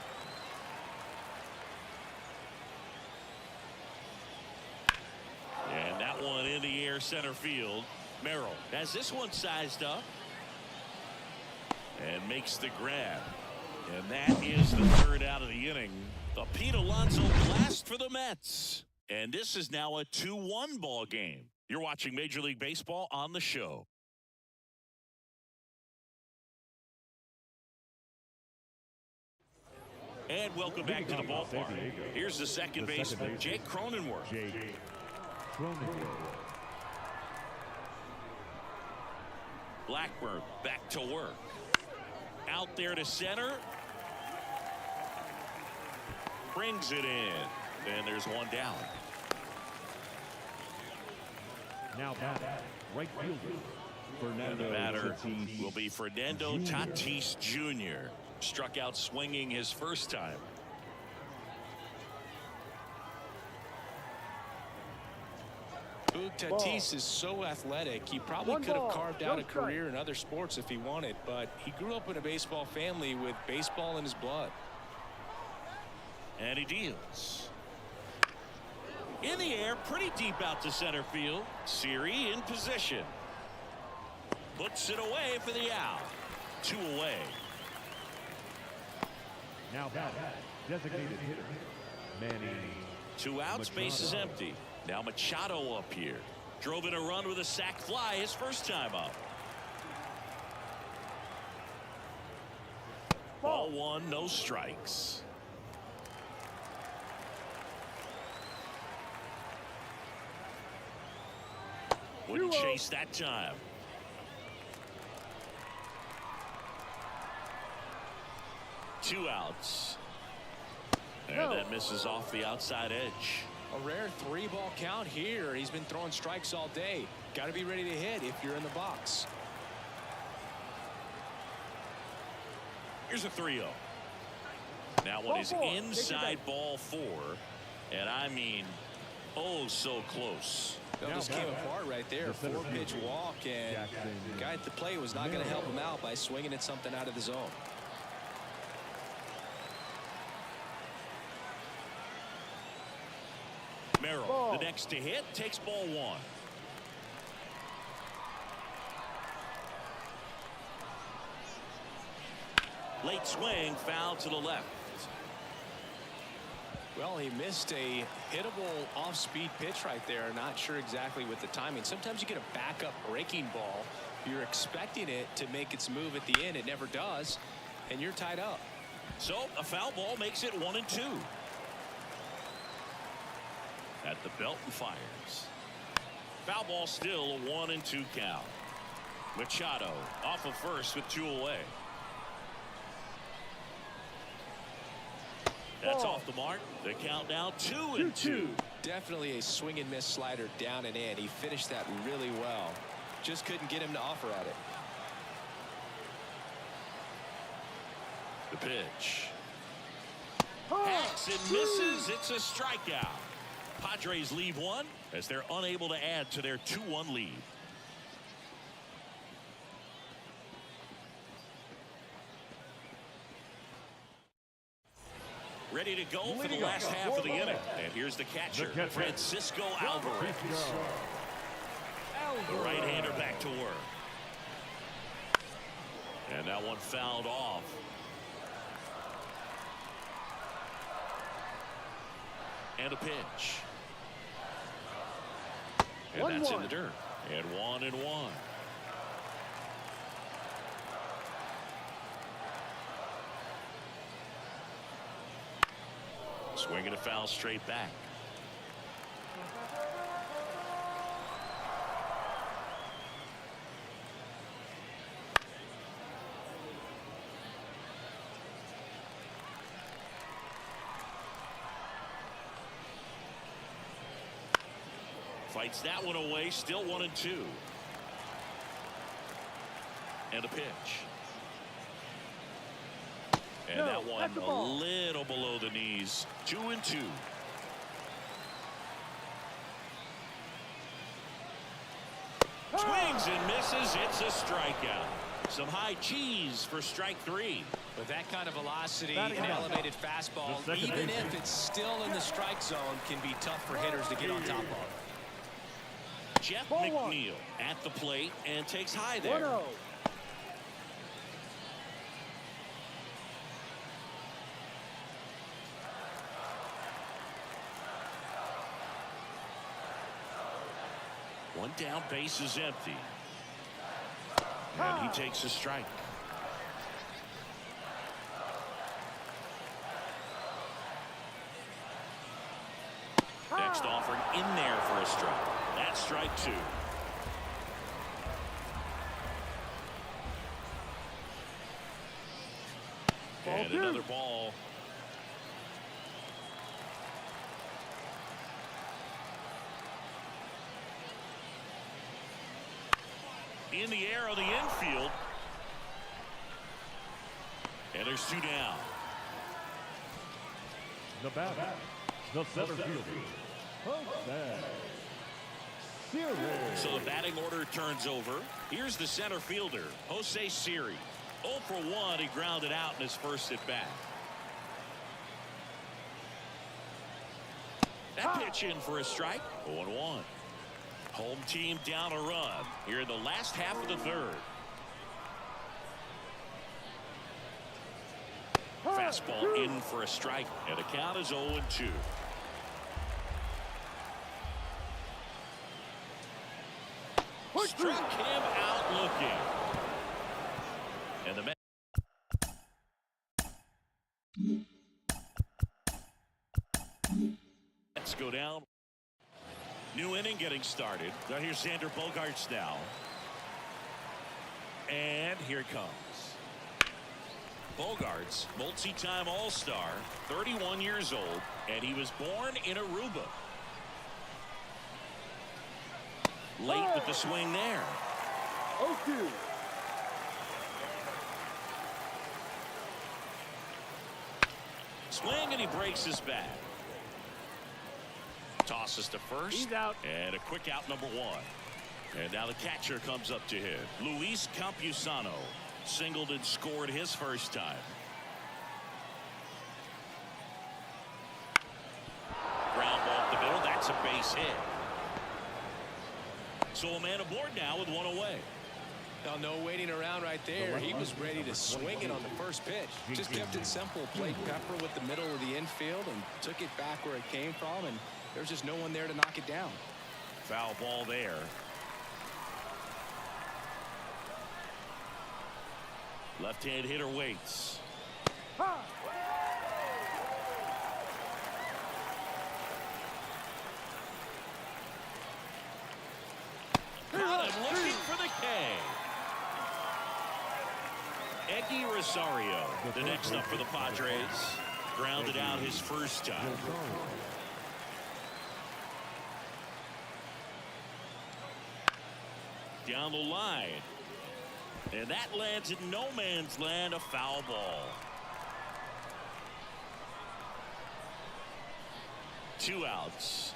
And that one in the air center field. Merrill has this one sized up and makes the grab. And that is the 3rd out of the inning. The Pete Alonso blast for the Mets. And this is now a 2-1 ball game. You're watching Major League Baseball on the show. And welcome back to the ballpark. Here's the second baseman, Jake Cronenworth. Blackburn back to work. Out there to center. Brings it in. And there's one down. Now batter, right fielder. And the batter will be Fernando Tatis Jr. Struck out swinging his first time. Tatis is so athletic. He probably could have carved out a career in other sports if he wanted, but he grew up in a baseball family with baseball in his blood. And he deals. In the air, pretty deep out to center field. Siri in position. Puts it away for the out. 2 away. Now batting, designated hitter, Manny. 2 outs, base is empty. Now Machado up here. Drove in a run with a sac fly his first time up. Ball 1, no strikes. Wouldn't chase that time. Two outs. And that misses off the outside edge. A rare 3-ball count here. He's been throwing strikes all day. Got to be ready to hit if you're in the box. Here's a 3-0. That one is inside ball 4. And I mean, oh, so close. That just came apart right there. 4-pitch walk, and the guy at the plate was not going to help him out by swinging at something out of the zone. Merrill, the next to hit, takes ball 1. Late swing, foul to the left. Well, he missed a hittable off-speed pitch right there. Not sure exactly with the timing. Sometimes you get a backup breaking ball. You're expecting it to make its move at the end. It never does, and you're tied up. So a foul ball makes it 1-2. At the belt and fires. Foul ball still a 1-2 count. Machado off of first with 2 away. That's off the mark. The count now 2-2. Definitely a swing and miss slider down and in. He finished that really well. Just couldn't get him to offer at it. The pitch. Hacks and misses. It's a strikeout. Padres leave one as they're unable to add to their 2-1 lead. Ready to go for the last half of the inning. And here's the catcher, Francisco Alvarez. The right-hander back to work. And that one fouled off. And a pitch. And that's in the dirt. And 1-1. Swinging a foul straight back. Fights that one away. Still 1-2. And a pitch. And that one a little below the knees. 2-2. Swings and misses. It's a strikeout. Some high cheese for strike 3. With that kind of velocity, an elevated fastball, even if it's still in the strike zone, can be tough for hitters to get on top of. Jeff McNeil at the plate and takes high there. 1-0. One down, base is empty. And he takes a strike. Next offering in there for a strike. That's strike 2. And another ball. In the air of the infield. And there's 2 down. The batter, the center fielder, Jose Siri. So the batting order turns over. Here's the center fielder, Jose Siri. 0 for 1. He grounded out in his first at bat. That pitch in for a strike. 0-1. Home team down a run here in the last half of the third. Fastball in for a strike, and the count is 0-2. Struck him out looking. And the Mets go down. New inning getting started. Now here's Xander Bogaerts now. And here it comes. Bogaerts, multi-time All-Star, 31 years old, and he was born in Aruba. Late with the swing there. 0-2. Swing, and he breaks his bat. Tosses to first. He's out. And a quick out, number 1. And now the catcher comes up to him. Luis Campusano singled and scored his first time. Ground ball up the middle. That's a base hit. So a man aboard now with 1 away. Now, no waiting around right there. He was ready to swing it on the first pitch. Just kept it simple. Played Pepper with the middle of the infield and took it back where it came from. And there's just no one there to knock it down. Foul ball there. Left-hand hitter waits. Got him looking for the K. Eggy Rosario, the next up for the Padres. Grounded out his first time. Down the line. And that lands in no man's land, a foul ball. 2 outs.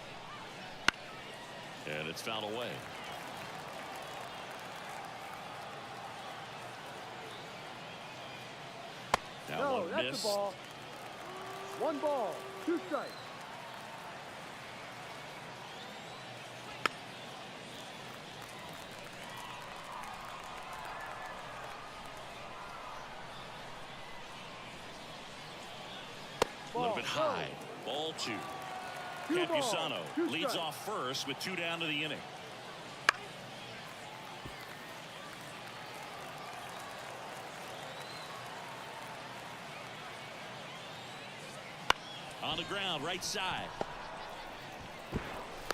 And it's fouled away. That No, one that's missed. the ball. 1 ball, 2 strikes. A little bit high. Ball 2. Campusano leads off first with 2 down to the inning. On the ground, right side.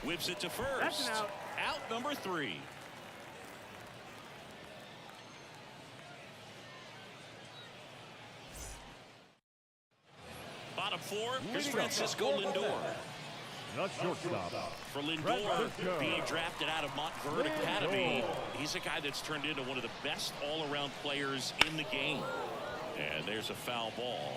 Whips it to first. That's an out. Out number 3. Bottom 4, here's Francisco Lindor. The shortstop. For Lindor, being drafted out of Montverde Academy, he's a guy that's turned into one of the best all-around players in the game. And there's a foul ball.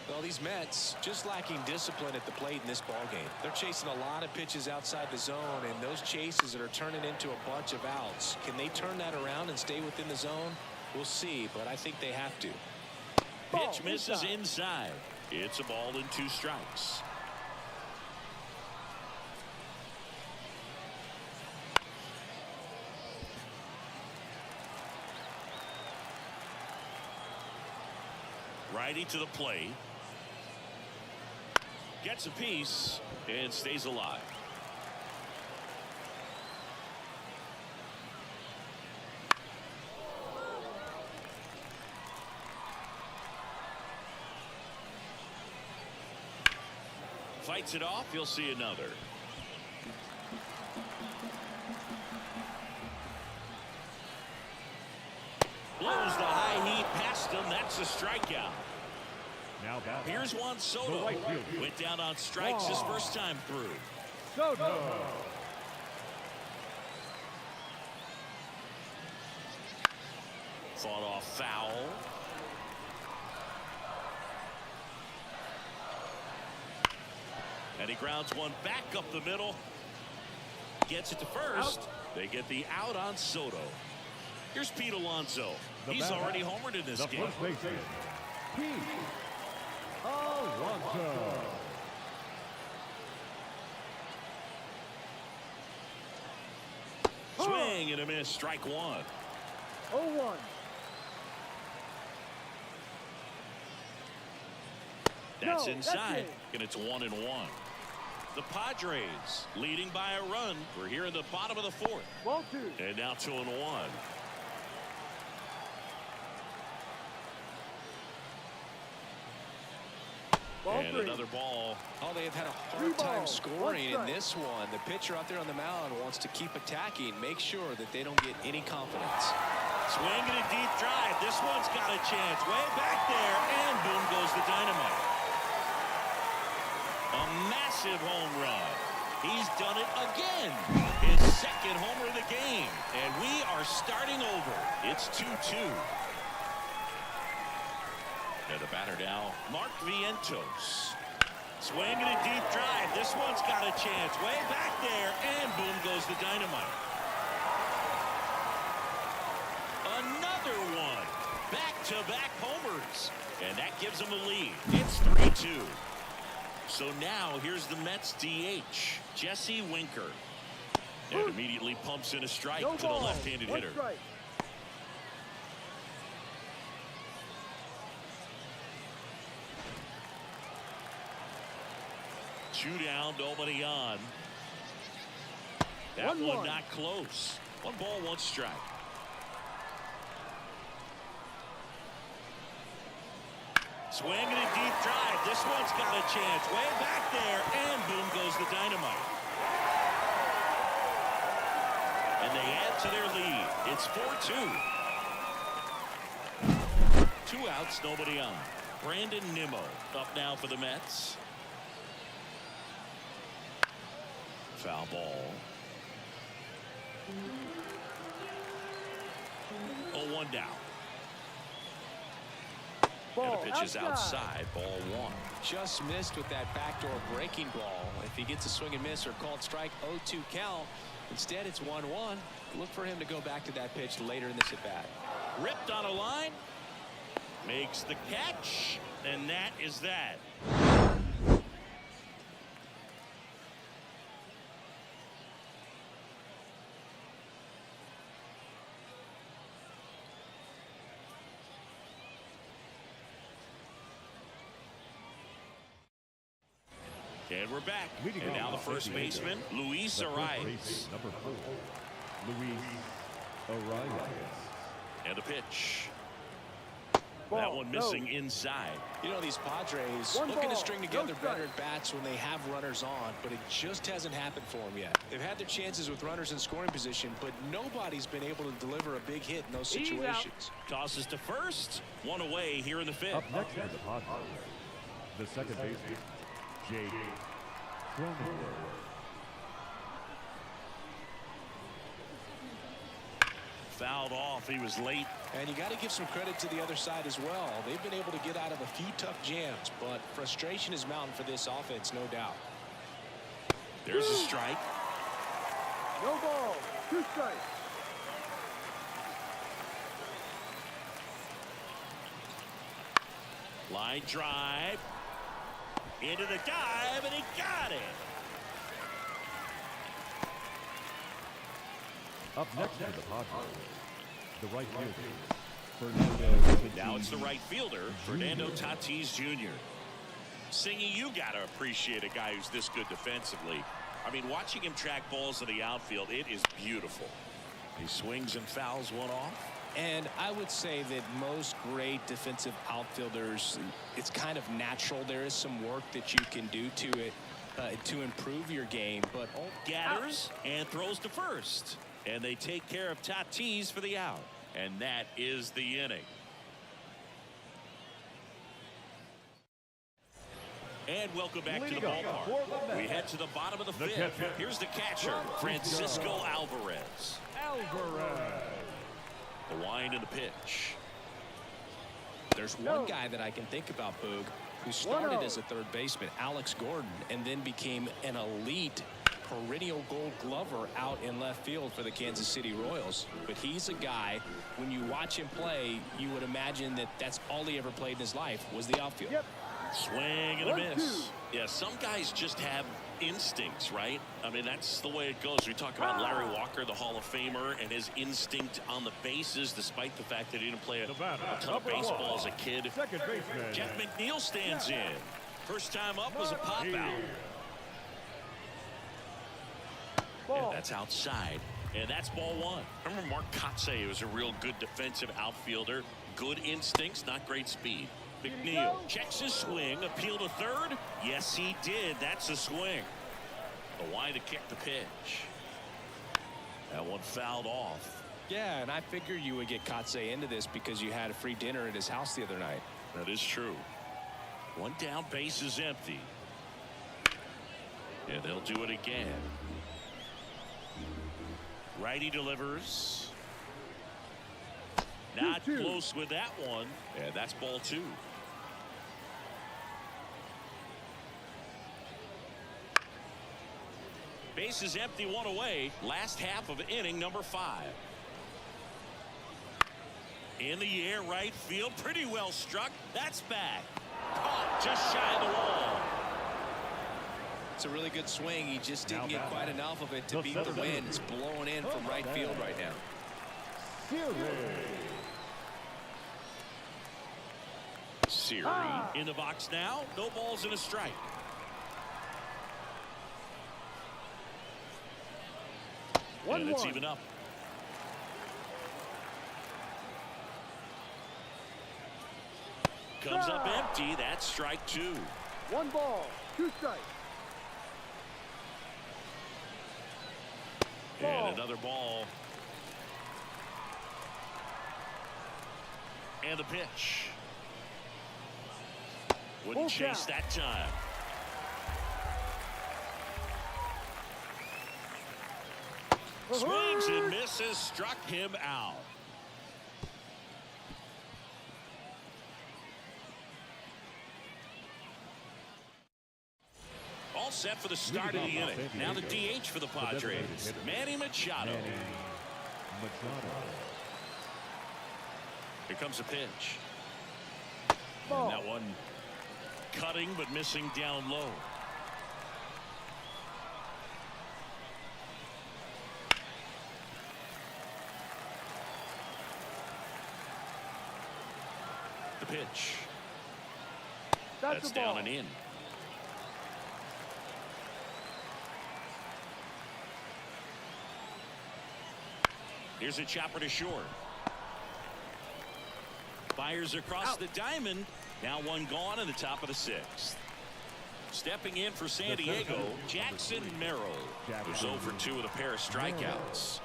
Well, these Mets just lacking discipline at the plate in this ball game. They're chasing a lot of pitches outside the zone, and those chases that are turning into a bunch of outs. Can they turn that around and stay within the zone? We'll see, but I think they have to. Pitch misses inside. It's a ball and 2 strikes. Righty to the plate. Gets a piece and stays alive. Fights it off. You'll see another. Blows the high heat past him. That's a strikeout. Now back. Here's Juan Soto. right field. Went down on strikes his first time through. Soto. Fought off foul. And he grounds one back up the middle. Gets it to first. They get the out on Soto. Here's Pete Alonso. He's already homered in this game. First baseman, Pete Alonso. Swing and a miss. Strike 1. 0-1. That's No, inside. that's And it's 1-1. The Padres leading by a run. We're here in the bottom of the 4th. Ball 2. And now 2-1. Ball And 3. another ball. Oh, they have had a Three hard time balls, scoring one in strike. this one. The pitcher out there on the mound wants to keep attacking, make sure that they don't get any confidence. Swing and a deep drive. This one's got a chance. Way back there. And boom goes the dynamite. A massive home run. He's done it again. His second homer of the game. And we are starting over. It's 2-2. And the batter now, Mark Vientos. Swing and a deep drive. This one's got a chance. Way back there. And boom goes the dynamite. Another one. Back-to-back homers. And that gives them a lead. It's 3-2. So now here's the Mets DH, Jesse Winker. And immediately pumps in a strike No to the ball, left-handed 1 hitter. strike. Two down, nobody on. That 1-1. one not close. 1 ball, 1 strike. Swing and a deep drive. This one's got a chance. Way back there. And boom goes the dynamite. And they add to their lead. It's 4-2. 2 outs, nobody on. Brandon Nimmo up now for the Mets. Foul ball. 0-1 down. And the pitch is outside. Ball 1. Just missed with that backdoor breaking ball. If he gets a swing and miss or called strike, 0-2 count. Instead, it's 1-1. Look for him to go back to that pitch later in this at-bat. Ripped on a line. Makes the catch. And that is that. And we're back. And now the first baseman, Luis Arias. Number 4, Luis Arias. And the pitch. Ball, That one missing inside. You know, these Padres 1 looking to ball, string no together strike. better at bats when they have runners on, but it just hasn't happened for them yet. They've had their chances with runners in scoring position, but nobody's been able to deliver a big hit in those situations. Tosses to first. 1 away here in the 5th. Up next for the Padres, the second baseman, Jake Cronenworth. Fouled off. He was late. And you got to give some credit to the other side as well. They've been able to get out of a few tough jams, but frustration is mounting for this offense, no doubt. There's a strike. No ball. 2 strikes. Line drive. Into the dive, and he got it. Up next for the Padres, the right fielder. Now it's the right fielder, Fernando Tatis Jr. Singy, you got to appreciate a guy who's this good defensively. I mean, watching him track balls in the outfield, it is beautiful. He swings and fouls one off. And I would say that most great defensive outfielders, it's kind of natural. There is some work that you can do to it to improve your game. But gathers and throws to first. And they take care of Tatis for the out. And that is the inning. And welcome back to the ballpark. We head to the bottom of the fifth. Here's the catcher, Francisco Alvarez. The wind and the pitch. There's one guy that I can think about, Boog, who started as a third baseman, Alex Gordon, and then became an elite perennial Gold Glover out in left field for the Kansas City Royals. But he's a guy, when you watch him play, you would imagine that that's all he ever played in his life was the outfield. Swing and a miss. Yeah, some guys just have instincts, right? I mean, that's the way it goes. We talk about Larry Walker, the Hall of Famer, and his instinct on the bases, despite the fact that he didn't play a ton of baseball as a kid. Jeff McNeil stands in. First time up was a pop out. And that's outside. And that's ball one. I remember Mark Kotsay was a real good defensive outfielder. Good instincts, not great speed. McNeil checks his swing, appeal to third. Yes, he did. That's a swing. The wind to kick the pitch. That one fouled off. Yeah, and I figured you would get Kotsay into this because you had a free dinner at his house the other night. That is true. One down, base is empty. Yeah, they'll do it again. Righty delivers. Not close with that one. Yeah, that's ball two. Base is empty, one away. Last half of inning number 5. In the air, right field. Pretty well struck. That's back. Caught just shy of the wall. It's a really good swing. He just didn't get quite enough of it to beat the wind. It's blowing in from right field right now. Siri in the box now. No balls and a strike. And it's even up. Comes up empty. That's strike 2. 1 ball, 2 strikes. And another ball. And the pitch. Wouldn't chase that time. Swings and misses, struck him out. All set for the start of the inning. Now the DH for the Padres, Manny Machado. Here comes a pitch. And that one cutting but missing down low. The pitch. That's down and in. Here's a chopper to short. Fires across the diamond. Now one gone in the top of the 6th. Stepping in for San Diego, Jackson Merrill, who's 0 for 2 with a pair of strikeouts.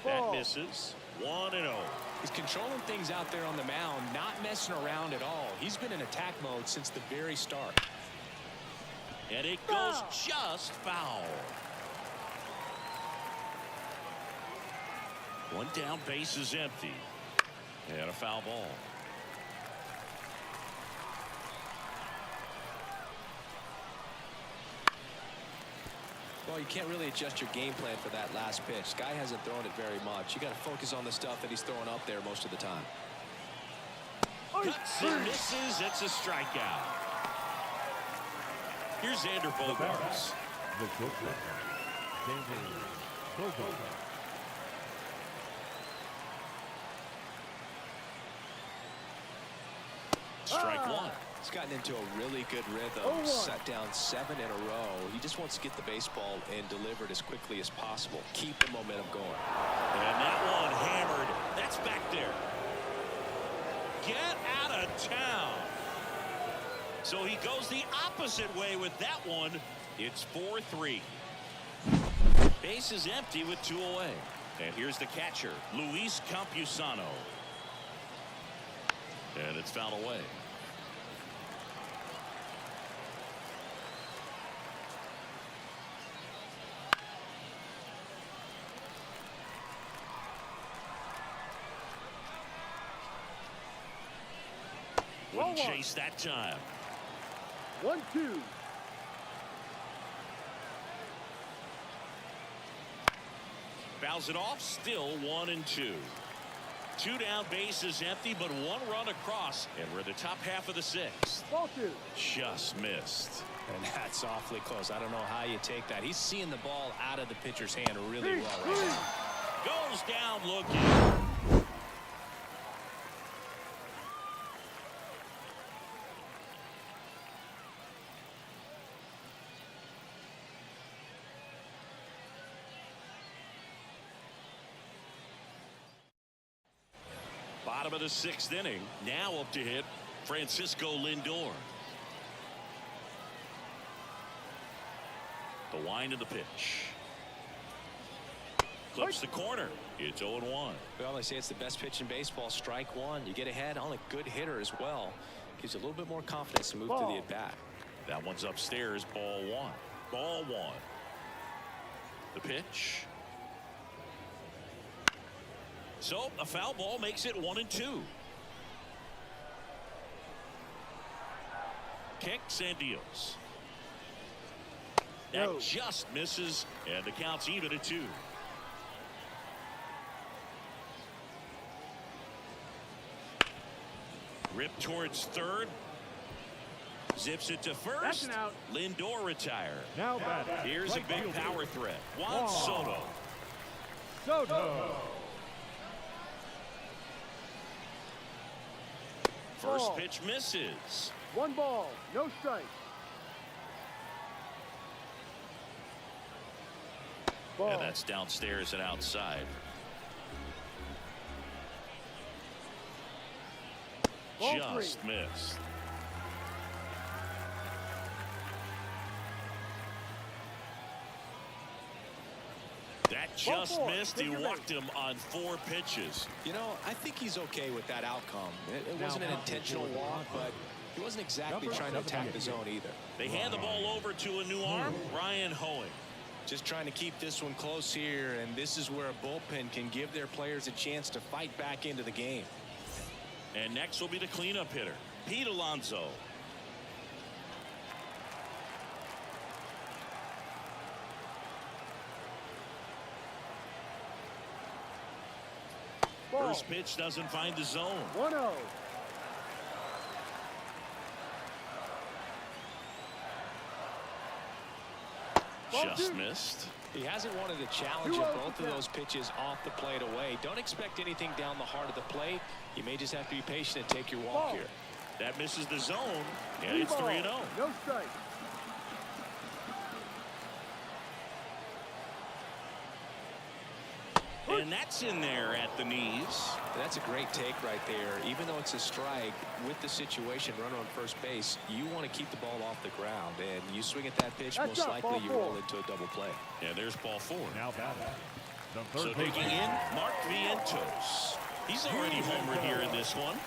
That misses. 1-0. He's controlling things out there on the mound, not messing around at all. He's been in attack mode since the very start. And it goes just foul. One down, base is empty. And a foul ball. Well, you can't really adjust your game plan for that last pitch. Guy hasn't thrown it very much. You got to focus on the stuff that he's throwing up there most of the time. Cuts and misses. It's a strikeout. Here's Xander Bogaerts. The shortstop, Xander Bogaerts. Strike one. He's gotten into a really good rhythm. Set down 7 in a row. He just wants to get the baseball and deliver it as quickly as possible. Keep the momentum going. And that one hammered. That's back there. Get out of town. So he goes the opposite way with that one. It's 4-3. Base is empty with 2 away. And here's the catcher, Luis Campusano. And it's fouled away. Wouldn't chase that time. 1-2. Fouls it off. Still 1-2. 2 down, base is empty, but 1 run across, and we're in the top half of the 6th. Ball 2. Just missed. And that's awfully close. I don't know how you take that. He's seeing the ball out of the pitcher's hand really well right now. Goes down looking. Bottom of the 6th inning. Now up to hit Francisco Lindor. The wind of the pitch. Clips the corner. It's 0-1. Well, they say it's the best pitch in baseball. Strike one. You get ahead on a good hitter as well. Gives you a little bit more confidence to move to the at-bat. That one's upstairs. Ball 1. Ball 1. The pitch. So a foul ball makes it 1-2. Kicks and deals. That just misses, and the count's even at 2. Rip towards third. Zips it to first. That's an out. Lindor retired. Now batting. Here's a big power threat. Juan Soto. Soto. First pitch misses. 1 ball, no strike. Ball. And that's downstairs and outside. Ball Just missed. That just missed. He walked him on 4 pitches. You know, I think he's okay with that outcome. It wasn't an intentional walk, but he wasn't exactly trying to attack the zone either. They hand the ball over to a new arm, Ryan Hoeing. Just trying to keep this one close here, and this is where a bullpen can give their players a chance to fight back into the game. And next will be the cleanup hitter, Pete Alonso. Ball. First pitch doesn't find the zone. 1-0. Just missed. He hasn't wanted to challenge at both of those pitches off the plate away. Don't expect anything down the heart of the plate. You may just have to be patient and take your walk here. That misses the zone, and it's 3-0. No strike. And that's in there at the knees. That's a great take right there. Even though it's a strike, with the situation, runner on first base, you want to keep the ball off the ground. And you swing at that pitch, most likely you roll into a double play. And there's ball 4. Now batting. The So third taking baseman. in Mark Vientos. He's already homered here in this one.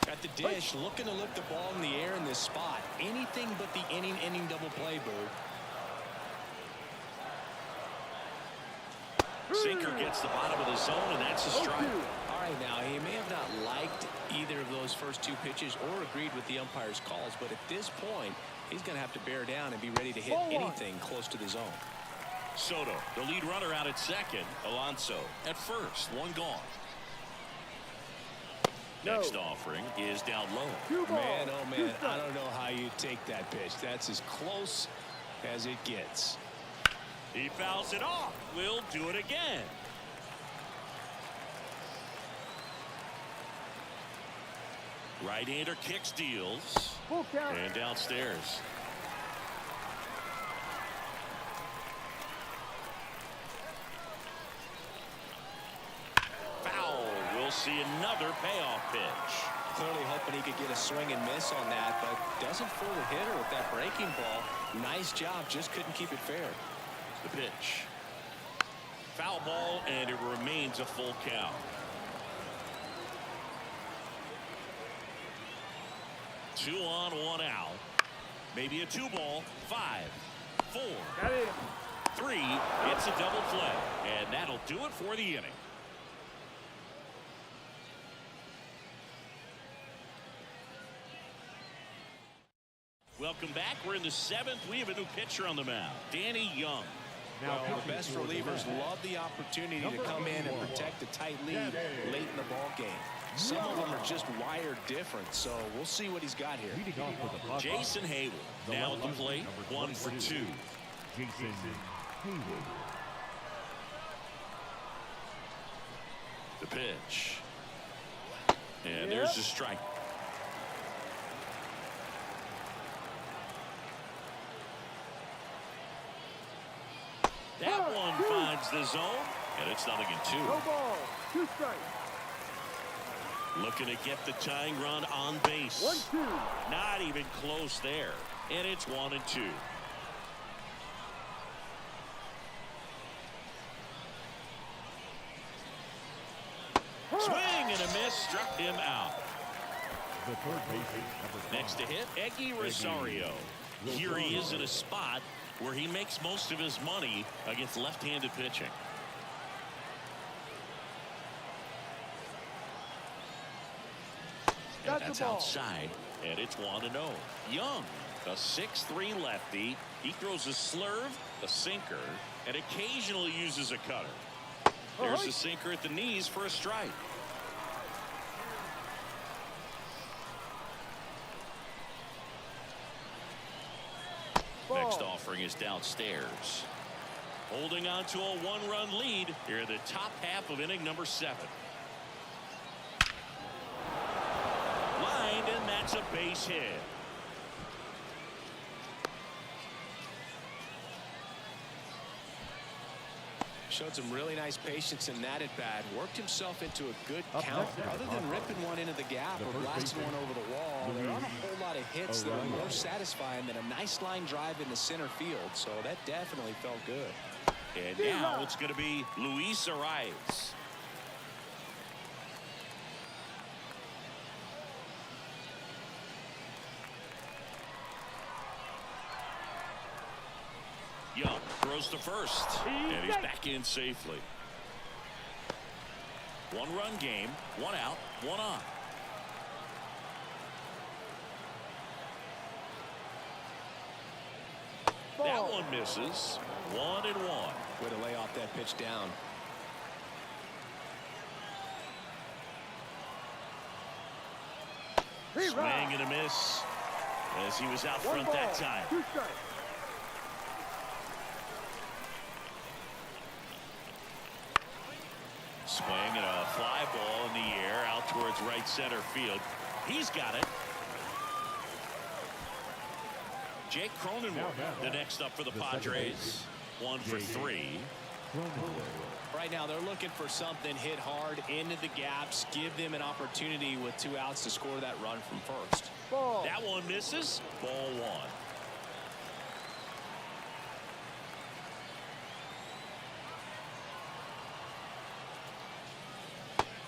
At the dish, looking to lift the ball in the air in this spot. Anything but the inning double play, Bird. Sinker gets the bottom of the zone, and that's a strike. All right, now, he may have not liked either of those first two pitches or agreed with the umpire's calls, but at this point, he's going to have to bear down and be ready to hit anything close to the zone. Soto, the lead runner, out at second. Alonso at first. One gone. Next offering is down low. Man, oh man, I don't know how you take that pitch. That's as close as it gets. He fouls it off. We'll do it again. Right-hander kicks, deals, Full count. and downstairs. Foul. We'll see another payoff pitch. Clearly hoping he could get a swing and miss on that, but doesn't fool the hitter with that breaking ball. Nice job, just couldn't keep it fair. The pitch. Foul ball, and it remains a full count. Two on, one out. Maybe a 2-ball. 5, 4, Got it. 3. It's a double play, and that'll do it for the inning. Welcome back. We're in the 7th. We have a new pitcher on the mound, Danny Young. Well, the best relievers love the opportunity to come in and protect a tight lead late in the ball game. Some of them are just wired different, so we'll see what he's got here. Jason Hayward now at the plate, 1 for 2. Jason Hayward. The pitch. And there's the strike. That one finds the zone, and it's 0-2. No ball. 2 strikes. Looking to get the tying run on base. 1-2. Not even close there. And it's 1-2. Swing and a miss, struck him out. The third baseman, number 5. Next to hit, Eggy Rosario. Here he is in a spot where he makes most of his money against left-handed pitching. And that's outside, and it's 1-0. Young, a 6'3" lefty. He throws a slurve, a sinker, and occasionally uses a cutter. There's a sinker at the knees for a strike. Next offering is downstairs. Holding on to a 1-run lead here in the top half of inning number 7. Lined, and that's a base hit. Showed some really nice patience in that at bat. Worked himself into a good count. Other than ripping one into the gap or blasting one over the wall, there aren't a whole lot of hits that are more satisfying than a nice line drive into center field. So that definitely felt good. And now it's going to be Luis Arias. Young throws to first, and he's back in safely. 1-run game, 1 out, 1 on. That one misses. 1-1. Way to lay off that pitch down. Swing and a miss as he was out front that time. 2 strikes. Swing and a fly ball in the air out towards right center field. He's got it. Jake Cronenworth, the next up for the Padres. 1 for 3. Right now they're looking for something hit hard into the gaps, give them an opportunity with 2 outs to score that run from first. Ball. That one misses. Ball 1.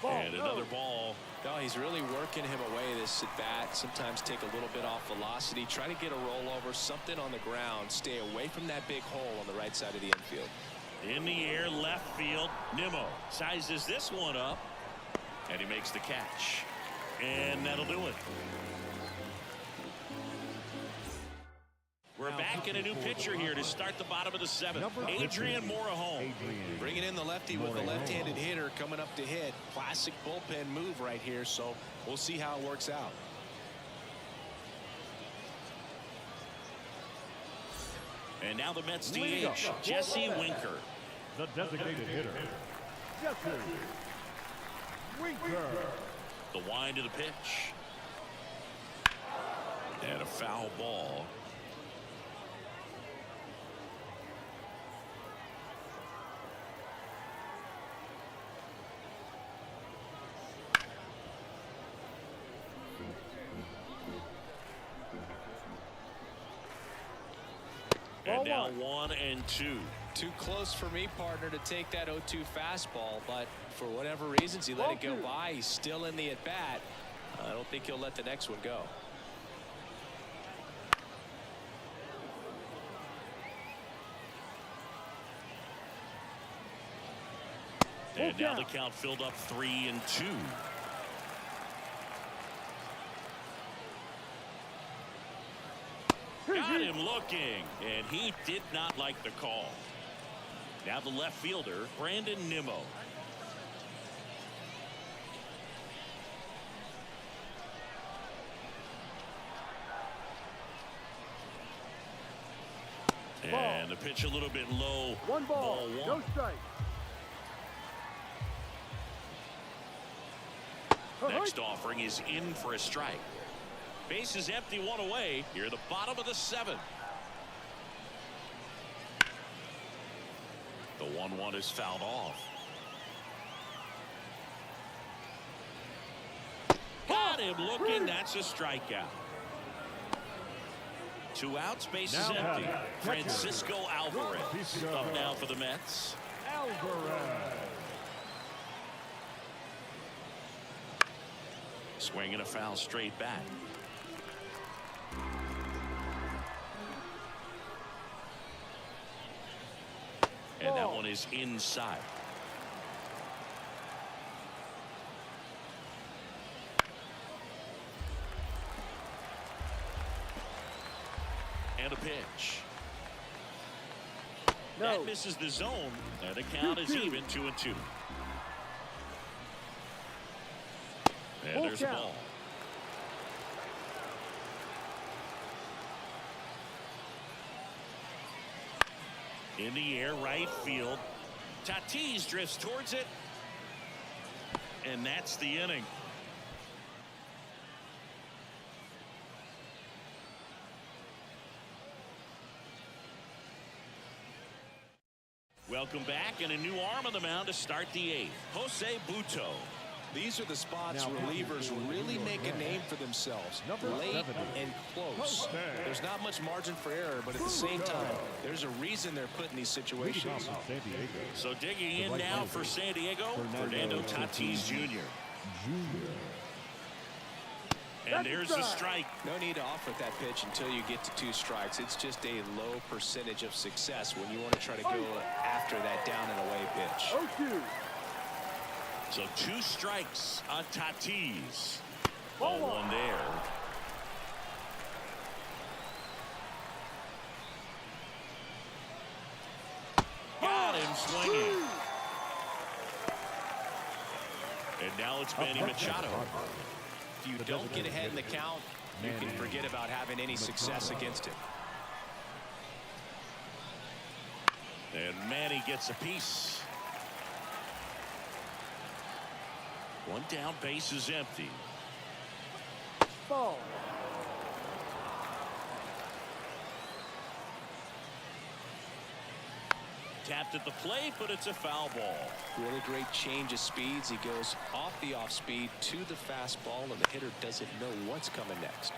And another ball. No, he's really working him away this at bat. Sometimes take a little bit off velocity, try to get a rollover, something on the ground, stay away from that big hole on the right side of the infield. In the air, left field. Nimmo sizes this one up, and he makes the catch. And that'll do it. We're back in a new pitcher here to start the bottom of the seventh. Adrian Morejon. Bringing in the lefty with the left-handed hitter coming up to hit. Classic bullpen move right here, so we'll see how it works out. And now the Mets DH, Jesse Winker. The designated hitter, Jesse Winker. The wind of the pitch. And a foul ball. And now 1-2. Too close for me, partner, to take that 0-2 fastball, but for whatever reasons he let it go by. He's still in the at-bat. I don't think he'll let the next one go. And now the count filled up 3-2. Got him looking, and he did not like the call. Now the left fielder, Brandon Nimmo. And the pitch a little bit low. One ball, no strike. Next offering is in for a strike. Base is empty, one away. Here at the bottom of the seventh. The 1-1 is fouled off. Got him looking. That's a strikeout. 2 outs, base is empty. Francisco Alvarez up now for the Mets. Alvarez. Swinging a foul straight back. And that one is inside. And a pitch. That misses the zone, and the count is even 2-2. And there's a ball. In the air, right field. Tatis drifts towards it. And that's the inning. Welcome back, and a new arm on the mound to start the eighth. Jose Buto. These are the spots relievers really make a name for themselves. Late and close. There's not much margin for error, but at the same time, there's a reason they're put in these situations. So digging in now for San Diego, Fernando Tatis Jr. And there's the strike. No need to offer that pitch until you get to 2 strikes. It's just a low percentage of success when you want to try to go after that down and away pitch. So 2 strikes on Tatis. 0-1 there. Got him swinging. And now it's Manny Machado. If you don't get ahead in the count, you can forget about having any success against him. And Manny gets a piece. 1 down, base is empty. Ball. Tapped at the plate, but it's a foul ball. Really great change of speeds. He goes off the off speed to the fastball, and the hitter doesn't know what's coming next.